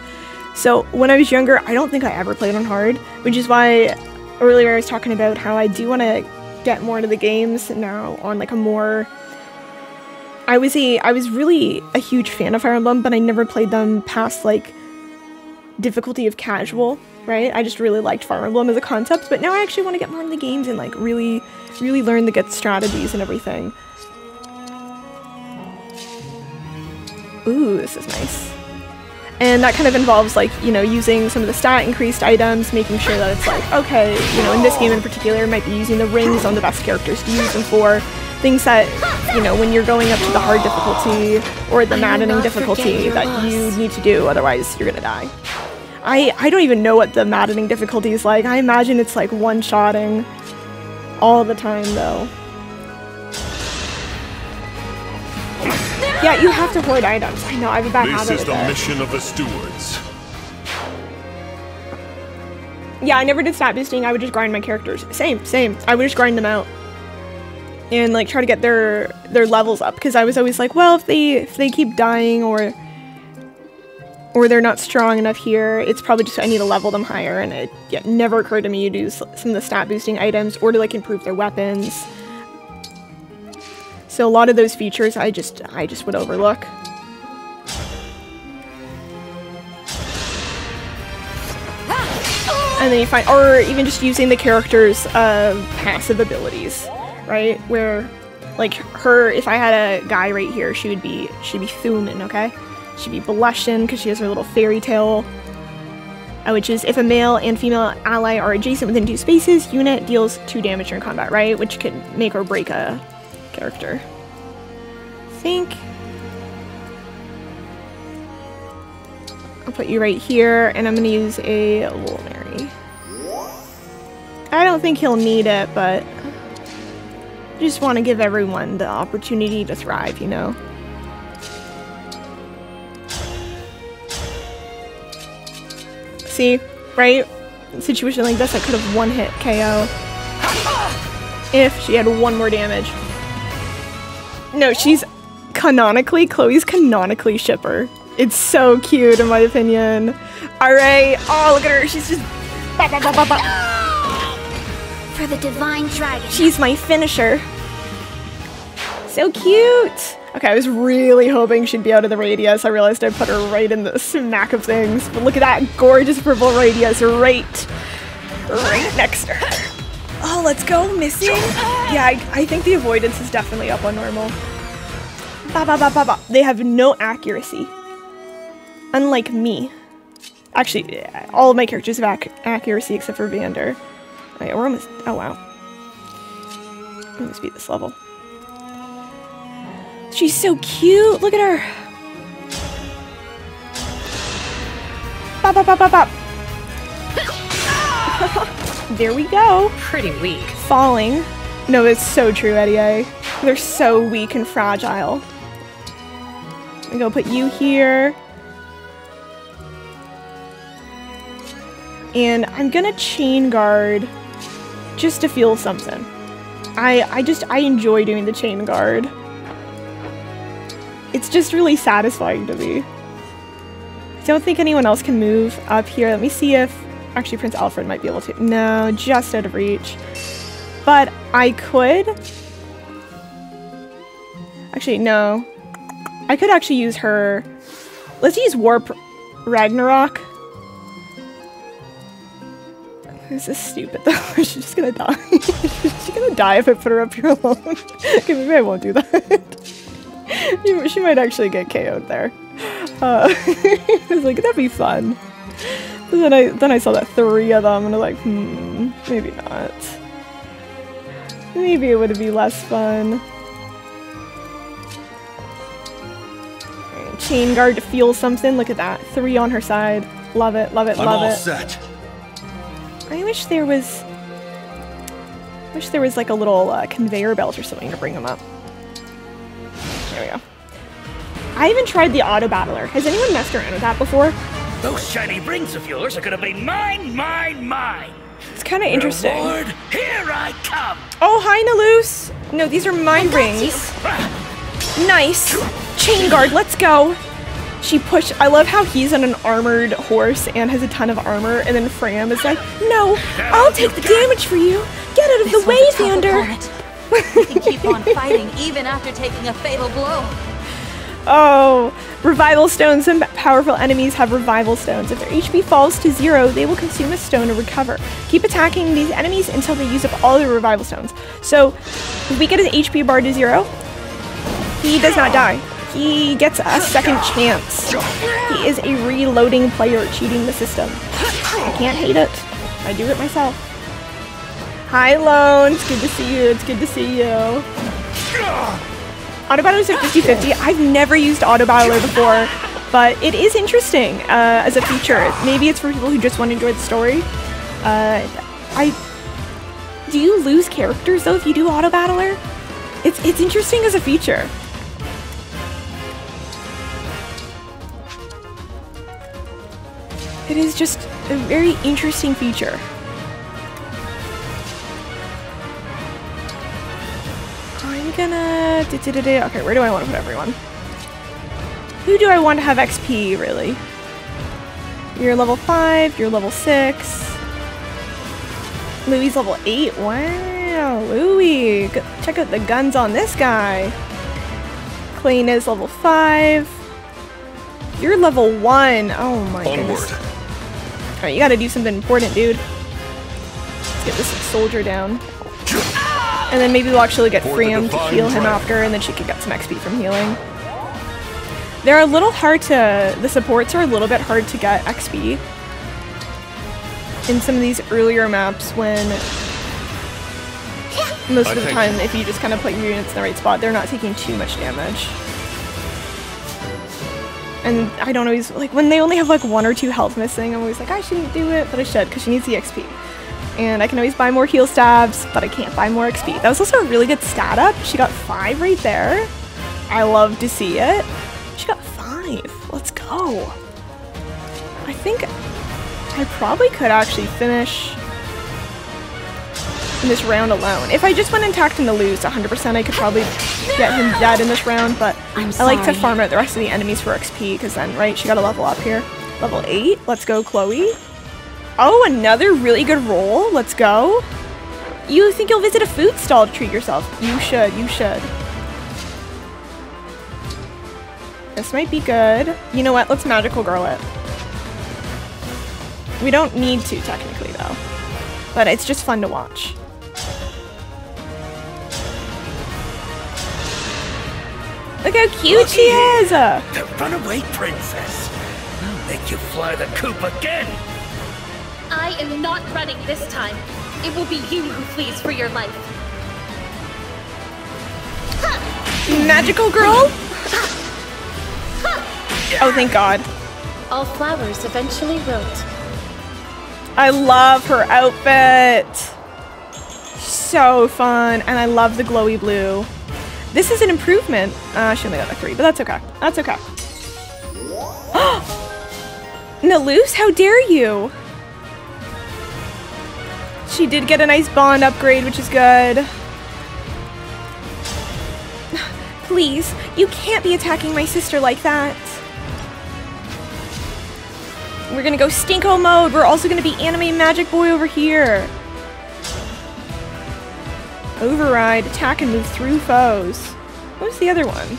Speaker 1: So when I was younger, I don't think I ever played on hard, which is why earlier I was talking about how I do want to get more into the games now on like a more... I was really a huge fan of Fire Emblem, but I never played them past like difficulty of casual, right? I just really liked Fire Emblem as a concept, but now I actually want to get more into the games and like really learn the good strategies and everything. Ooh, this is nice. And that kind of involves like, you know, using some of the stat increased items, making sure that it's like, okay, you know, in this game in particular, I might be using the rings on the best characters to use them for. Things that, you know, when you're going up to the hard difficulty or the maddening difficulty that you need to do, otherwise you're gonna die. I don't even know what the maddening difficulty is like. I imagine it's like one-shotting all the time though. Yeah, you have to hoard items. I know, I have a bad habit with it.
Speaker 11: This is the mission of the stewards.
Speaker 1: Yeah, I never did stat boosting. I would just grind my characters. Same. I would just grind them out and like try to get their levels up, because I was always like, well, if they keep dying or or they're not strong enough here. It's probably just I need to level them higher, and it never occurred to me to do some of the stat boosting items or to like improve their weapons. So a lot of those features I just would overlook. And then you find, or even just using the character's passive abilities, right? Where, like her, if I had a guy right here, she'd be Thuman, okay? She'd be Blushin because she has her little fairy tale, which is if a male and female ally are adjacent within 2 spaces, unit deals 2 damage during combat, right? Which could make or break a character. I think I'll put you right here, and I'm gonna use a Luminary. I don't think he'll need it, but I just want to give everyone the opportunity to thrive, you know? See, right? In a situation like this, I could have one-hit KO if she had 1 more damage. No, she's canonically, Chloe's canonically shipper. It's so cute, in my opinion. Alright, oh, look at her, she's just...
Speaker 2: For the Divine Dragon.
Speaker 1: She's my finisher. So cute! Okay, I was really hoping she'd be out of the radius. I realized I put her right in the smack of things. But look at that gorgeous purple radius right next to her. Oh, let's go, missing. Yeah, I think the avoidance is definitely up on normal. They have no accuracy. Unlike me. Actually, all of my characters have accuracy except for Vander. Okay, we're almost... Oh, wow. Let me beat this level. She's so cute! Look at her! Bop, bop, bop, bop, bop. There we go!
Speaker 5: Pretty weak.
Speaker 1: Falling. No, it's so true, Eddie. They're so weak and fragile. I'm gonna put you here. And I'm gonna chain guard just to feel something. I enjoy doing the chain guard. It's just really satisfying to me. I don't think anyone else can move up here. Let me see if... Actually, Prince Alfred might be able to. No, just out of reach. But I could... Actually, no. I could actually use her... Let's use Warp Ragnarok. This is stupid though. She's just gonna die. She's gonna die if I put her up here alone. Okay, maybe I won't do that. She might actually get KO'd there. I was like, that'd be fun. But then I saw that 3 of them and I was like, maybe not. Maybe it would be less fun. Right, chain guard to feel something. Look at that. 3 on her side. Love it, love it, love it.
Speaker 6: I'm all set.
Speaker 1: I wish there was like a little conveyor belt or something to bring them up. There we go. I haven't tried the auto battler. Has anyone messed around with that before?
Speaker 6: Those shiny rings of yours are gonna be mine, mine, mine.
Speaker 1: It's kind of interesting.
Speaker 6: Reward, here I come.
Speaker 1: Oh, hi, Naloose. No, these are my rings. Nice. Chain guard, let's go. She pushed. I love how he's on an armored horse and has a ton of armor, and then Fram is like, "No, I'll take the damage for you. Get out of the way, Vander."
Speaker 3: You can keep on fighting even after taking a fatal blow.
Speaker 1: Oh, revival stones. Some powerful enemies have revival stones. If their HP falls to 0, they will consume a stone to recover. Keep attacking these enemies until they use up all their revival stones. So, if we get his HP bar to 0, he does not die. He gets a second chance. He is a reloading player cheating the system. I can't hate it. I do it myself. Hi, Lone. It's good to see you. It's good to see you. Auto Battler is at 50/50. I've never used Auto Battler before, but it is interesting as a feature. Maybe it's for people who just want to enjoy the story. Do you lose characters though if you do Auto Battler? It's interesting as a feature. It is just a very interesting feature. I'm gonna... Okay, where do I want to put everyone? Who do I want to have XP, really? You're level 5, you're level 6. Louis level 8. Wow, Louis. Check out the guns on this guy. Clayton is level 5. You're level 1. Oh my goodness. Alright, you gotta do something important, dude. Let's get this soldier down. And then maybe we'll actually get Freem to heal him after, and then she can get some XP from healing. They're a little hard to... The supports are a little bit hard to get XP in some of these earlier maps when... Most of the time, if you just kind of put your units in the right spot, they're not taking too much damage. And I don't always... Like, when they only have like 1 or 2 health missing, I'm always like, I shouldn't do it, but I should, because she needs the XP. And I can always buy more heal stabs, but I can't buy more XP. That was also a really good stat up. She got 5 right there. I love to see it. She got 5. Let's go. I think I probably could actually finish this round alone. If I just went and attacked him to lose 100%, I could probably get him dead in this round, but I like to farm out the rest of the enemies for XP, because then, right, she got a level up here. Level 8. Let's go, Chloe. Oh, another really good roll. Let's go. You think you'll visit a food stall to treat yourself? You should. You should. This might be good. You know what? Let's magical girl it. We don't need to, technically, though. But it's just fun to watch. Look how cute she is!
Speaker 6: The runaway princess. I'll make you fly the coop again.
Speaker 5: I am not running this time. It will be you who flees for your life.
Speaker 1: Magical girl? Oh, thank God.
Speaker 5: All flowers eventually wilt.
Speaker 1: I love her outfit. So fun. And I love the glowy blue. This is an improvement. She only got a 3, but that's okay. That's okay. Naloose, how dare you? She did get a nice bond upgrade, which is good. Please, you can't be attacking my sister like that. We're gonna go Stinko mode. We're also gonna be Anime Magic Boy over here. Override, attack and move through foes. What was the other one?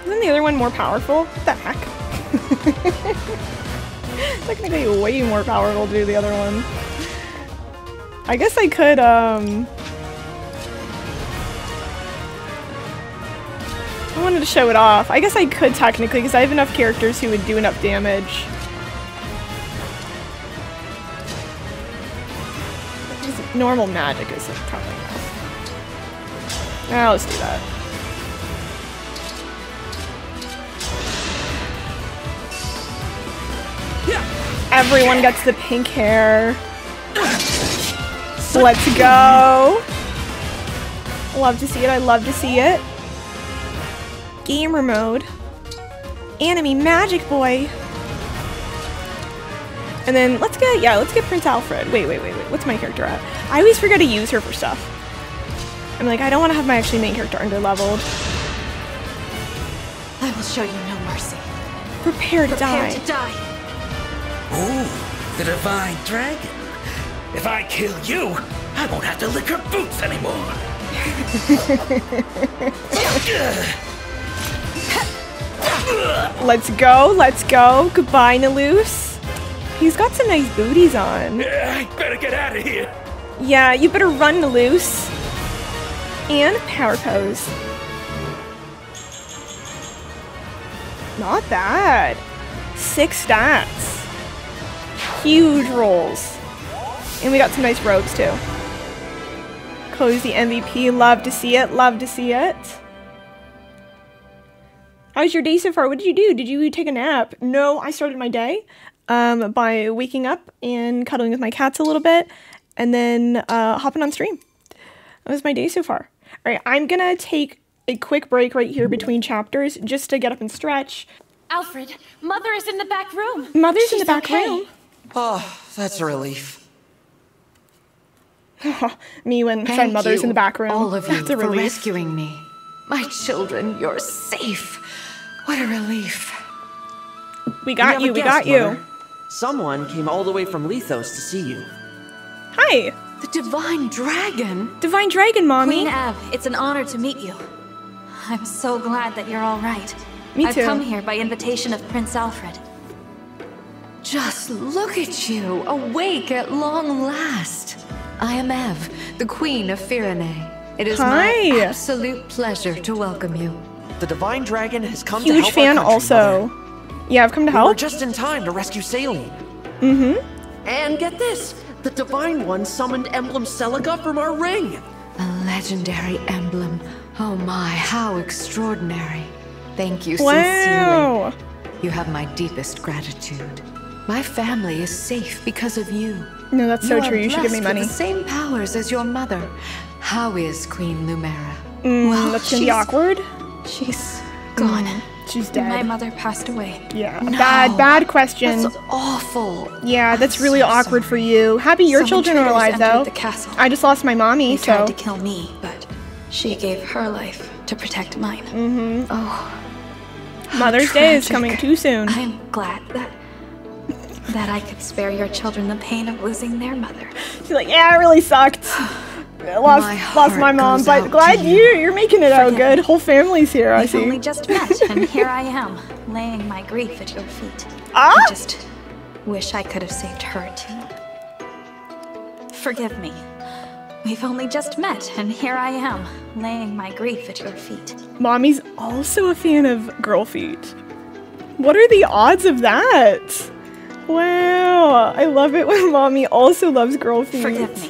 Speaker 1: Isn't the other one more powerful? What the heck? Technically way more powerful to do the other one. I guess I could, I wanted to show it off. I guess I could technically, because I have enough characters who would do enough damage. Just normal magic is probably enough. Now let's do that. Everyone gets the pink hair. Let's go. Love to see it. I love to see it. Gamer mode. Anime Magic Boy. And then let's get Prince Alfred. Wait. What's my character at? I always forget to use her for stuff. I'm like, I don't want to have my actually main character under-leveled.
Speaker 5: I will show you no mercy.
Speaker 1: Prepare to die.
Speaker 5: Prepare to die.
Speaker 6: Ooh, the Divine Dragon. If I kill you, I won't have to lick her boots anymore.
Speaker 1: Let's go, let's go. Goodbye, Naloose. He's got some nice booties on.
Speaker 6: I better get out of here.
Speaker 1: Yeah, you better run, Naloose. And power pose. Not bad. 6 stats. Huge rolls. And we got some nice robes too. Cozy MVP, love to see it, love to see it. How's your day so far? What did you do? Did you take a nap? No, I started my day by waking up and cuddling with my cats a little bit and then hopping on stream. That was my day so far. All right, I'm gonna take a quick break right here between chapters just to get up and stretch.
Speaker 5: Alfred, Mother is in the back room.
Speaker 1: Mother's in the back room.
Speaker 10: Oh, that's a relief.
Speaker 1: Me when friend Mother's in the back room.
Speaker 12: All of you
Speaker 1: That's a
Speaker 12: for
Speaker 1: relief.
Speaker 12: rescuing me. My children, you're safe. What a relief.
Speaker 1: We got you, we got you.
Speaker 10: Someone came all the way from Lethos to see you.
Speaker 1: Hi.
Speaker 12: The Divine Dragon?
Speaker 1: Divine Dragon, Mommy.
Speaker 3: Queen Av, it's an honor to meet you. I'm so glad that you're all right.
Speaker 1: Me too.
Speaker 3: I've come here by invitation of Prince Alfred.
Speaker 12: Just look at you, awake at long last. I am Ev, the Queen of Firene. It is my absolute pleasure to welcome you.
Speaker 10: The Divine Dragon has come to
Speaker 1: Huge
Speaker 10: help
Speaker 1: fan
Speaker 10: our country,
Speaker 1: also.
Speaker 10: Mother.
Speaker 1: Yeah, I've come to
Speaker 10: We were
Speaker 1: help.
Speaker 10: just in time to rescue Saline.
Speaker 1: Mm-hmm.
Speaker 10: And get this, the Divine One summoned Emblem Celica from our ring.
Speaker 12: A legendary emblem. Oh my, how extraordinary. Thank you
Speaker 1: Wow.
Speaker 12: sincerely. You have my deepest gratitude. My family is safe because of you.
Speaker 1: No, that's so
Speaker 12: You are
Speaker 1: true. You should give me
Speaker 12: blessed with
Speaker 1: money.
Speaker 12: the same powers as your mother. How is Queen Lumera?
Speaker 1: Well, that's gonna be awkward.
Speaker 3: She's gone.
Speaker 1: She's dead.
Speaker 3: My mother passed away.
Speaker 1: Yeah.
Speaker 12: No,
Speaker 1: Bad question.
Speaker 12: That's awful.
Speaker 1: Yeah, that's really awkward for you. Happy your
Speaker 3: Some
Speaker 1: children are
Speaker 3: intruders
Speaker 1: alive though.
Speaker 3: entered the castle.
Speaker 1: I just lost my mommy,
Speaker 3: They
Speaker 1: so.
Speaker 3: tried to kill me, but she gave her life to protect mine.
Speaker 1: Mm-hmm.
Speaker 3: Oh.
Speaker 1: Mother's Day is coming too soon.
Speaker 3: I'm glad that I could spare your children the pain of losing their mother.
Speaker 1: She's like, yeah, it really sucked. Lost my mom,
Speaker 3: goes
Speaker 1: but
Speaker 3: out
Speaker 1: glad
Speaker 3: to
Speaker 1: you're making it out
Speaker 3: Forgive
Speaker 1: good.
Speaker 3: me.
Speaker 1: Whole family's here, I
Speaker 3: We've
Speaker 1: see.
Speaker 3: only just met, and here I am, laying my grief at your feet.
Speaker 1: Ah?
Speaker 3: I just wish I could have saved her too. Forgive me. We've only just met, and here I am, laying my grief at your feet.
Speaker 1: Mommy's also a fan of girl feet. What are the odds of that? Wow, I love it when mommy also loves girl feet.
Speaker 3: Forgive me.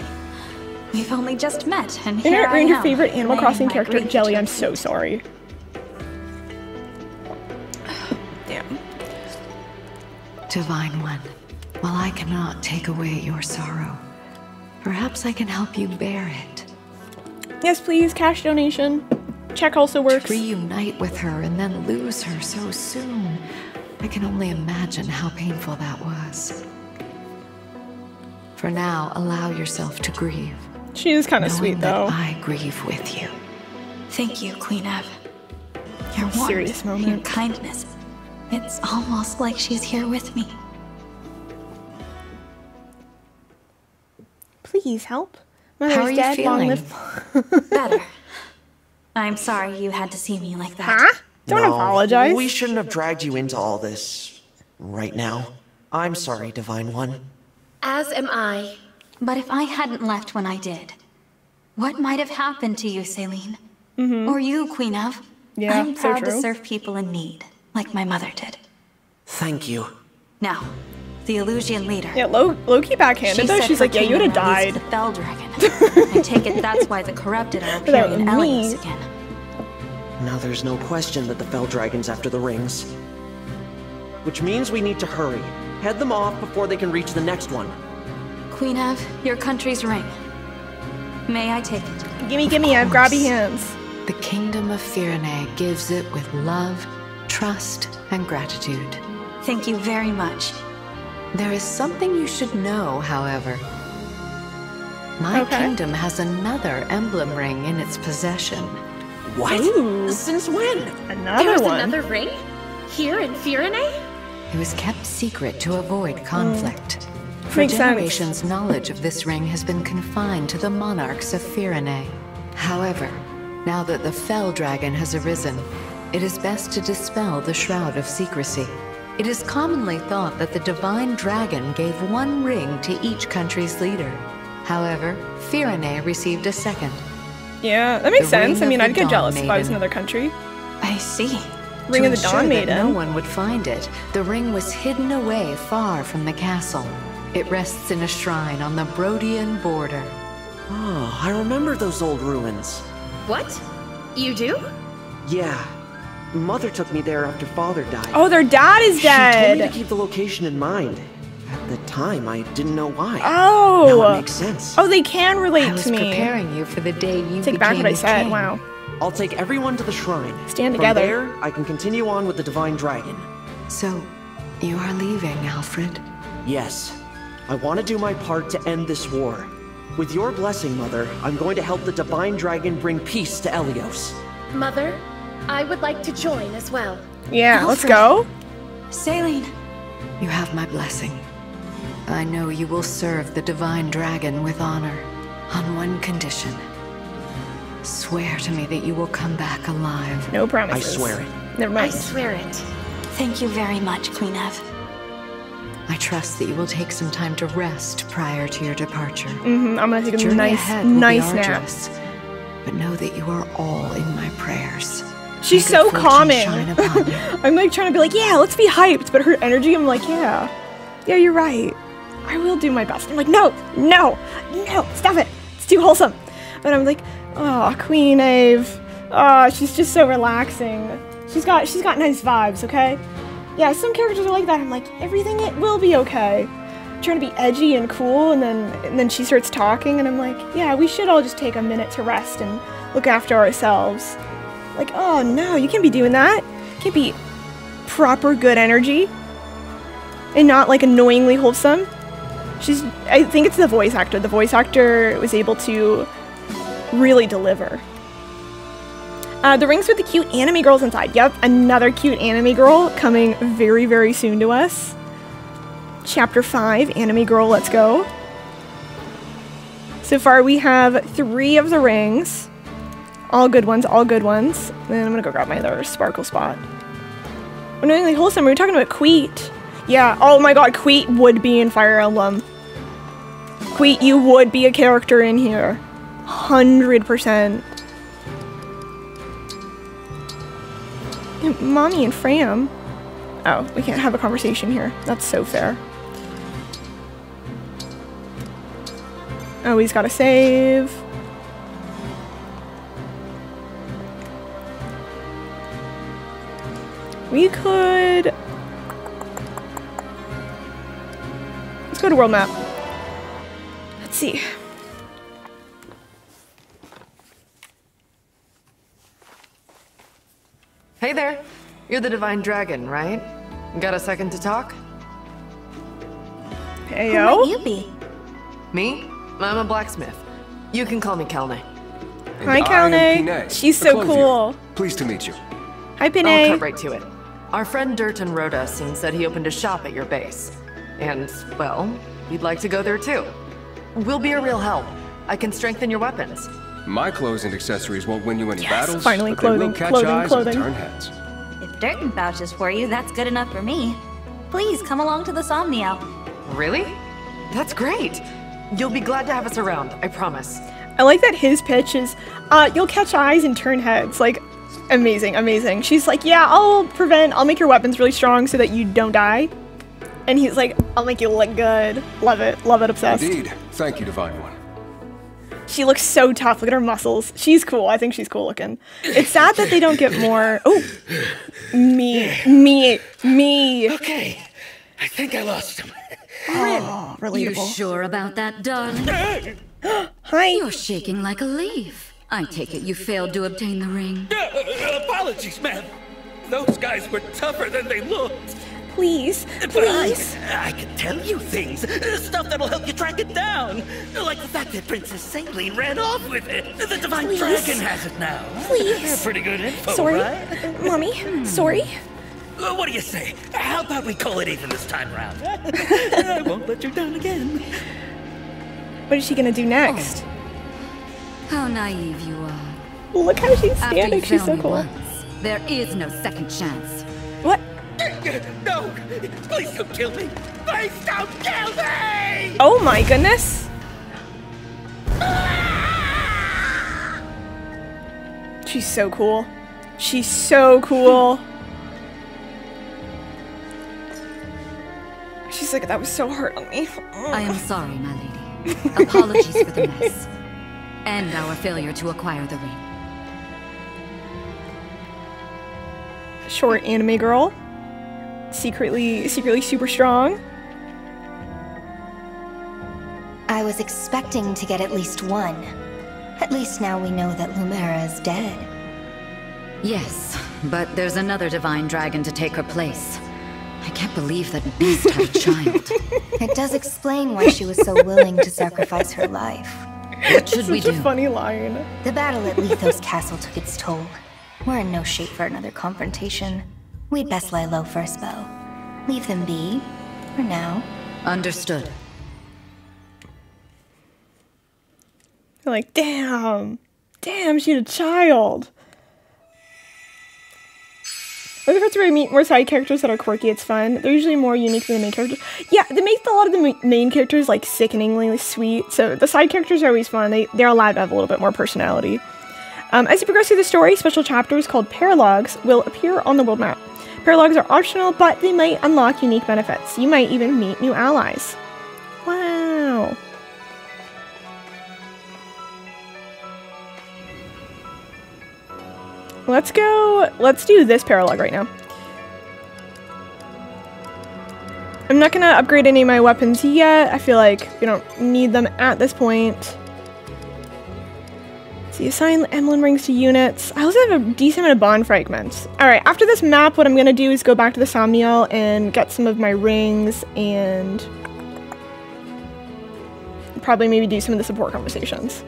Speaker 3: We've only just met, and here I
Speaker 1: And
Speaker 3: am.
Speaker 1: your favorite Animal
Speaker 3: laying
Speaker 1: Crossing
Speaker 3: my
Speaker 1: character,
Speaker 3: grief at
Speaker 1: Jelly.
Speaker 3: your
Speaker 1: I'm so sorry. Damn.
Speaker 12: Divine One, while I cannot take away your sorrow, perhaps I can help you bear it.
Speaker 1: Yes, please. Cash donation. Check also works.
Speaker 12: To reunite with her and then lose her so soon. I can only imagine how painful that was. For now, allow yourself to grieve.
Speaker 1: She is kind of
Speaker 12: knowing
Speaker 1: sweet,
Speaker 12: that
Speaker 1: though.
Speaker 12: I grieve with you.
Speaker 3: Thank you, Queen Ev. Your warmth,
Speaker 1: Serious moment.
Speaker 3: your kindness. It's almost like she's here with me.
Speaker 1: Please help.
Speaker 12: How
Speaker 1: Mother's
Speaker 12: are you
Speaker 1: dead. Long
Speaker 12: feeling?
Speaker 1: live.
Speaker 3: Better. I'm sorry you had to see me like that.
Speaker 1: Huh? Don't
Speaker 10: No,
Speaker 1: apologize.
Speaker 10: We shouldn't have dragged you into all this right now. I'm sorry, Divine One.
Speaker 5: As am I.
Speaker 3: But if I hadn't left when I did, what might have happened to you, Saline?
Speaker 1: Mm-hmm.
Speaker 3: Or you, Queen Ev?
Speaker 1: Yeah,
Speaker 3: I'm
Speaker 1: so
Speaker 3: proud to
Speaker 1: true.
Speaker 3: serve people in need, like my mother did.
Speaker 10: Thank you.
Speaker 3: Now, the Illusion leader.
Speaker 1: Yeah, Loki backhanded though.
Speaker 3: said
Speaker 1: She's
Speaker 3: her
Speaker 1: like, yeah, you would have
Speaker 3: kingdom released
Speaker 1: died.
Speaker 3: The Fell Dragon. I take it that's why the corrupted are
Speaker 1: Without
Speaker 3: appearing in
Speaker 1: me.
Speaker 3: Elios again.
Speaker 10: Now there's no question that the Fell Dragon's after the rings. Which means we need to hurry. Head them off before they can reach the next one.
Speaker 3: Queen Ev, your country's ring. May I take it?
Speaker 1: Gimme, I've grabby hands.
Speaker 12: The kingdom of Firene gives it with love, trust, and gratitude.
Speaker 3: Thank you very much.
Speaker 12: There is something you should know, however. My kingdom has another emblem ring in its possession.
Speaker 10: What?
Speaker 1: Ooh.
Speaker 10: Since when?
Speaker 1: Another
Speaker 5: There's
Speaker 1: one.
Speaker 5: another ring? Here in Firene?
Speaker 12: It was kept secret to avoid conflict. For
Speaker 1: Makes sense.
Speaker 12: generations, knowledge of this ring has been confined to the monarchs of Firene. However, now that the Fell Dragon has arisen, it is best to dispel the shroud of secrecy. It is commonly thought that the Divine Dragon gave one ring to each country's leader. However, Firene received a second.
Speaker 1: Yeah, that makes
Speaker 12: The
Speaker 1: sense. I
Speaker 12: Ring
Speaker 1: mean,
Speaker 12: of
Speaker 1: I'd
Speaker 12: the
Speaker 1: get jealous
Speaker 12: Dawn
Speaker 1: if I was
Speaker 12: Maiden.
Speaker 1: another country.
Speaker 3: I see.
Speaker 1: Ring
Speaker 12: To
Speaker 1: of the
Speaker 12: ensure
Speaker 1: Dawn
Speaker 12: that
Speaker 1: Maiden.
Speaker 12: no one would find it, the ring was hidden away far from the castle. It rests in a shrine on the Brodian border.
Speaker 10: Oh, I remember those old ruins.
Speaker 5: What? You do?
Speaker 10: Yeah. Mother took me there after Father died.
Speaker 1: Oh, their dad is
Speaker 10: She told me
Speaker 1: dead.
Speaker 10: to keep the location in mind. At the time, I didn't know why.
Speaker 1: Oh.
Speaker 10: Now it makes sense.
Speaker 1: Oh, they can relate
Speaker 12: I was
Speaker 1: to me.
Speaker 12: preparing you for the day you
Speaker 1: Take back
Speaker 12: became
Speaker 1: what I
Speaker 12: the
Speaker 1: said.
Speaker 12: king.
Speaker 1: Wow.
Speaker 10: I'll take everyone to the shrine.
Speaker 1: Stand together.
Speaker 10: From there, I can continue on with the Divine Dragon.
Speaker 12: So, you are leaving, Alfred?
Speaker 10: Yes. I want to do my part to end this war. With your blessing, Mother, I'm going to help the Divine Dragon bring peace to Elios.
Speaker 5: Mother, I would like to join as well.
Speaker 1: Yeah, let's
Speaker 3: Alfred.
Speaker 1: go.
Speaker 3: Saline.
Speaker 12: You have my blessing. I know you will serve the Divine Dragon with honor, on one condition. Swear to me that you will come back alive.
Speaker 1: No promises.
Speaker 10: I swear it.
Speaker 1: Never mind.
Speaker 5: I swear it.
Speaker 3: Thank you very much, Queen Ev.
Speaker 12: I trust that you will take some time to rest prior to your departure.
Speaker 1: I'm gonna take a
Speaker 12: Journey
Speaker 1: nice
Speaker 12: ahead will be
Speaker 1: nap.
Speaker 12: arduous, but know that you are all in my prayers.
Speaker 1: She's
Speaker 12: May
Speaker 1: so
Speaker 12: good fortune
Speaker 1: calming.
Speaker 12: shine upon you.
Speaker 1: I'm like trying to be like, yeah, let's be hyped, but her energy, I'm like, yeah, you're right. I will do my best. I'm like, no, stop it. It's too wholesome. But I'm like, oh, Queen Ave. Oh, she's just so relaxing. She's got nice vibes, okay? Yeah, some characters are like that. I'm like, everything it will be okay. I'm trying to be edgy and cool, and then she starts talking, and I'm like, yeah, we should all just take a minute to rest and look after ourselves. Like, oh no, you can't be doing that. You can't be proper good energy and not like annoyingly wholesome. I think it's the voice actor. The voice actor was able to really deliver. The rings with the cute anime girls inside. Yep, another cute anime girl coming very, very soon to us. Chapter 5, anime girl, let's go. So far we have 3 of the rings. All good ones, all good ones. Then I'm gonna go grab my other sparkle spot. Annoyingly wholesome, we were talking about Queet. Yeah, oh my god, Queet would be in Fire Emblem. Queet, you would be a character in here. 100%. Mommy and Fram. Oh, we can't have a conversation here. That's so fair. Oh, he's gotta save. We could... Let's go to world map. Let's see.
Speaker 7: Hey there. You're the Divine Dragon, right? Got a second to talk?
Speaker 1: Heyo.
Speaker 3: Who might you be?
Speaker 7: Me? I'm a blacksmith. You can call me Kelne.
Speaker 1: Hi, Kelne. She's so cool.
Speaker 15: Pleased to meet you.
Speaker 1: Hi, Pinay.
Speaker 7: I'll cut right to it. Our friend Durton Rhoda said he opened a shop at your base. And, well, we'd like to go there too. We'll be a real help. I can strengthen your weapons.
Speaker 15: My clothes and accessories won't win you any battles,
Speaker 1: finally,
Speaker 15: but
Speaker 1: clothing,
Speaker 15: they will catch
Speaker 1: clothing,
Speaker 15: eyes
Speaker 1: clothing.
Speaker 15: and turn heads.
Speaker 3: If Durton vouches for you, that's good enough for me. Please come along to the Somniel.
Speaker 7: Really? That's great. You'll be glad to have us around, I promise.
Speaker 1: I like that his pitch is, you'll catch eyes and turn heads. Like, amazing, amazing. She's like, yeah, I'll make your weapons really strong so that you don't die. And he's like, I'll make you look good. Love it, obsessed.
Speaker 15: Indeed. Thank you, Divine One.
Speaker 1: She looks so tough. Look at her muscles. She's cool. I think she's cool looking. It's sad that they don't get more. Oh, me.
Speaker 6: Okay, I think I lost him.
Speaker 1: Oh, relatable.
Speaker 13: You sure about that, darling?
Speaker 1: Hi.
Speaker 13: You're shaking like a leaf. I take it you failed to obtain the ring.
Speaker 6: Apologies, ma'am. Those guys were tougher than they looked.
Speaker 1: Please,
Speaker 6: But
Speaker 1: please.
Speaker 6: I can tell you things. Stuff that'll help you track it down. Like the fact that Princess Saline ran off with it. The Divine Dragon has it now.
Speaker 1: Please.
Speaker 6: Pretty good info,
Speaker 1: Sorry,
Speaker 6: right?
Speaker 1: Mommy. Sorry.
Speaker 6: What do you say? How about we call it even this time around? I won't let you down again.
Speaker 1: What is she gonna do next?
Speaker 13: How naive you are.
Speaker 1: Look how she's
Speaker 13: After
Speaker 1: standing.
Speaker 13: you
Speaker 1: She's
Speaker 13: fail
Speaker 1: so
Speaker 13: me
Speaker 1: cool.
Speaker 13: once, there is no second chance.
Speaker 1: What?
Speaker 6: No! Please don't kill me! Please don't kill me!
Speaker 1: Oh my goodness. She's so cool. She's so cool. She's like, that was so hard on me.
Speaker 13: I am sorry, my lady. Apologies for the mess. And our failure to acquire the ring.
Speaker 1: Short anime girl. Secretly super strong.
Speaker 2: I was expecting to get at least one. At least now we know that Lumera is dead.
Speaker 13: Yes, but there's another Divine Dragon to take her place. I can't believe that beast had a child.
Speaker 2: It does explain why she was so willing to sacrifice her life.
Speaker 13: What should we do?
Speaker 1: Such a funny line.
Speaker 2: The battle at Lethos Castle took its toll. We're in no shape for another confrontation. We'd best lie low for a spell. Leave them be, for now.
Speaker 13: Understood.
Speaker 1: You're like, damn, she's a child. Or the first where I meet more side characters that are quirky, it's fun. They're usually more unique than the main characters. Yeah, they make a lot of the main characters like sickeningly sweet. So the side characters are always fun. They're allowed to have a little bit more personality. As you progress through the story, special chapters called paralogs will appear on the world map. Paralogs are optional, but they might unlock unique benefits. You might even meet new allies. Wow. Let's do this paralog right now. I'm not gonna upgrade any of my weapons yet. I feel like we don't need them at this point. So you assign emblem rings to units. I also have a decent amount of bond fragments. Alright, after this map, what I'm gonna do is go back to the Somniel and get some of my rings and probably maybe do some of the support conversations.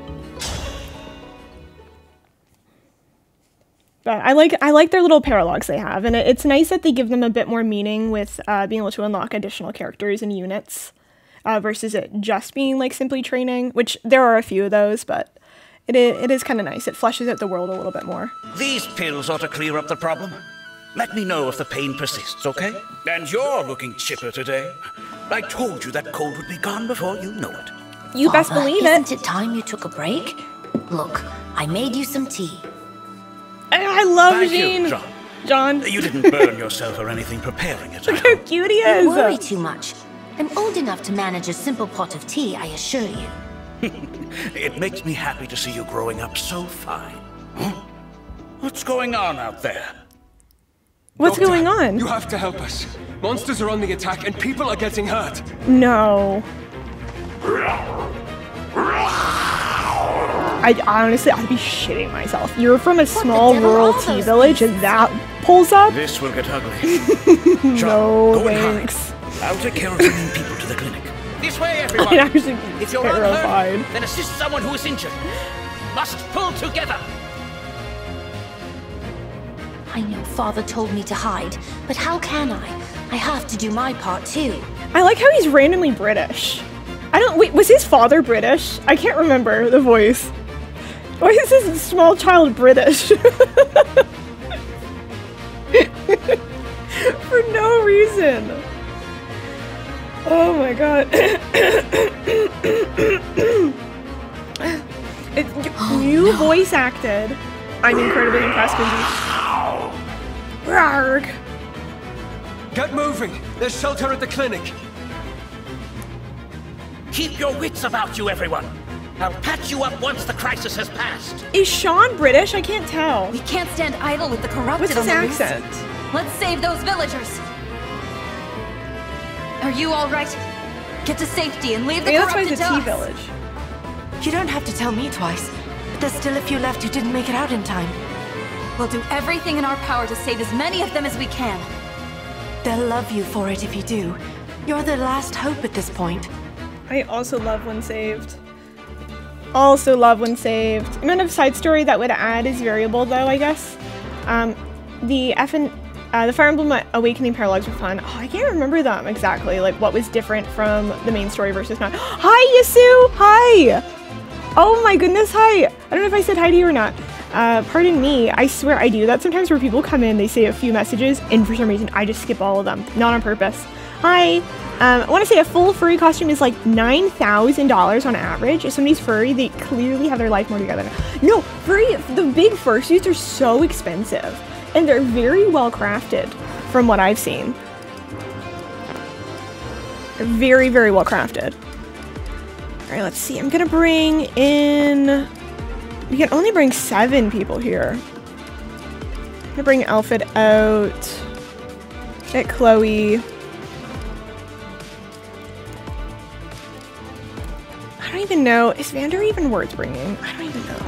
Speaker 1: But I like their little paralogs they have, and it's nice that they give them a bit more meaning with being able to unlock additional characters and units versus it just being like simply training, which there are a few of those, but it is kind of nice. It fleshes out the world a little bit more.
Speaker 6: These pills ought to clear up the problem. Let me know if the pain persists, okay? And you're looking chipper today. I told you that cold would be gone before you know it.
Speaker 1: You best believe it.
Speaker 16: Isn't it time you took a break? Look, I made you some tea.
Speaker 1: I love
Speaker 6: Thank
Speaker 1: Jean.
Speaker 6: you,
Speaker 1: John.
Speaker 6: You didn't burn yourself or anything preparing it.
Speaker 1: Look how cute he is.
Speaker 16: Don't worry too much. I'm old enough to manage a simple pot of tea, I assure you.
Speaker 6: It makes me happy to see you growing up so fine. Huh? What's going on out there?
Speaker 1: What's
Speaker 15: Doctor,
Speaker 1: going on?
Speaker 15: You have to help us. Monsters are on the attack and people are getting hurt.
Speaker 1: No. I'd be shitting myself. You're from a small rural tea village and that pulls up?
Speaker 6: This will get ugly.
Speaker 1: No,
Speaker 6: go
Speaker 1: thanks.
Speaker 6: and hide. I'll take care of bringing people to the clinic. This way, everyone!
Speaker 1: I'd actually be
Speaker 6: if you're
Speaker 1: terrified.
Speaker 6: unhurt, then assist someone who is injured. Must pull together.
Speaker 16: I know Father told me to hide, but how can I? I have to do my part too.
Speaker 1: I like how he's randomly British. Wait, was his father British? I can't remember the voice. Why is this small child British? For no reason. Oh my god. You voice acted. I'm incredibly impressed with you. Rarg.
Speaker 15: Get moving! There's shelter at the clinic!
Speaker 6: Keep your wits about you, everyone. I'll patch you up once the crisis has passed.
Speaker 1: Is Sean British? I can't tell.
Speaker 3: We can't stand idle with the corrupted.
Speaker 1: What's his
Speaker 3: on the loose.
Speaker 1: accent?
Speaker 3: Let's save those villagers. Are you all right? Get to safety and leave the corrupted to
Speaker 1: that's why
Speaker 3: us.
Speaker 1: it's a tea village.
Speaker 7: You don't have to tell me twice, but there's still a few left who didn't make it out in time.
Speaker 3: We'll do everything in our power to save as many of them as we can.
Speaker 7: They'll love you for it if you do. You're their last hope at this point.
Speaker 1: I also love When Saved. Also love When Saved. The amount of side story that would add is variable though, I guess. The Fire Emblem Awakening paralogs were fun. Oh, I can't remember them exactly, like what was different from the main story versus not. Hi, Yasu! Hi! Oh my goodness, hi! I don't know if I said hi to you or not. Pardon me, I swear I do that sometimes where people come in, they say a few messages, and for some reason I just skip all of them. Not on purpose. Hi! I want to say a full furry costume is like $9,000 on average. If somebody's furry, they clearly have their life more together. No, the big fursuits are so expensive. And they're very well crafted, from what I've seen. They're very, very well crafted. Alright, let's see. I'm gonna bring in... We can only bring 7 people here. I'm gonna bring Alfred out. Get Chloe. I don't even know. Is Vander even worth bringing? I don't even know.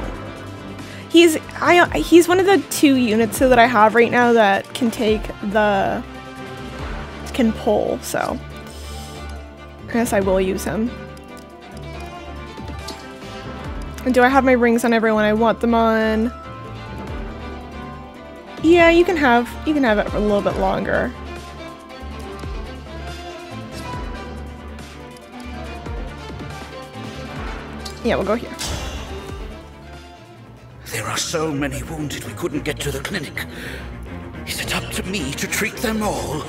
Speaker 1: He's one of the 2 units that I have right now that can can pull, so I guess I will use him. And do I have my rings on everyone I want them on? Yeah, you can have it for a little bit longer. Yeah, we'll go here.
Speaker 6: There are so many wounded we couldn't get to the clinic. Is it up to me to treat them all?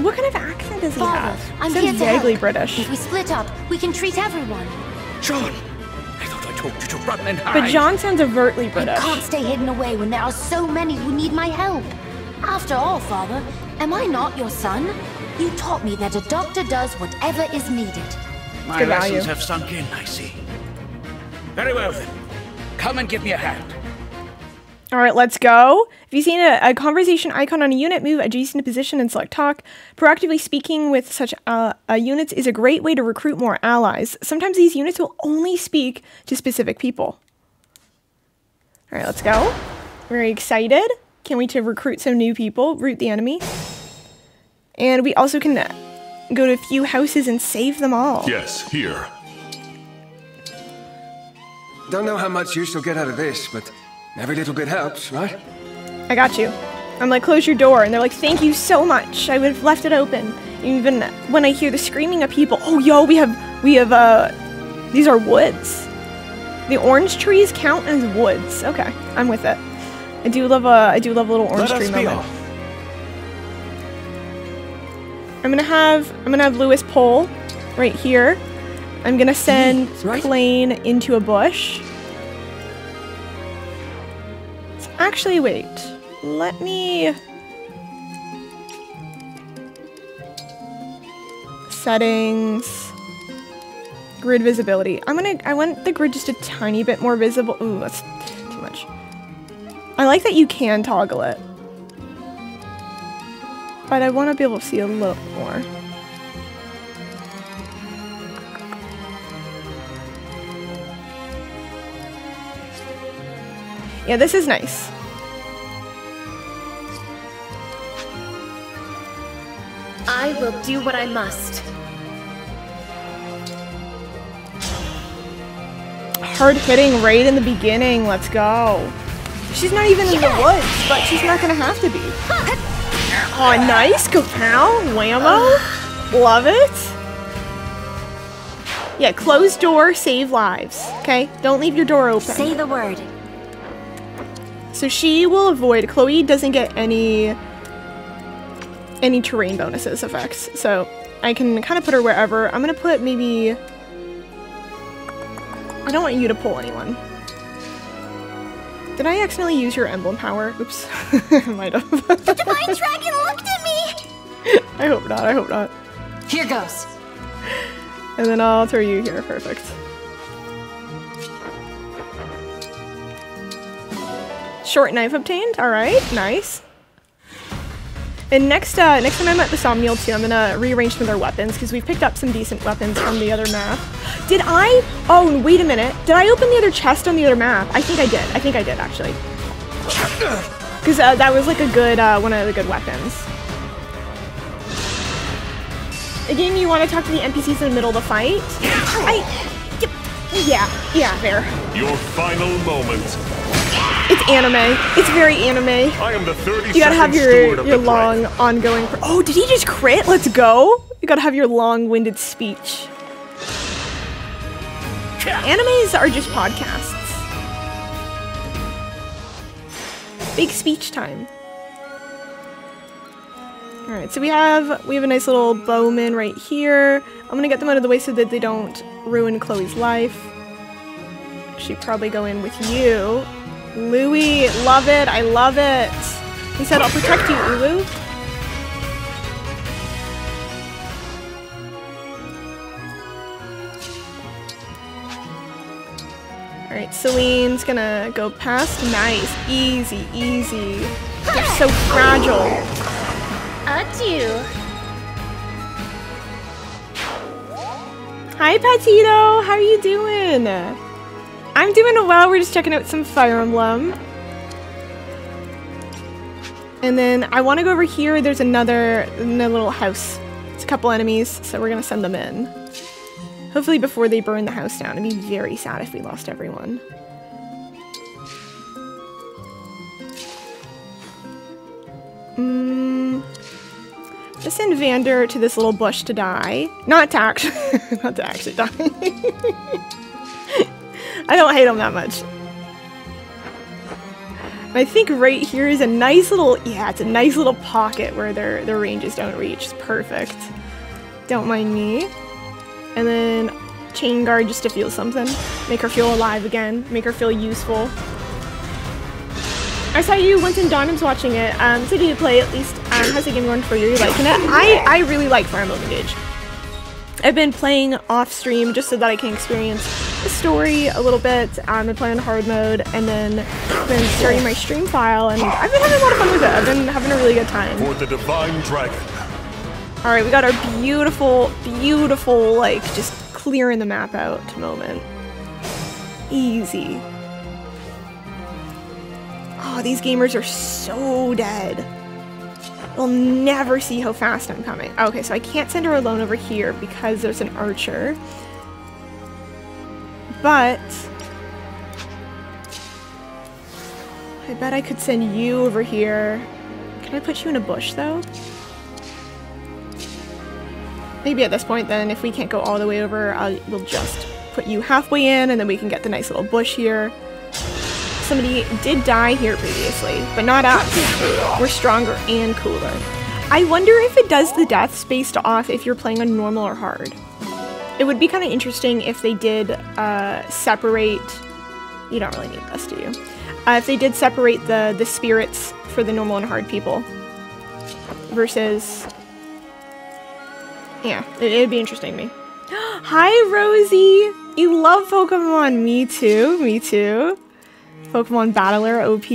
Speaker 1: What kind of accent does he
Speaker 16: Father,
Speaker 1: have?
Speaker 16: I'm
Speaker 1: Sounds
Speaker 16: here to
Speaker 1: vaguely
Speaker 16: help.
Speaker 1: British.
Speaker 16: If we split up, we can treat everyone.
Speaker 6: John, I thought I told you to run and hide.
Speaker 1: But John sounds overtly British.
Speaker 16: I can't stay hidden away when there are so many who need my help. After all, Father, am I not your son? You taught me that a doctor does whatever is needed.
Speaker 6: My
Speaker 1: Good
Speaker 6: lessons
Speaker 1: value.
Speaker 6: have sunk in, I see. Very well then. Come and give me a hand.
Speaker 1: All right, let's go. If you've seen a conversation icon on a unit, move adjacent to position and select talk. Proactively speaking with such units is a great way to recruit more allies. Sometimes these units will only speak to specific people. All right, let's go. Very excited. Can't wait to recruit some new people, root the enemy. And we also can go to a few houses and save them all.
Speaker 11: Yes, here.
Speaker 15: Don't know how much use you'll get out of this, but every little bit helps, right?
Speaker 1: I got you. I'm like, close your door. And they're like, thank you so much. I would have left it open. Even when I hear the screaming of people. Oh, yo, we have, these are woods. The orange trees count as woods. Okay, I'm with it. I do love a little orange tree moment. I'm gonna have Lewis pull right here. I'm gonna send Plane into a bush. Actually, wait. Let me... Settings. Grid visibility. I want the grid just a tiny bit more visible. Ooh, that's too much. I like that you can toggle it. But I want to be able to see a little more. Yeah, this is nice.
Speaker 5: I will do what I must.
Speaker 1: Hard hitting right in the beginning. Let's go. She's not even in the woods, but she's not gonna have to be. Oh, nice. Kapow. Whammo. Love it. Yeah, closed door, save lives. Okay? Don't leave your door open.
Speaker 16: Say the word.
Speaker 1: So she will avoid. Chloe doesn't get any terrain bonuses effects. So I can kind of put her wherever. I'm gonna put maybe... I don't want you to pull anyone. Did I accidentally use your emblem power? Oops. I might have.
Speaker 16: The Divine Dragon looked at me!
Speaker 1: I hope not, I hope not.
Speaker 16: Here goes.
Speaker 1: And then I'll throw you here, perfect. Short knife obtained, alright, nice. And next time I'm at the Somniel too, I'm gonna rearrange some of their weapons, because we've picked up some decent weapons from the other map. Did I? Oh, wait a minute. Did I open the other chest on the other map? I think I did, actually. Because that was like a good, one of the good weapons. Again, you want to talk to the NPCs in the middle of the fight? Yeah, there.
Speaker 11: Your final moment.
Speaker 1: It's anime. It's very anime.
Speaker 11: I am the 30-second
Speaker 1: You gotta have
Speaker 11: steward of
Speaker 1: your
Speaker 11: the
Speaker 1: long, ongoing... Oh, did he just crit? Let's go. You gotta have your long-winded speech. Animes are just podcasts. Big speech time. Alright, so we have a nice little bowman right here. I'm gonna get them out of the way so that they don't ruin Chloe's life. She'd probably go in with you. Louie, love it, I love it. He said, I'll protect you, Ulu. Alright, Celine's gonna go past. Nice, easy, easy. They're so fragile.
Speaker 5: Adieu.
Speaker 1: Hi, Patito, how are you doing? I'm doing well, we're just checking out some Fire Emblem. And then I want to go over here, there's another little house. It's a couple enemies, so we're gonna send them in. Hopefully before they burn the house down. It'd be very sad if we lost everyone. Just send Vander to this little bush to die. Not to actually die. I don't hate them that much. And I think right here is a nice little, yeah, it's a nice little pocket where their ranges don't reach. It's perfect. Don't mind me. And then chain guard just to feel something. Make her feel alive again. Make her feel useful. I saw you once in Donham's watching it. So do you play at least? How's the game going for you? You're liking it? I really like Fire Emblem Engage. I've been playing off stream just so that I can experience the story a little bit. I've been playing hard mode and then been starting my stream file, and I've been having a lot of fun with it. I've been having a really good time.
Speaker 11: For the Divine Dragon.
Speaker 1: Alright, we got our beautiful, beautiful, like, just clearing the map out moment. Easy. Oh, these gamers are so dead. They'll never see how fast I'm coming. Okay, so I can't send her alone over here because there's an archer. But I bet I could send you over here. Can I put you in a bush, though? Maybe at this point, then, if we can't go all the way over, we'll just put you halfway in, and then we can get the nice little bush here. Somebody did die here previously, but not us. We're stronger and cooler. I wonder if it does the deaths based off if you're playing on normal or hard. It would be kind of interesting if they did separate... You don't really need this, do you? If they did separate the spirits for the normal and hard people. Versus... Yeah, it'd be interesting to me. Hi, Rosie! You love Pokemon. Me too, me too. Pokemon Battler OP.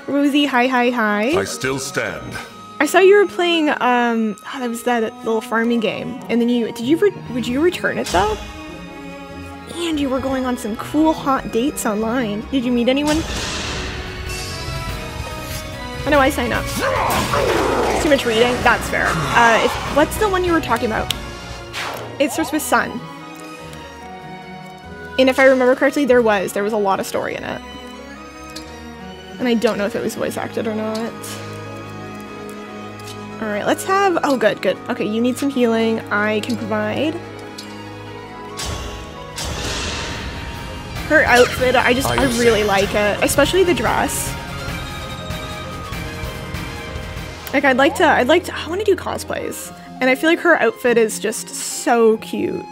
Speaker 1: Rosie, hi, hi, hi.
Speaker 11: I still stand.
Speaker 1: I saw you were playing, that was that little farming game. And then would you return it though? And you were going on some cool hot dates online. Did you meet anyone? I know I sign up. Too much reading? That's fair. What's the one you were talking about? It starts with Sun. And if I remember correctly, there was a lot of story in it. And I don't know if it was voice acted or not. Alright, let's have... Oh, good, good. Okay, you need some healing. I can provide. Her outfit, I really like it. Especially the dress. Like, I want to do cosplays. And I feel like her outfit is just so cute.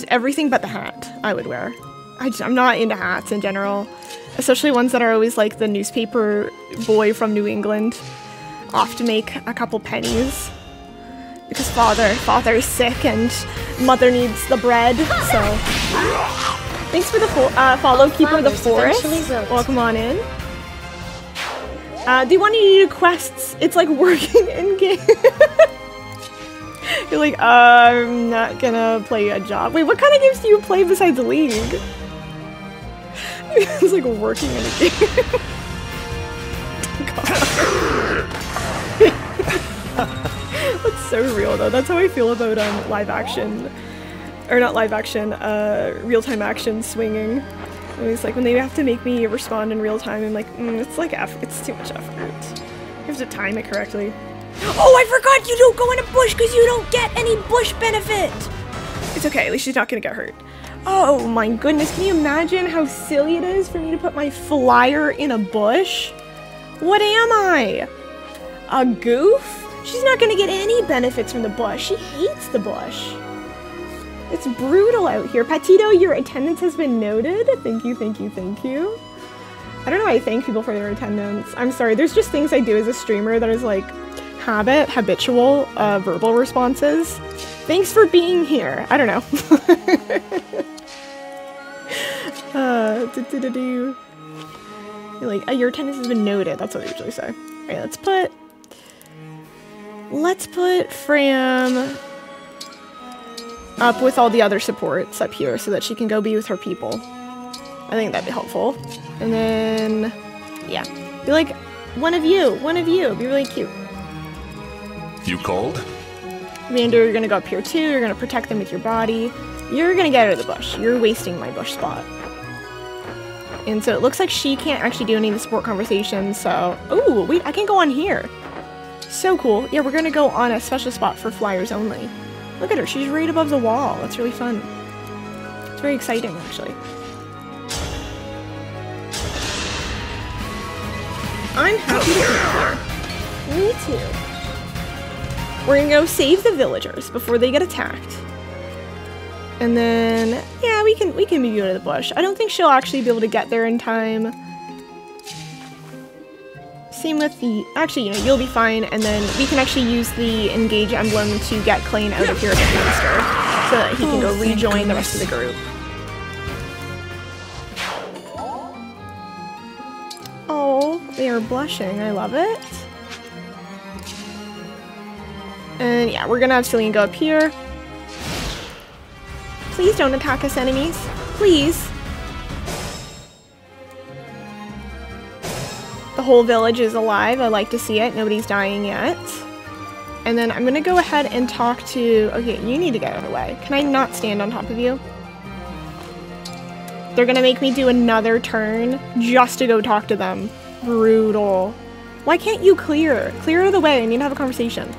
Speaker 1: Everything but the hat I would wear. I'm not into hats in general. Especially ones that are always like the newspaper boy from New England. Off to make a couple pennies. Because father is sick and mother needs the bread, so. Thanks for the follow, Keeper of the Forest. Welcome on in. Do you want to do quests? It's like working in-game. You're like, I'm not gonna play a job. Wait, what kind of games do you play besides League? It's like working in a game. That's so real though. That's how I feel about live action. Or not live action, real-time action swinging. It's like when they have to make me respond in real time, I'm like, it's like effort. It's too much effort. You have to time it correctly. Oh, I forgot you don't go in a bush because you don't get any bush benefit! It's okay, at least she's not gonna get hurt. Oh my goodness, can you imagine how silly it is for me to put my flyer in a bush? What am I? A goof? She's not gonna get any benefits from the bush. She hates the bush. It's brutal out here. Patito, your attendance has been noted. Thank you, thank you, thank you. I don't know why I thank people for their attendance. I'm sorry, there's just things I do as a streamer that is like habitual verbal responses. Thanks for being here. I don't know. You're like, your attendance has been noted. That's what they usually say. Alright, let's put Fram up with all the other supports up here so that she can go be with her people. I think that'd be helpful. And then, yeah. Be like, one of you. Be really cute.
Speaker 11: You called?
Speaker 1: Vander, you're gonna go up here too. You're gonna protect them with your body. You're gonna get out of the bush. You're wasting my bush spot. And so it looks like she can't actually do any of the support conversations, so... Ooh, wait, I can go on here. So cool. Yeah, we're gonna go on a special spot for flyers only. Look at her, she's right above the wall. That's really fun. very exciting, actually. I'm happy to be here. Me too. We're gonna go save the villagers before they get attacked. And then, yeah, we can maybe go to the bush. I don't think she'll actually be able to get there in time. Same with the, actually, you know, you'll be fine, and then we can actually use the engage emblem to get Klain out of here a bit faster, so that he can go rejoin the rest of the group. Oh, they are blushing. I love it. And yeah, we're gonna have Celine go up here. Please don't attack us, enemies. Please. The whole village is alive. I like to see it. Nobody's dying yet. And then I'm gonna go ahead and talk to... Okay, you need to get out of the way. Can I not stand on top of you? They're gonna make me do another turn just to go talk to them. Brutal. Why can't you clear? Clear out of the way. I need to have a conversation.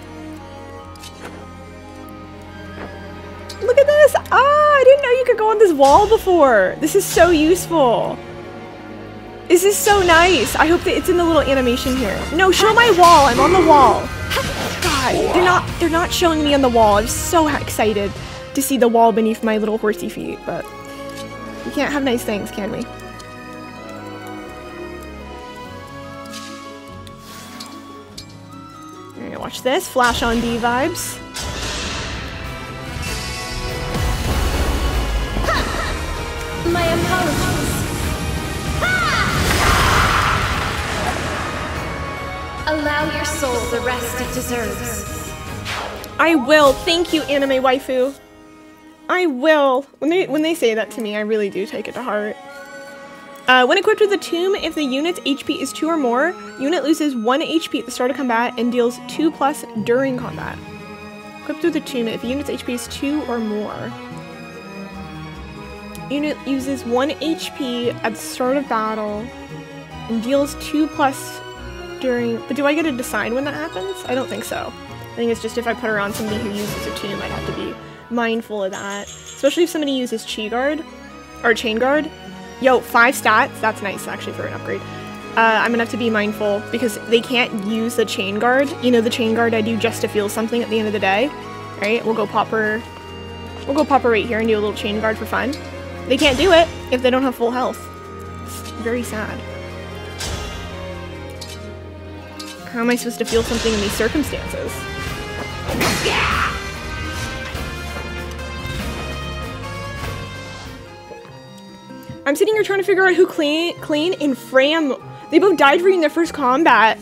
Speaker 1: Look at this! Ah, I didn't know you could go on this wall before. This is so useful. This is so nice. I hope that it's in the little animation here. No, show my wall. I'm on the wall. God, they're not showing me on the wall. I'm so excited to see the wall beneath my little horsey feet, but we can't have nice things, can we? Alright, watch this. Flash on D vibes.
Speaker 5: My apologies. Allow your soul the rest it deserves.
Speaker 1: I will. Thank you, anime waifu. I will. When they say that to me, I really do take it to heart. When equipped with the tomb, if the unit's HP is 2 or more, unit loses 1 HP at the start of combat and deals 2+ during combat. Equipped with the tomb, if the unit's HP is 2 or more. Unit uses 1 HP at the start of battle and deals 2+ during... But do I get to decide when that happens? I don't think so. I think it's just if I put her on somebody who uses a tomb, I'd have to be mindful of that. Especially if somebody uses Chi Guard, or Chain Guard. Yo, 5 stats. That's nice, actually, for an upgrade. I'm gonna have to be mindful because they can't use the Chain Guard. You know, the Chain Guard I do just to feel something at the end of the day. Alright, we'll go pop her right here and do a little Chain Guard for fun. They can't do it if they don't have full health. It's very sad. How am I supposed to feel something in these circumstances? I'm sitting here trying to figure out who Klain and Fram. They both died for you in their first combat.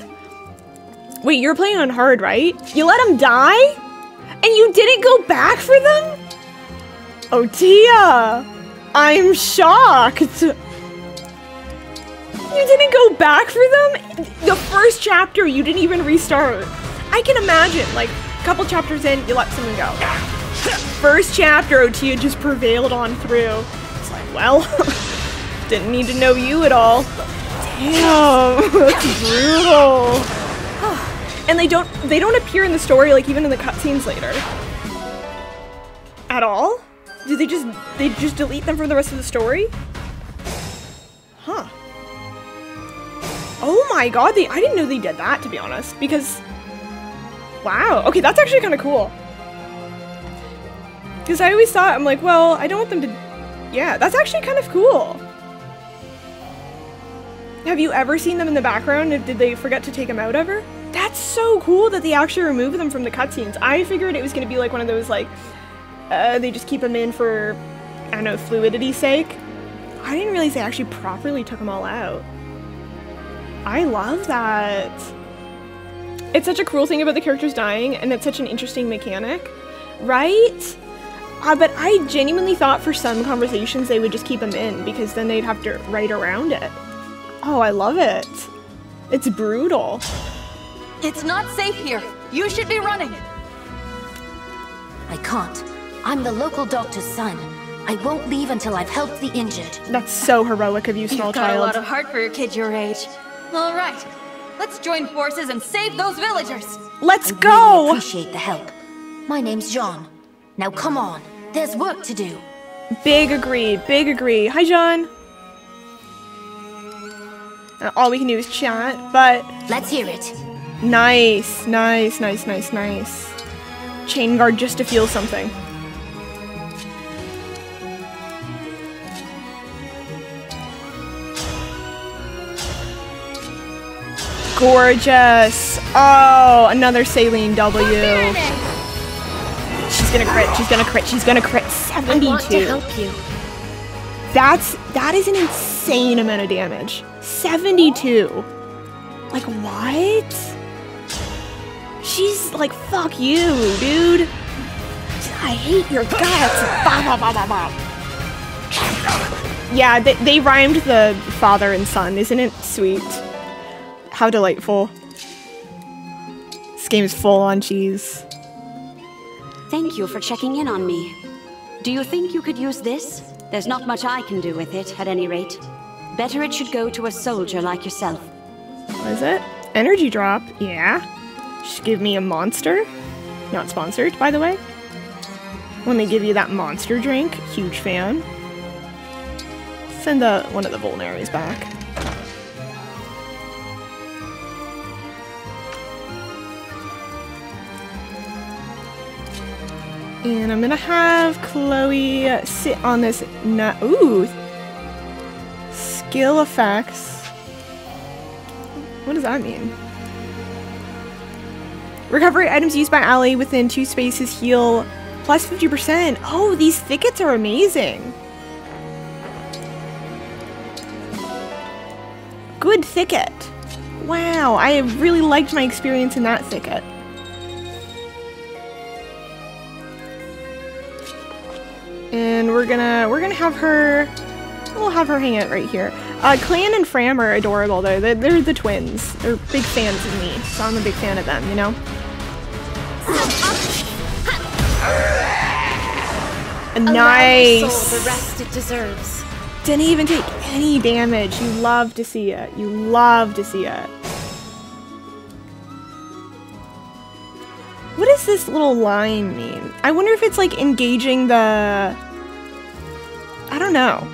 Speaker 1: Wait, you're playing on hard, right? You let them die? And you didn't go back for them? Oh, Tia! I'm shocked! You didn't go back for them? The first chapter, you didn't even restart. I can imagine, like, a couple chapters in, you let someone go. First chapter, Tia just prevailed on through. It's like, well, didn't need to know you at all. Damn, that's brutal. And they don't appear in the story, like, even in the cutscenes later. At all? Do they just delete them from the rest of the story? Huh. Oh my god, I didn't know they did that, to be honest, because... Wow, okay, that's actually kind of cool. Because I always thought, I'm like, well, I don't want them to... Yeah, that's actually kind of cool. Have you ever seen them in the background? Did they forget to take them out ever? That's so cool that they actually removed them from the cutscenes. I figured it was going to be like one of those, like, they just keep them in for, I don't know, fluidity's sake. I didn't realize they actually properly took them all out. I love that. It's such a cruel thing about the characters dying, and it's such an interesting mechanic, right? But I genuinely thought for some conversations they would just keep them in, because then they'd have to write around it. Oh, I love it. It's brutal.
Speaker 16: It's not safe here. You should be running. I can't. I'm the local doctor's son. I won't leave until I've helped the injured.
Speaker 1: That's so heroic of you, small child.
Speaker 3: You've got a lot of heart for your kid your age. All right, let's join forces and save those villagers.
Speaker 1: Let's go!
Speaker 16: I really appreciate the help. My name's Jean. Now come on, there's work to do.
Speaker 1: Big agreed. Big agree. Hi, John. All we can do is chat, but...
Speaker 16: Let's hear it.
Speaker 1: Nice. Nice, nice, nice, nice. Chain guard just to feel something. Gorgeous. Oh, another Saline W. She's gonna crit. She's gonna crit. She's gonna crit. 72.
Speaker 5: I want to help you.
Speaker 1: That is an insane amount of damage. 72. Like what? She's like, fuck you, dude. I hate your guts. Bah, bah, bah, bah, bah. Yeah, they rhymed the father and son. Isn't it sweet? How delightful. This game is full on cheese.
Speaker 17: Thank you for checking in on me. Do you think you could use this? There's not much I can do with it, at any rate. Better it should go to a soldier like yourself.
Speaker 1: What is it? Energy drop? Yeah. Just give me a monster? Not sponsored, by the way. When they give you that monster drink, huge fan. Send one of the Vulneraries back. And I'm gonna have Chloe sit on this ooh! Skill effects. What does that mean? Recovery items used by ally within 2 spaces heal plus 50%. Oh, these thickets are amazing. Good thicket. Wow, I really liked my experience in that thicket. And we're gonna have her. We'll have her hang out right here. Clan and Fram are adorable though. They're the twins. They're big fans of me, so I'm a big fan of them. You know. Nice.
Speaker 5: Allow the soul the rest it deserves.
Speaker 1: Didn't even take any damage. You love to see it. You love to see it. What does this little line mean? I wonder if it's like engaging the... I don't know.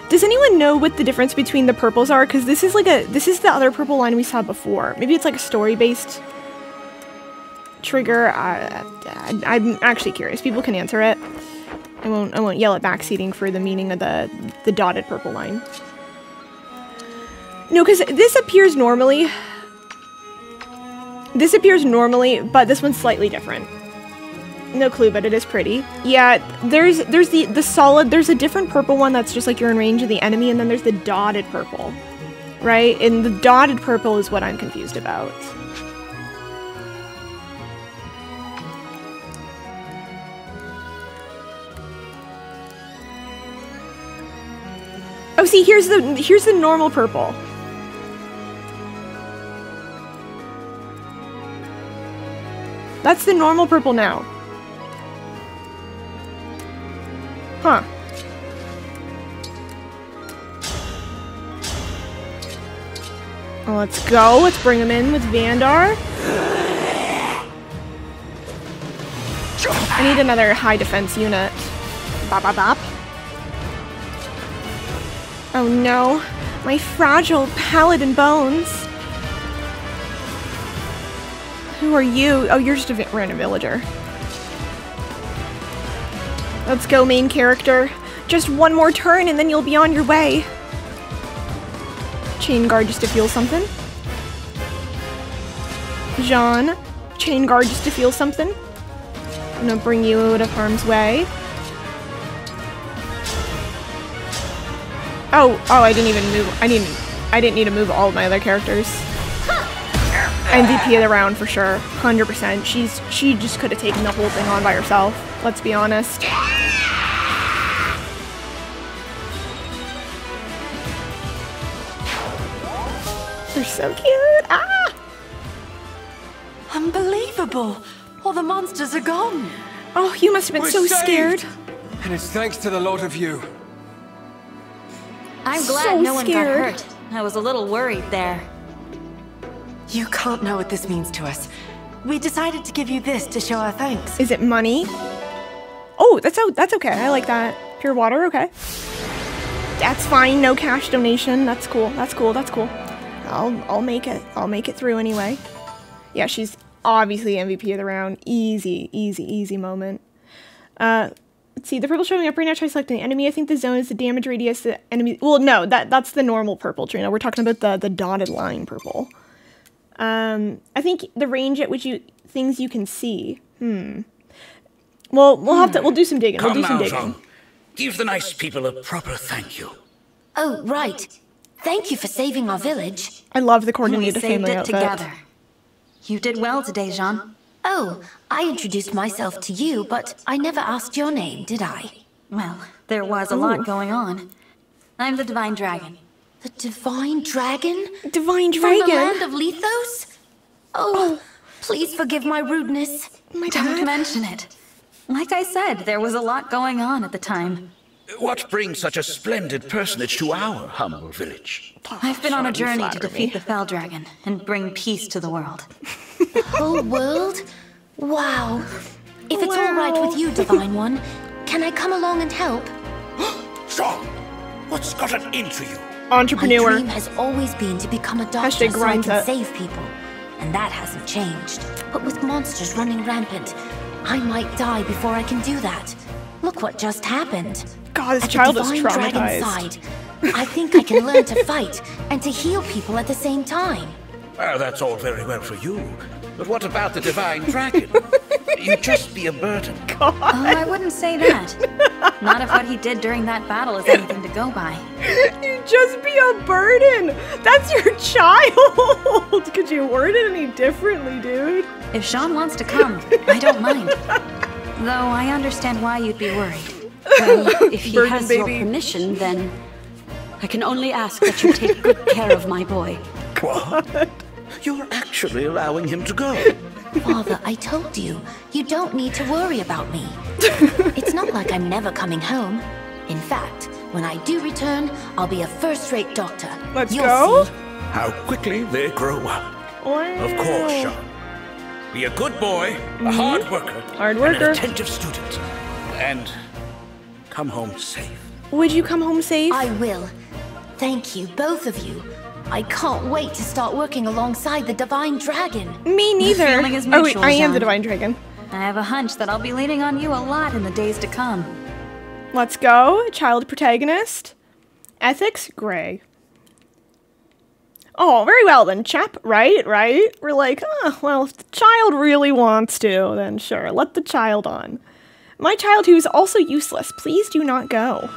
Speaker 1: Does anyone know what the difference between the purples are? Because this is like this is the other purple line we saw before. Maybe it's like a story-based trigger. I'm actually curious. People can answer it. I won't yell at backseating for the meaning of the dotted purple line. No, because this appears normally. This appears normally, but this one's slightly different. No clue, but it is pretty. Yeah, there's the solid, there's a different purple one that's just like you're in range of the enemy, and then there's the dotted purple, right? And the dotted purple is what I'm confused about. Oh, see, here's the normal purple. That's the normal purple now. Huh. Well, let's go. Let's bring him in with Vandar. I need another high defense unit. Bop, bop, bop. Oh no. My fragile paladin bones. Who are you? Oh, you're just a random villager. Let's go, main character. Just one more turn and then you'll be on your way. Chain guard just to feel something. Jean. Chain guard just to feel something. I'm gonna bring you out of harm's way. Oh, I didn't even move. I didn't need to move all of my other characters. MVP of the round for sure, 100%. She just could have taken the whole thing on by herself. Let's be honest. They're so cute. Ah!
Speaker 7: Unbelievable! All the monsters are gone.
Speaker 1: Oh, you must have been so scared.
Speaker 15: And it's thanks to the lot of you.
Speaker 3: I'm glad no one got hurt. I was a little worried there.
Speaker 7: You can't know what this means to us. We decided to give you this to show our thanks.
Speaker 1: Is it money? Oh, that's okay. I like that. Pure water, okay. That's fine, no cash donation. That's cool, that's cool, that's cool. I'll make it. I'll make it through anyway. Yeah, she's obviously MVP of the round. Easy, easy, easy moment. Let's see, the purple showing up right now. Try selecting the enemy. I think the zone is the damage radius. The enemy. Well, no, that's the normal purple, Trina. We're talking about the dotted line purple. I think the range at which things you can see. Well, we'll do some digging. We'll do some digging.
Speaker 6: Jean. Give the nice people a proper thank you.
Speaker 16: Oh, right. Thank you for saving our village.
Speaker 1: I love the coordinated family
Speaker 3: it
Speaker 1: outfit.
Speaker 3: Together. You did well today, Jean.
Speaker 16: Oh, I introduced myself to you, but I never asked your name, did I?
Speaker 3: Well, there was a lot going on. I'm the Divine Dragon.
Speaker 16: The Divine Dragon?
Speaker 1: Divine Dragon?
Speaker 16: From the land of Lethos? Oh, please forgive my rudeness.
Speaker 3: Don't mention it. Like I said, there was a lot going on at the time.
Speaker 6: What brings such a splendid personage to our humble village?
Speaker 3: I've been on a journey to defeat the Fell Dragon and bring peace to the world.
Speaker 16: The whole world? Wow. If it's all right with you, Divine One, can I come along and help?
Speaker 6: Jean, what's gotten into you?
Speaker 1: Entrepreneur.
Speaker 16: My dream has always been to become a doctor so I can save people. And that hasn't changed. But with monsters running rampant, I might die before I can do that. Look what just happened.
Speaker 1: God, this child is
Speaker 16: traumatized. At the Divine Dragon's side, I think I can learn to fight and to heal people at the same time.
Speaker 6: Well, that's all very well for you. But what about the Divine Dragon? You'd just be a burden.
Speaker 1: God.
Speaker 3: Oh, I wouldn't say that. Not if what he did during that battle is anything to go by.
Speaker 1: You'd just be a burden. That's your child. Could you word it any differently, dude?
Speaker 3: If Jean wants to come, I don't mind. Though I understand why you'd be worried.
Speaker 17: Well, if he has your permission, then I can only ask that you take good care of my boy.
Speaker 6: What? You're actually allowing him to go.
Speaker 16: Father, I told you, you don't need to worry about me. It's not like I'm never coming home. In fact, when I do return, I'll be a first-rate doctor.
Speaker 1: You'll go.
Speaker 16: See.
Speaker 6: How quickly they grow up.
Speaker 1: Wow.
Speaker 6: Of course, Jean. Be a good boy, a hard worker, and an attentive student. And come home safe.
Speaker 1: Would you come home safe?
Speaker 16: I will. Thank you, both of you. I can't wait to start working alongside the Divine Dragon.
Speaker 1: Me neither.
Speaker 3: The feeling is mutual,
Speaker 1: oh wait, I am
Speaker 3: Jean.
Speaker 1: the Divine Dragon.
Speaker 3: I have a hunch that I'll be leaning on you a lot in the days to come.
Speaker 1: Let's go. Child protagonist. Ethics, gray. Oh, very well then, chap. Right? We're like, oh, well, if the child really wants to, then sure, let the child on. My child who is also useless, please do not go.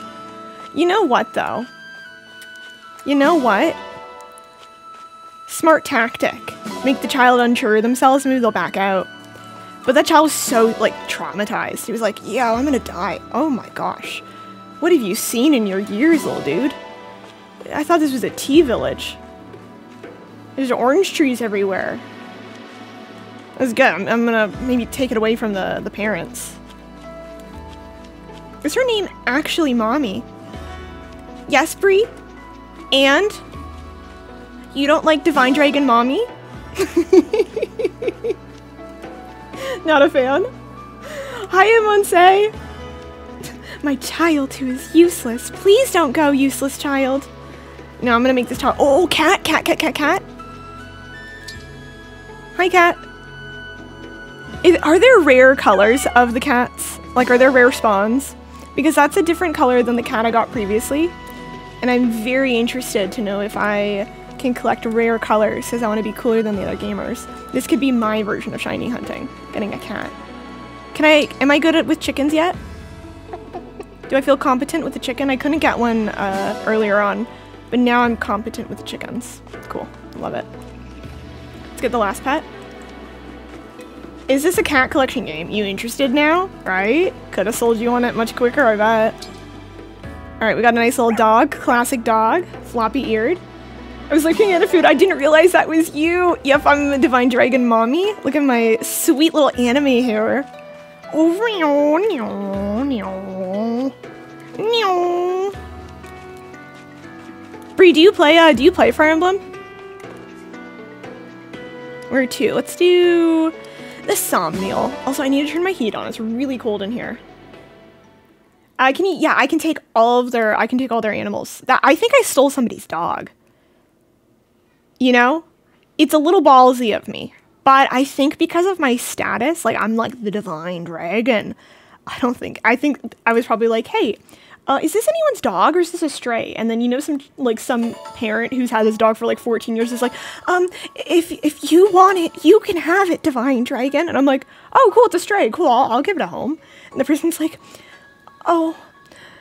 Speaker 1: You know what, though? You know what? Smart tactic. Make the child unsure of themselves, maybe they'll back out. But that child was so, like, traumatized. He was like, yeah, I'm gonna die. Oh my gosh. What have you seen in your years, little dude? I thought this was a tea village. There's orange trees everywhere. That's good. I'm gonna maybe take it away from the parents. Is her name actually Mommy? Yes, Bree? And? You don't like Divine Dragon Mommy? Not a fan? Hi, Monse. My child who is useless. Please don't go, useless child. No, I'm gonna make this child. Oh, cat. Hi, cat. Are there rare colors of the cats? Like, are there rare spawns? Because that's a different color than the cat I got previously. And I'm very interested to know if I can collect rare colors, because I want to be cooler than the other gamers. This could be my version of shiny hunting, getting a cat. Am I good with chickens yet? Do I feel competent with the chicken? I couldn't get one earlier on, but now I'm competent with the chickens. Cool, love it. Let's get the last pet. Is this a cat collection game? You interested now? Right? Could have sold you on it much quicker, I bet. Alright, we got a nice little dog. Classic dog. Floppy-eared. I was looking at a food. I didn't realize that was you. Yep, I'm the Divine Dragon Mommy. Look at my sweet little anime here. Bree, do you play Fire Emblem? Where to? Let's do the Somnial. Also, I need to turn my heat on. It's really cold in here. I can take all their animals. I think I stole somebody's dog. You know? It's a little ballsy of me. But I think because of my status, like, I'm like the divine dragon. I think I was probably like, hey, is this anyone's dog or is this a stray? And then, you know, some parent who's had this dog for like 14 years is like, if you want it, you can have it, divine dragon. And I'm like, oh, cool, it's a stray. Cool, I'll give it a home. And the person's like, oh,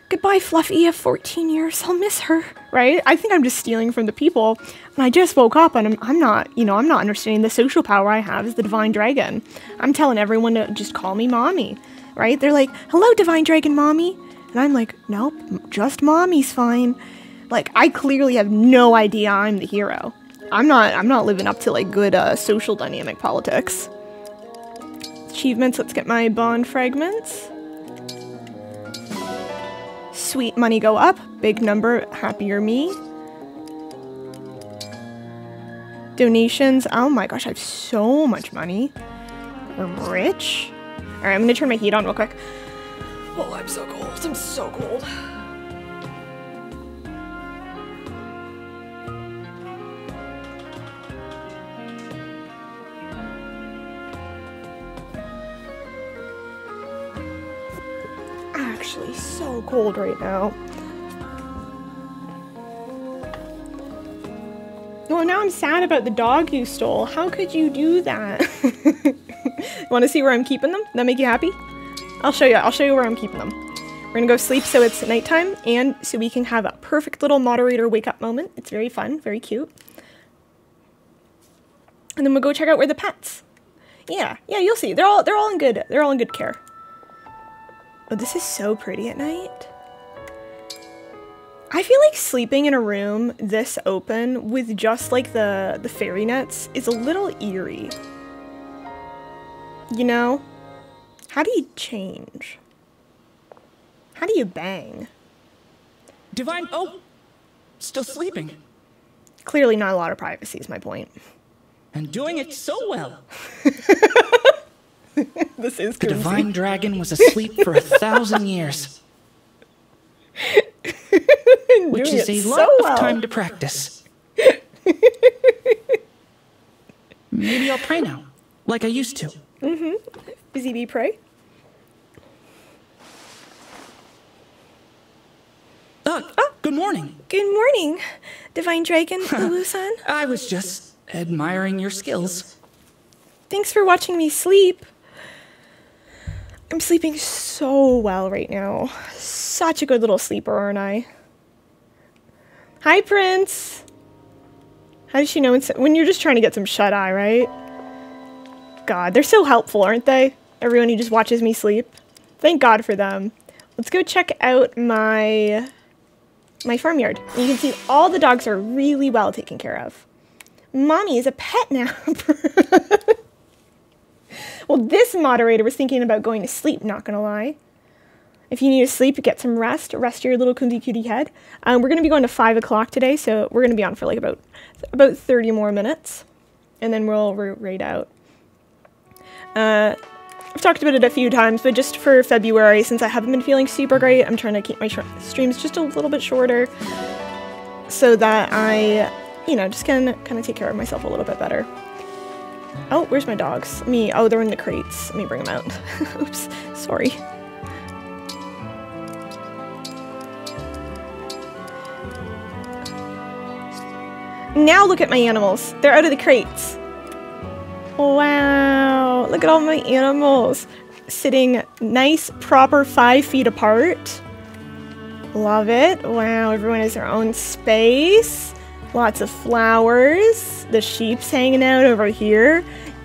Speaker 1: goodbye, Fluffy, of 14 years. I'll miss her, right? I think I'm just stealing from the people. And I just woke up and I'm not understanding the social power I have as the divine dragon. I'm telling everyone to just call me mommy, right? They're like, hello, divine dragon mommy. And I'm like, nope, just mommy's fine. Like, I clearly have no idea I'm the hero. I'm not living up to, like, good social dynamic politics. Achievements, let's get my bond fragments. Sweet, money go up. Big number, happier me. Donations, oh my gosh, I have so much money. I'm rich. Alright, I'm gonna turn my heat on real quick. Oh, I'm so cold. I'm so cold. Actually, so cold right now. Well, now I'm sad about the dog you stole. How could you do that? Want to see where I'm keeping them? That make you happy? I'll show you where I'm keeping them. We're gonna go sleep so it's nighttime and so we can have a perfect little moderator wake up moment. It's very fun, very cute. And then we'll go check out where the pets. Yeah, you'll see. They're all in good care. Oh, this is so pretty at night. I feel like sleeping in a room this open with just like the fairy nets is a little eerie. You know? How do you change? How do you bang?
Speaker 9: Divine, oh, still sleeping.
Speaker 1: Clearly not a lot of privacy is my point.
Speaker 9: And doing it so well.
Speaker 1: This is
Speaker 9: the divine dragon was asleep for 1,000 years. Which is a lot of time to practice. Maybe I'll pray now, like I used to.
Speaker 1: Busy bee pray.
Speaker 9: Good morning.
Speaker 1: Good morning, divine dragon, Lulu-san.
Speaker 9: I was just admiring your skills.
Speaker 1: Thanks for watching me sleep. I'm sleeping so well right now. Such a good little sleeper, aren't I? Hi, Prince. How does she know when you're just trying to get some shut-eye, right? God, they're so helpful, aren't they? Everyone who just watches me sleep. Thank God for them. Let's go check out my farmyard. And you can see all the dogs are really well taken care of. Mommy is a pet now. Well, this moderator was thinking about going to sleep, not gonna lie. If you need to sleep, get some rest. Rest your little cutie head. We're going to be going to 5 o'clock today, so we're going to be on for like about 30 more minutes. And then we'll raid out. I've talked about it a few times, but just for February, since I haven't been feeling super great, I'm trying to keep my streams just a little bit shorter so that I, you know, just can kind of take care of myself a little bit better. Oh, where's my dogs? Oh, they're in the crates. Let me bring them out. Oops, sorry. Now look at my animals. They're out of the crates. Wow, look at all my animals. Sitting nice, proper 5 feet apart. Love it. Wow, everyone has their own space. Lots of flowers. The sheep's hanging out over here,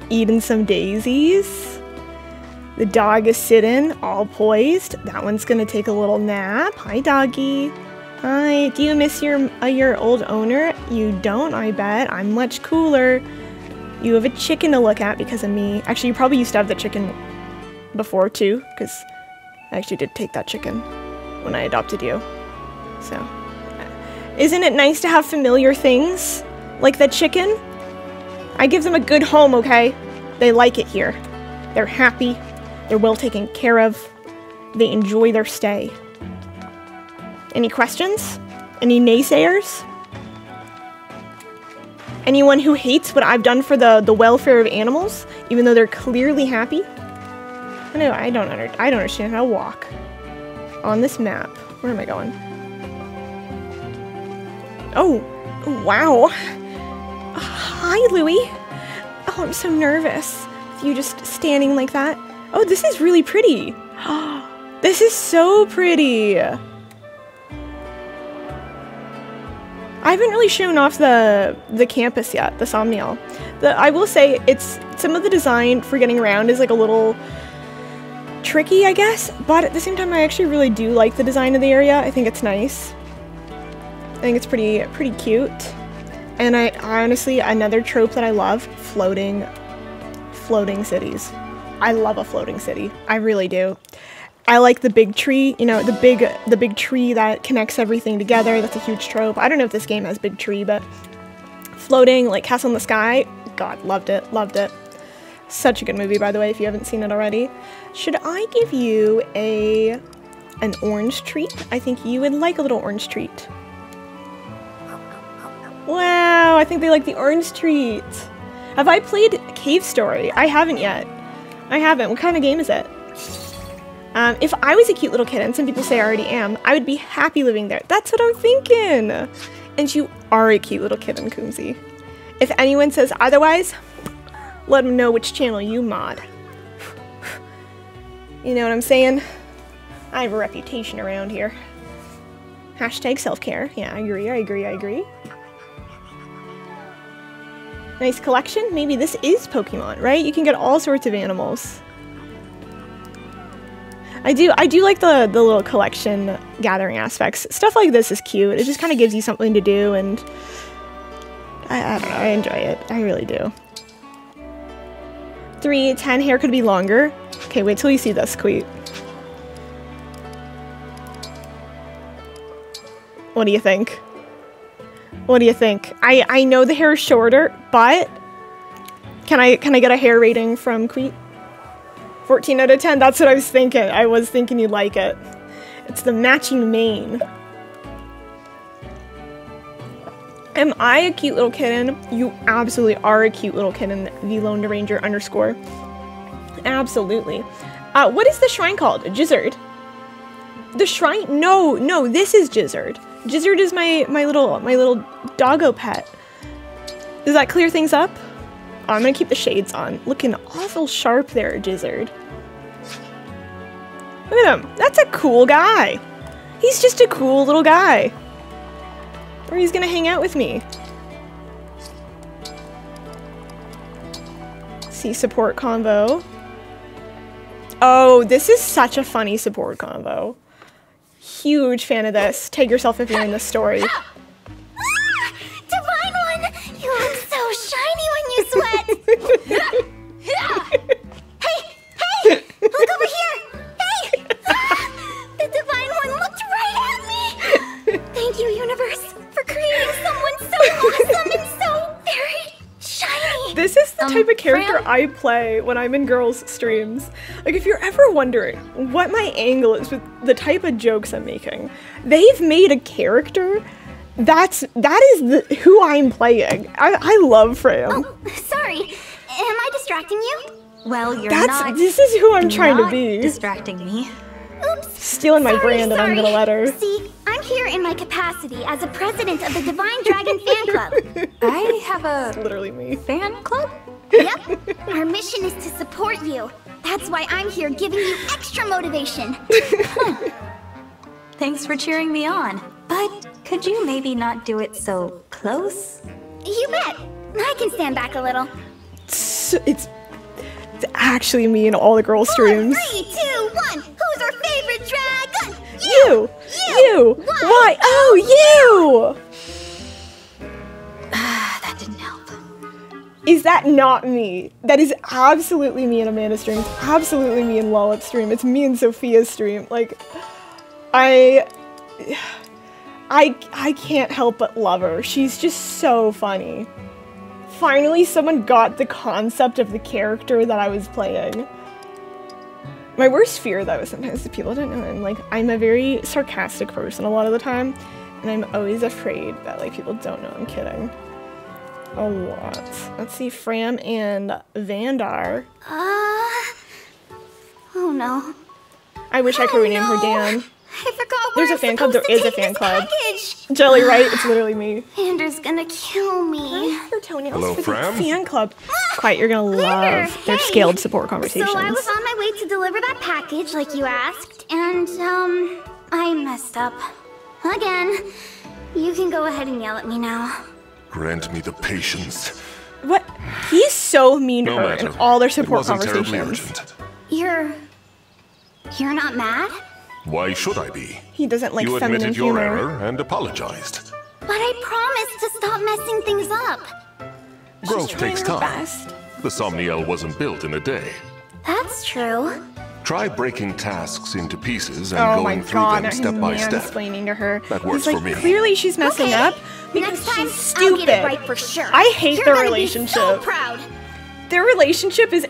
Speaker 1: eating some daisies. The dog is sitting, all poised. That one's gonna take a little nap. Hi, doggy. Hi, do you miss your old owner? You don't, I bet. I'm much cooler. You have a chicken to look at because of me. Actually, you probably used to have the chicken before too, because I actually did take that chicken when I adopted you. So, isn't it nice to have familiar things like that chicken? I give them a good home, okay? They like it here. They're happy. They're well taken care of. They enjoy their stay. Any questions? Any naysayers? Anyone who hates what I've done for the welfare of animals, even though they're clearly happy? No, I don't understand how to walk on this map. Where am I going? Oh, wow. Hi, Louie. Oh, I'm so nervous with you just standing like that. Oh, this is really pretty. This is so pretty. I haven't really shown off the campus yet, the Somniel. I will say some of the design for getting around is like a little tricky, I guess, but at the same time I actually really do like the design of the area. I think it's nice. I think it's pretty cute. And I honestly, another trope that I love, floating cities. I love a floating city. I really do. I like the big tree, you know, the big tree that connects everything together. That's a huge trope. I don't know if this game has big tree, but floating, like Castle in the Sky, God, loved it. Such a good movie, by the way, if you haven't seen it already. Should I give you an orange treat? I think you would like a little orange treat. Wow, I think they like the orange treat. Have I played Cave Story? I haven't yet. I haven't. What kind of game is it? If I was a cute little kitten, some people say I already am, I would be happy living there. That's what I'm thinking. And you are a cute little kitten, Kumsy. If anyone says otherwise, let them know which channel you mod. You know what I'm saying? I have a reputation around here. Hashtag self-care. Yeah, I agree. Nice collection. Maybe this is Pokemon, right? You can get all sorts of animals. I do like the little collection gathering aspects. Stuff like this is cute. It just kind of gives you something to do, and I don't know, I enjoy it. I really do. 3:10 hair could be longer. Okay, wait till you see this, Queet. What do you think? What do you think? I know the hair is shorter, but can I get a hair rating from Queet? 14 out of 10, that's what I was thinking. I was thinking you'd like it. It's the matching mane. Am I a cute little kitten? You absolutely are a cute little kitten, the Lone Ranger _ Absolutely. What is the shrine called? Gizzard. The shrine? No, this is Gizzard. Gizzard is my little doggo pet. Does that clear things up? Oh, I'm gonna keep the shades on. Looking awful sharp there, Gizzard. Look at him. That's a cool guy. He's just a cool little guy. Or he's gonna hang out with me. See, support convo. Oh, this is such a funny support convo. Huge fan of this. Tag yourself if you're in this story.
Speaker 16: Divine One! You look so shiny when you sweat! Hey! Look over here! Hey! The Divine One looked right at me! Thank you, universe, for creating someone so awesome and so very shiny!
Speaker 1: This is the type of character I play when I'm in girls' streams. Like, if you're ever wondering what my angle is with the type of jokes I'm making, they've made a character that is who I'm playing. I love Fram.
Speaker 16: Oh, sorry. Am I distracting you?
Speaker 3: Well,
Speaker 1: This is who I'm trying to be.
Speaker 3: Distracting me.
Speaker 16: Oops.
Speaker 1: Stealing my brand, and I'm gonna let her.
Speaker 16: See, I'm here in my capacity as a president of the Divine Dragon Fan Club.
Speaker 3: I have a...
Speaker 1: It's literally me.
Speaker 3: Fan club?
Speaker 16: Yep. Our mission is to support you. That's why I'm here giving you extra motivation.
Speaker 3: Thanks for cheering me on. But could you maybe not do it so close?
Speaker 16: You bet. I can stand back a little.
Speaker 1: It's actually me in all the girl streams.
Speaker 16: 3, 2, 1. Who's our favorite dragon?
Speaker 1: You. Why? Oh, you.
Speaker 3: That didn't help.
Speaker 1: Is that not me? That is absolutely me in Amanda's stream. It's absolutely me in Lolip's stream. It's me in Sophia's stream. Like, I can't help but love her. She's just so funny. Finally, someone got the concept of the character that I was playing. My worst fear, though, is sometimes that people don't know, I'm a very sarcastic person a lot of the time, and I'm always afraid that, like, people don't know I'm kidding. A lot. Let's see, Fram and Vandar.
Speaker 16: Oh no.
Speaker 1: I wish I could rename her Dan.
Speaker 16: I forgot
Speaker 1: There's
Speaker 16: where
Speaker 1: a fan club. There is a fan club.
Speaker 16: Package.
Speaker 1: Jelly, right? It's literally me.
Speaker 16: Vander's gonna kill me.
Speaker 1: Your toenails
Speaker 11: Hello,
Speaker 1: for
Speaker 11: Fram?
Speaker 1: the fan club. Quiet, you're gonna love their scaled support conversations.
Speaker 16: So I was on my way to deliver that package like you asked, and I messed up. Again. You can go ahead and yell at me now.
Speaker 11: Grant me the patience.
Speaker 1: What? He's so mean to
Speaker 11: No
Speaker 1: her
Speaker 11: matter.
Speaker 1: in all their support
Speaker 11: It wasn't terribly
Speaker 1: conversations.
Speaker 11: urgent.
Speaker 16: You're not mad?
Speaker 11: Why should I be?
Speaker 1: He doesn't like
Speaker 11: You
Speaker 1: feminine
Speaker 11: admitted your
Speaker 1: humor.
Speaker 11: error and apologized.
Speaker 16: But I promised to stop messing things up.
Speaker 11: Growth
Speaker 1: trying
Speaker 11: takes
Speaker 1: her
Speaker 11: time.
Speaker 1: best.
Speaker 11: The Somniel wasn't built in a day.
Speaker 16: That's true.
Speaker 11: Try breaking tasks into pieces and
Speaker 1: Oh my
Speaker 11: going through
Speaker 1: god,
Speaker 11: them step by step.
Speaker 1: mansplaining to her.
Speaker 11: That works
Speaker 1: He's like,
Speaker 11: for me.
Speaker 1: clearly she's messing up because
Speaker 16: Next time,
Speaker 1: she's stupid.
Speaker 16: I'll get it right for sure.
Speaker 1: I hate
Speaker 16: You're
Speaker 1: their
Speaker 16: gonna
Speaker 1: relationship.
Speaker 16: Be so proud.
Speaker 1: Their relationship is,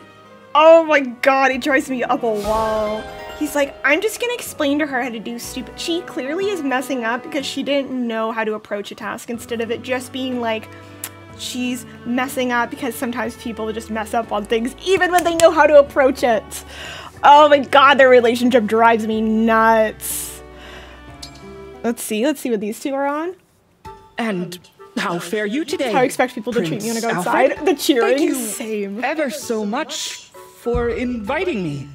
Speaker 1: oh my god, it drives me up a wall. He's like, I'm just gonna explain to her how to do stupid. She clearly is messing up because she didn't know how to approach a task instead of it just being like, she's messing up because sometimes people just mess up on things even when they know how to approach it. Oh my god, their relationship drives me nuts. Let's see what these two are on.
Speaker 9: And how fare you today?
Speaker 1: How I expect people to treat me when I go
Speaker 9: Prince
Speaker 1: outside.
Speaker 9: Alfred?
Speaker 1: The cheering,
Speaker 9: Thank you
Speaker 1: same.
Speaker 9: ever so much for inviting me.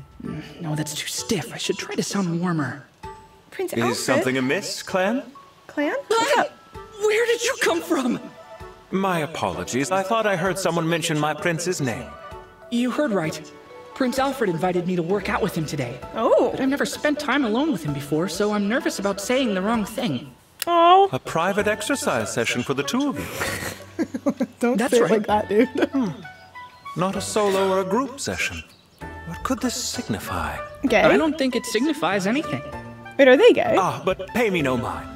Speaker 9: No, that's too stiff. I should try to sound warmer.
Speaker 1: Prince Alfred?
Speaker 18: Is something amiss, Clan?
Speaker 1: Clan? What's up?
Speaker 9: Where did you come from?
Speaker 18: My apologies. I thought I heard someone mention my prince's name.
Speaker 9: You heard right. Prince Alfred invited me to work out with him today.
Speaker 1: Oh.
Speaker 9: But I've never spent time alone with him before, so I'm nervous about saying the wrong thing.
Speaker 1: Oh.
Speaker 18: A private exercise session for the two of you.
Speaker 1: Don't
Speaker 9: That's
Speaker 1: say it
Speaker 9: right.
Speaker 1: like that, dude.
Speaker 18: Not a solo or a group session. What could this signify?
Speaker 1: Gay?
Speaker 9: I don't think it signifies anything.
Speaker 1: Wait, are they gay?
Speaker 18: Ah, but pay me no mind.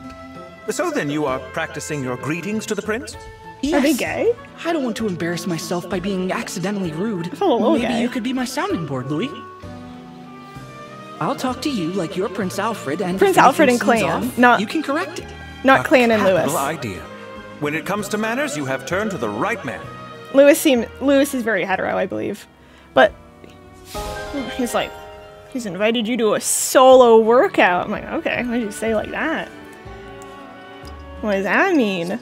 Speaker 18: So then you are practicing your greetings to the prince?
Speaker 9: Yes.
Speaker 1: Are they gay?
Speaker 9: I don't want to embarrass myself by being accidentally rude.
Speaker 1: Oh, little
Speaker 9: Maybe
Speaker 1: gay.
Speaker 9: you could be my sounding board, Louis. I'll talk to you like you're Prince Alfred, and
Speaker 1: Prince
Speaker 9: if
Speaker 1: Alfred
Speaker 9: anything
Speaker 1: and
Speaker 9: seems
Speaker 1: Clan,
Speaker 9: off,
Speaker 1: not
Speaker 9: you can correct it.
Speaker 1: Not Clan and Lewis.
Speaker 18: Capital idea. When it comes to manners, you have turned to the right man.
Speaker 1: Lewis is very hetero, I believe. But he's like, he's invited you to a solo workout. I'm like, okay, why did you say it like that? What does that mean?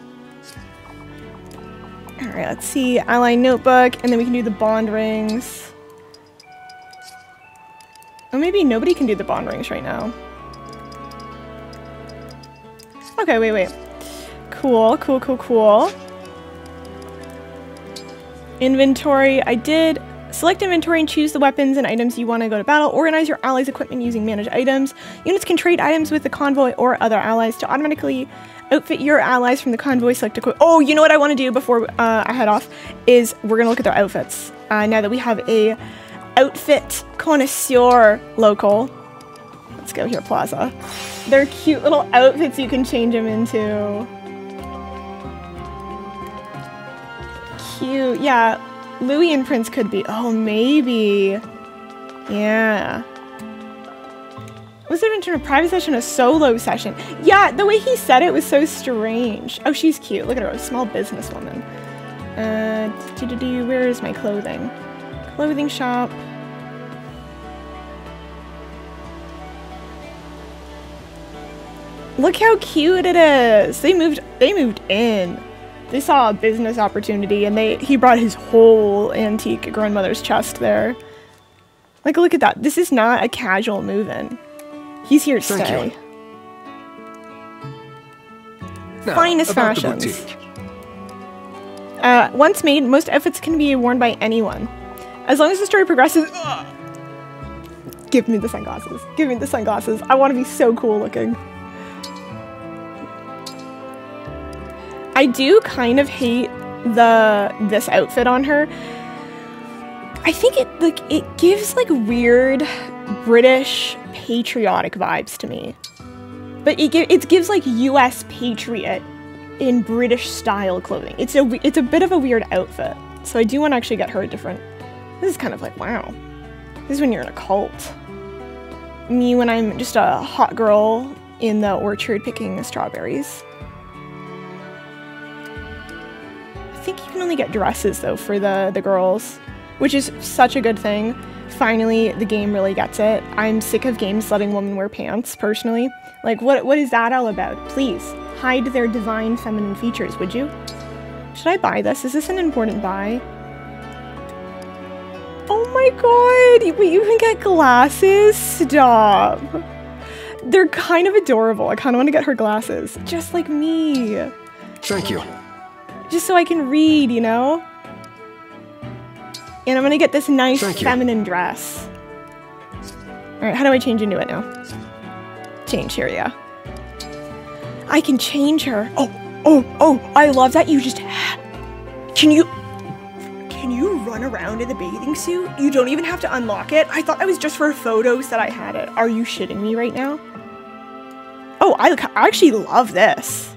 Speaker 1: Alright, let's see. Ally notebook, and then we can do the bond rings. Oh, maybe nobody can do the bond rings right now. Okay, wait. Cool. Inventory, I did. Select inventory and choose the weapons and items you want to go to battle. Organize your allies' equipment using manage items. Units can trade items with the convoy or other allies to automatically outfit your allies from the convoy. Select equipment. Oh, you know what I want to do before I head off is we're gonna look at their outfits. Now that we have a outfit connoisseur local. Let's go here, Plaza. They're cute little outfits you can change them into. Cute, yeah. Louis and Prince could be. Oh, maybe. Yeah. Was it in a private session, a solo session? Yeah, the way he said it was so strange. Oh, she's cute. Look at her, a small businesswoman. Where is my clothing? Clothing shop. Look how cute it is. They moved in. They saw a business opportunity and he brought his whole antique grandmother's chest there. Like, look at that. This is not a casual move-in. He's here to stay. Finest fashions. Once made, most outfits can be worn by anyone. As long as the story progresses... Give me the sunglasses. Give me the sunglasses. I want to be so cool looking. I do kind of hate this outfit on her. I think it gives like weird British patriotic vibes to me. But it gives like US patriot in British style clothing. It's a bit of a weird outfit. So I do want to actually get her a different. This is kind of like, wow. This is when you're in a cult. me when I'm just a hot girl in the orchard picking strawberries. I think you can only get dresses though for the girls, which is such a good thing. Finally, the game really gets it. I'm sick of games letting women wear pants, personally. Like, what is that all about? Please, hide their divine feminine features, would you? Should I buy this? Is this an important buy? Oh my god! Wait, you can get glasses? Stop! They're kind of adorable. I kind of want to get her glasses. Just like me.
Speaker 15: Thank you.
Speaker 1: Just so I can read, you know? And I'm gonna get this nice feminine dress. Alright, how do I change into it now? Change, here, yeah. I can change her. Oh, I love that you just... Can you run around in the bathing suit? You don't even have to unlock it? I thought that was just for photos that I had it. Are you shitting me right now? Oh, I actually love this.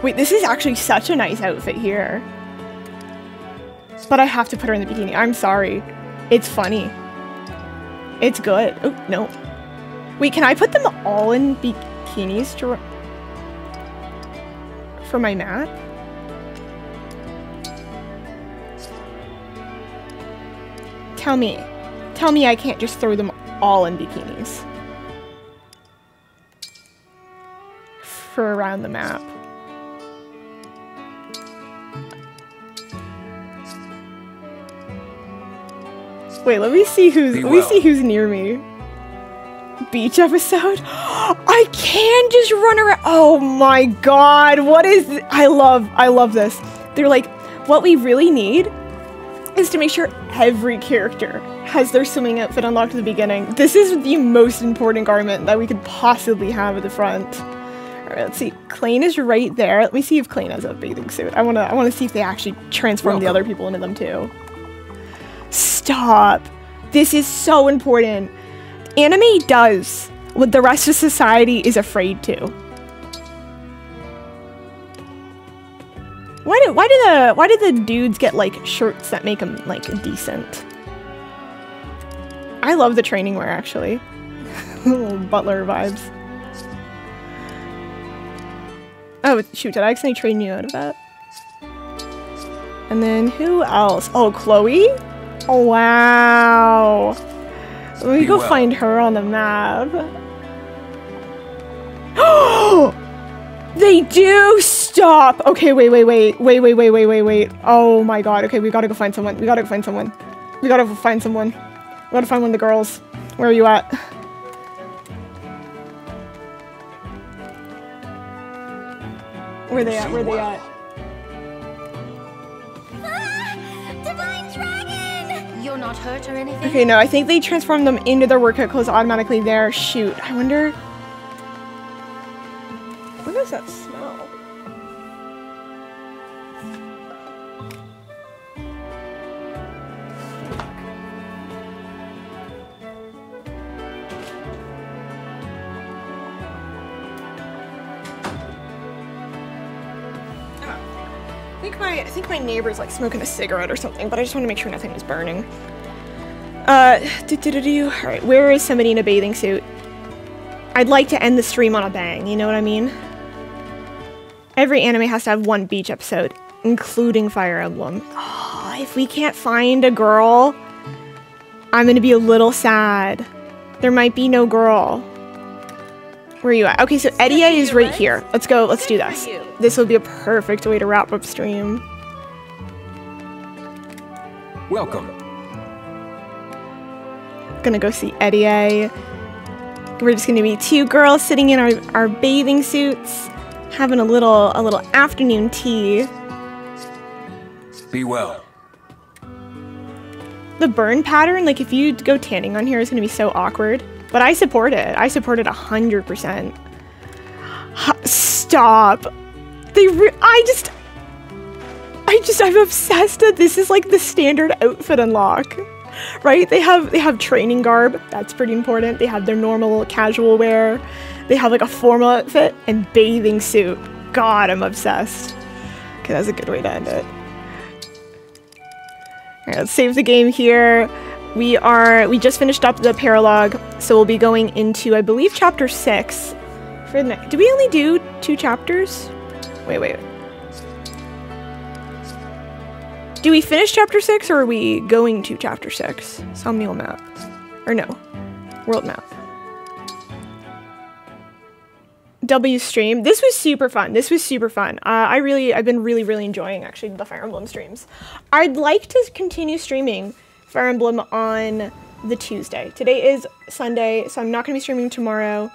Speaker 1: Wait, this is actually such a nice outfit here. But I have to put her in the bikini. I'm sorry. It's funny. It's good. Oh, no. Wait, can I put them all in bikinis for my mat? Tell me I can't just throw them all in bikinis. For around the map. Wait, let me see who's near me. Beach episode? I can just run around. Oh my god, what is this? I love this. They're like, what we really need is to make sure every character has their swimming outfit unlocked at the beginning. This is the most important garment that we could possibly have at the front. Alright, let's see. Klain is right there. Let me see if Klain has a bathing suit. I wanna see if they actually transform the other people into them too. Stop. This is so important. Anime does what the rest of society is afraid to. Why do the dudes get like shirts that make them like decent? I love the training wear actually. Little butler vibes. Oh shoot, did I accidentally train you out of that? And then who else? Oh, Chloe? Oh wow. Let me go find her on the map. Oh! They do! Stop! Okay, wait. Oh my god. Okay, we gotta go find someone. We gotta find one of the girls. Where are you at? Where they at?
Speaker 16: Divine Dragon! You're not hurt or anything?
Speaker 1: Okay, no, I think they transform them into their workout clothes automatically there. Shoot, I wonder... What does that smell? I think my neighbor's like smoking a cigarette or something, but I just want to make sure nothing was burning. Alright, where is somebody in a bathing suit? I'd like to end the stream on a bang, you know what I mean? Every anime has to have one beach episode, including Fire Emblem. Oh, if we can't find a girl, I'm gonna be a little sad. There might be no girl. Where are you at? Okay, so Eddie is right here. Let's go, let's do this. This will be a perfect way to wrap up stream.
Speaker 15: Welcome.
Speaker 1: Gonna go see Eddie. We're just gonna be two girls sitting in our bathing suits, having a little afternoon tea.
Speaker 15: Be well.
Speaker 1: The burn pattern, like if you go tanning on here, is gonna be so awkward. But I support it. I support it 100%. Stop. I'm obsessed that this is like the standard outfit unlock. Right? They have training garb. That's pretty important. They have their normal casual wear. They have like a formal outfit and bathing suit. God, I'm obsessed. Okay, that's a good way to end it. Alright, let's save the game here. We just finished up the paralogue, so we'll be going into, I believe, chapter 6 for the next. Did we only do 2 chapters? Wait. Do we finish chapter 6 or are we going to chapter 6? Somnial map. Or no. World map. W stream. This was super fun. I've been really enjoying actually the Fire Emblem streams. I'd like to continue streaming Fire Emblem on the Tuesday. Today is Sunday, so I'm not going to be streaming tomorrow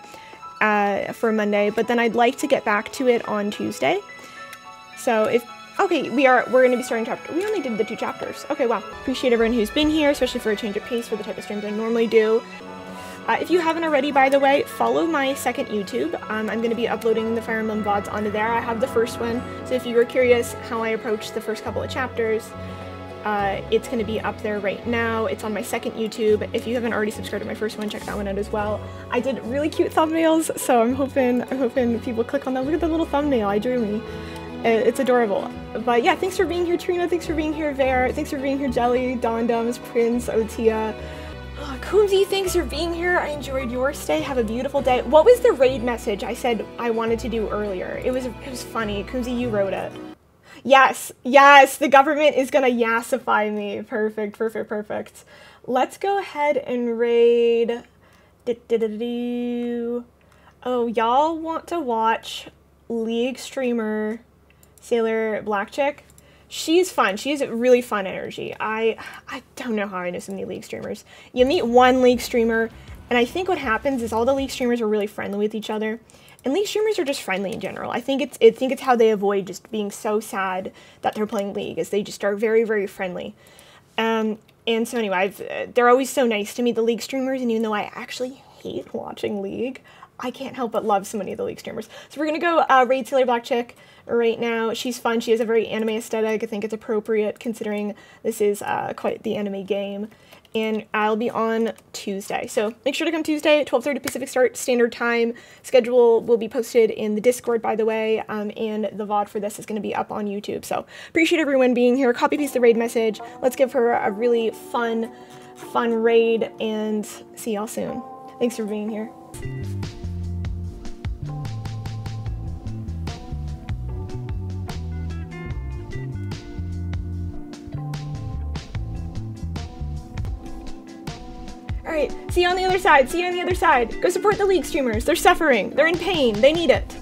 Speaker 1: for Monday, but then I'd like to get back to it on Tuesday. So if, okay, we're going to be starting chapter, we only did the 2 chapters. Okay, wow. Appreciate everyone who's been here, especially for a change of pace for the type of streams I normally do. If you haven't already, by the way, follow my second YouTube. I'm going to be uploading the Fire Emblem VODs onto there. I have the first one, so if you were curious how I approached the first couple of chapters, it's going to be up there right now. It's on my second YouTube. If you haven't already subscribed to my first one, check that one out as well. I did really cute thumbnails, so I'm hoping people click on that. Look at the little thumbnail I drew me. It's adorable. But yeah, thanks for being here, Trina. Thanks for being here, Vare. Thanks for being here, Jelly, Dondums, Prince, Otia. Oh, Kumzi, thanks for being here. I enjoyed your stay. Have a beautiful day. What was the raid message I said I wanted to do earlier? It was funny. Kumzi, you wrote it. Yes, the government is gonna yassify me. Perfect. Let's go ahead and raid. Oh, y'all want to watch League streamer Sailor Black Chick? She's fun. She has a really fun energy. I don't know how I know so many League streamers. You meet one League streamer, and I think what happens is all the League streamers are really friendly with each other. And League streamers are just friendly in general. I think it's how they avoid just being so sad that they're playing League, is they just are very friendly. And so anyway, they're always so nice to me, the League streamers, and even though I actually hate watching League, I can't help but love so many of the League streamers. So we're gonna go raid Sailor Black Chick right now. She's fun. She has a very anime aesthetic. I think it's appropriate considering this is quite the anime game. And I'll be on Tuesday. So make sure to come Tuesday, 12:30 Pacific Standard Time. Schedule will be posted in the Discord, by the way, and the VOD for this is going to be up on YouTube. So appreciate everyone being here. Copy paste the raid message. Let's give her a really fun raid, and see y'all soon. Thanks for being here. Alright, see you on the other side. Go support the League streamers. They're suffering. They're in pain. They need it.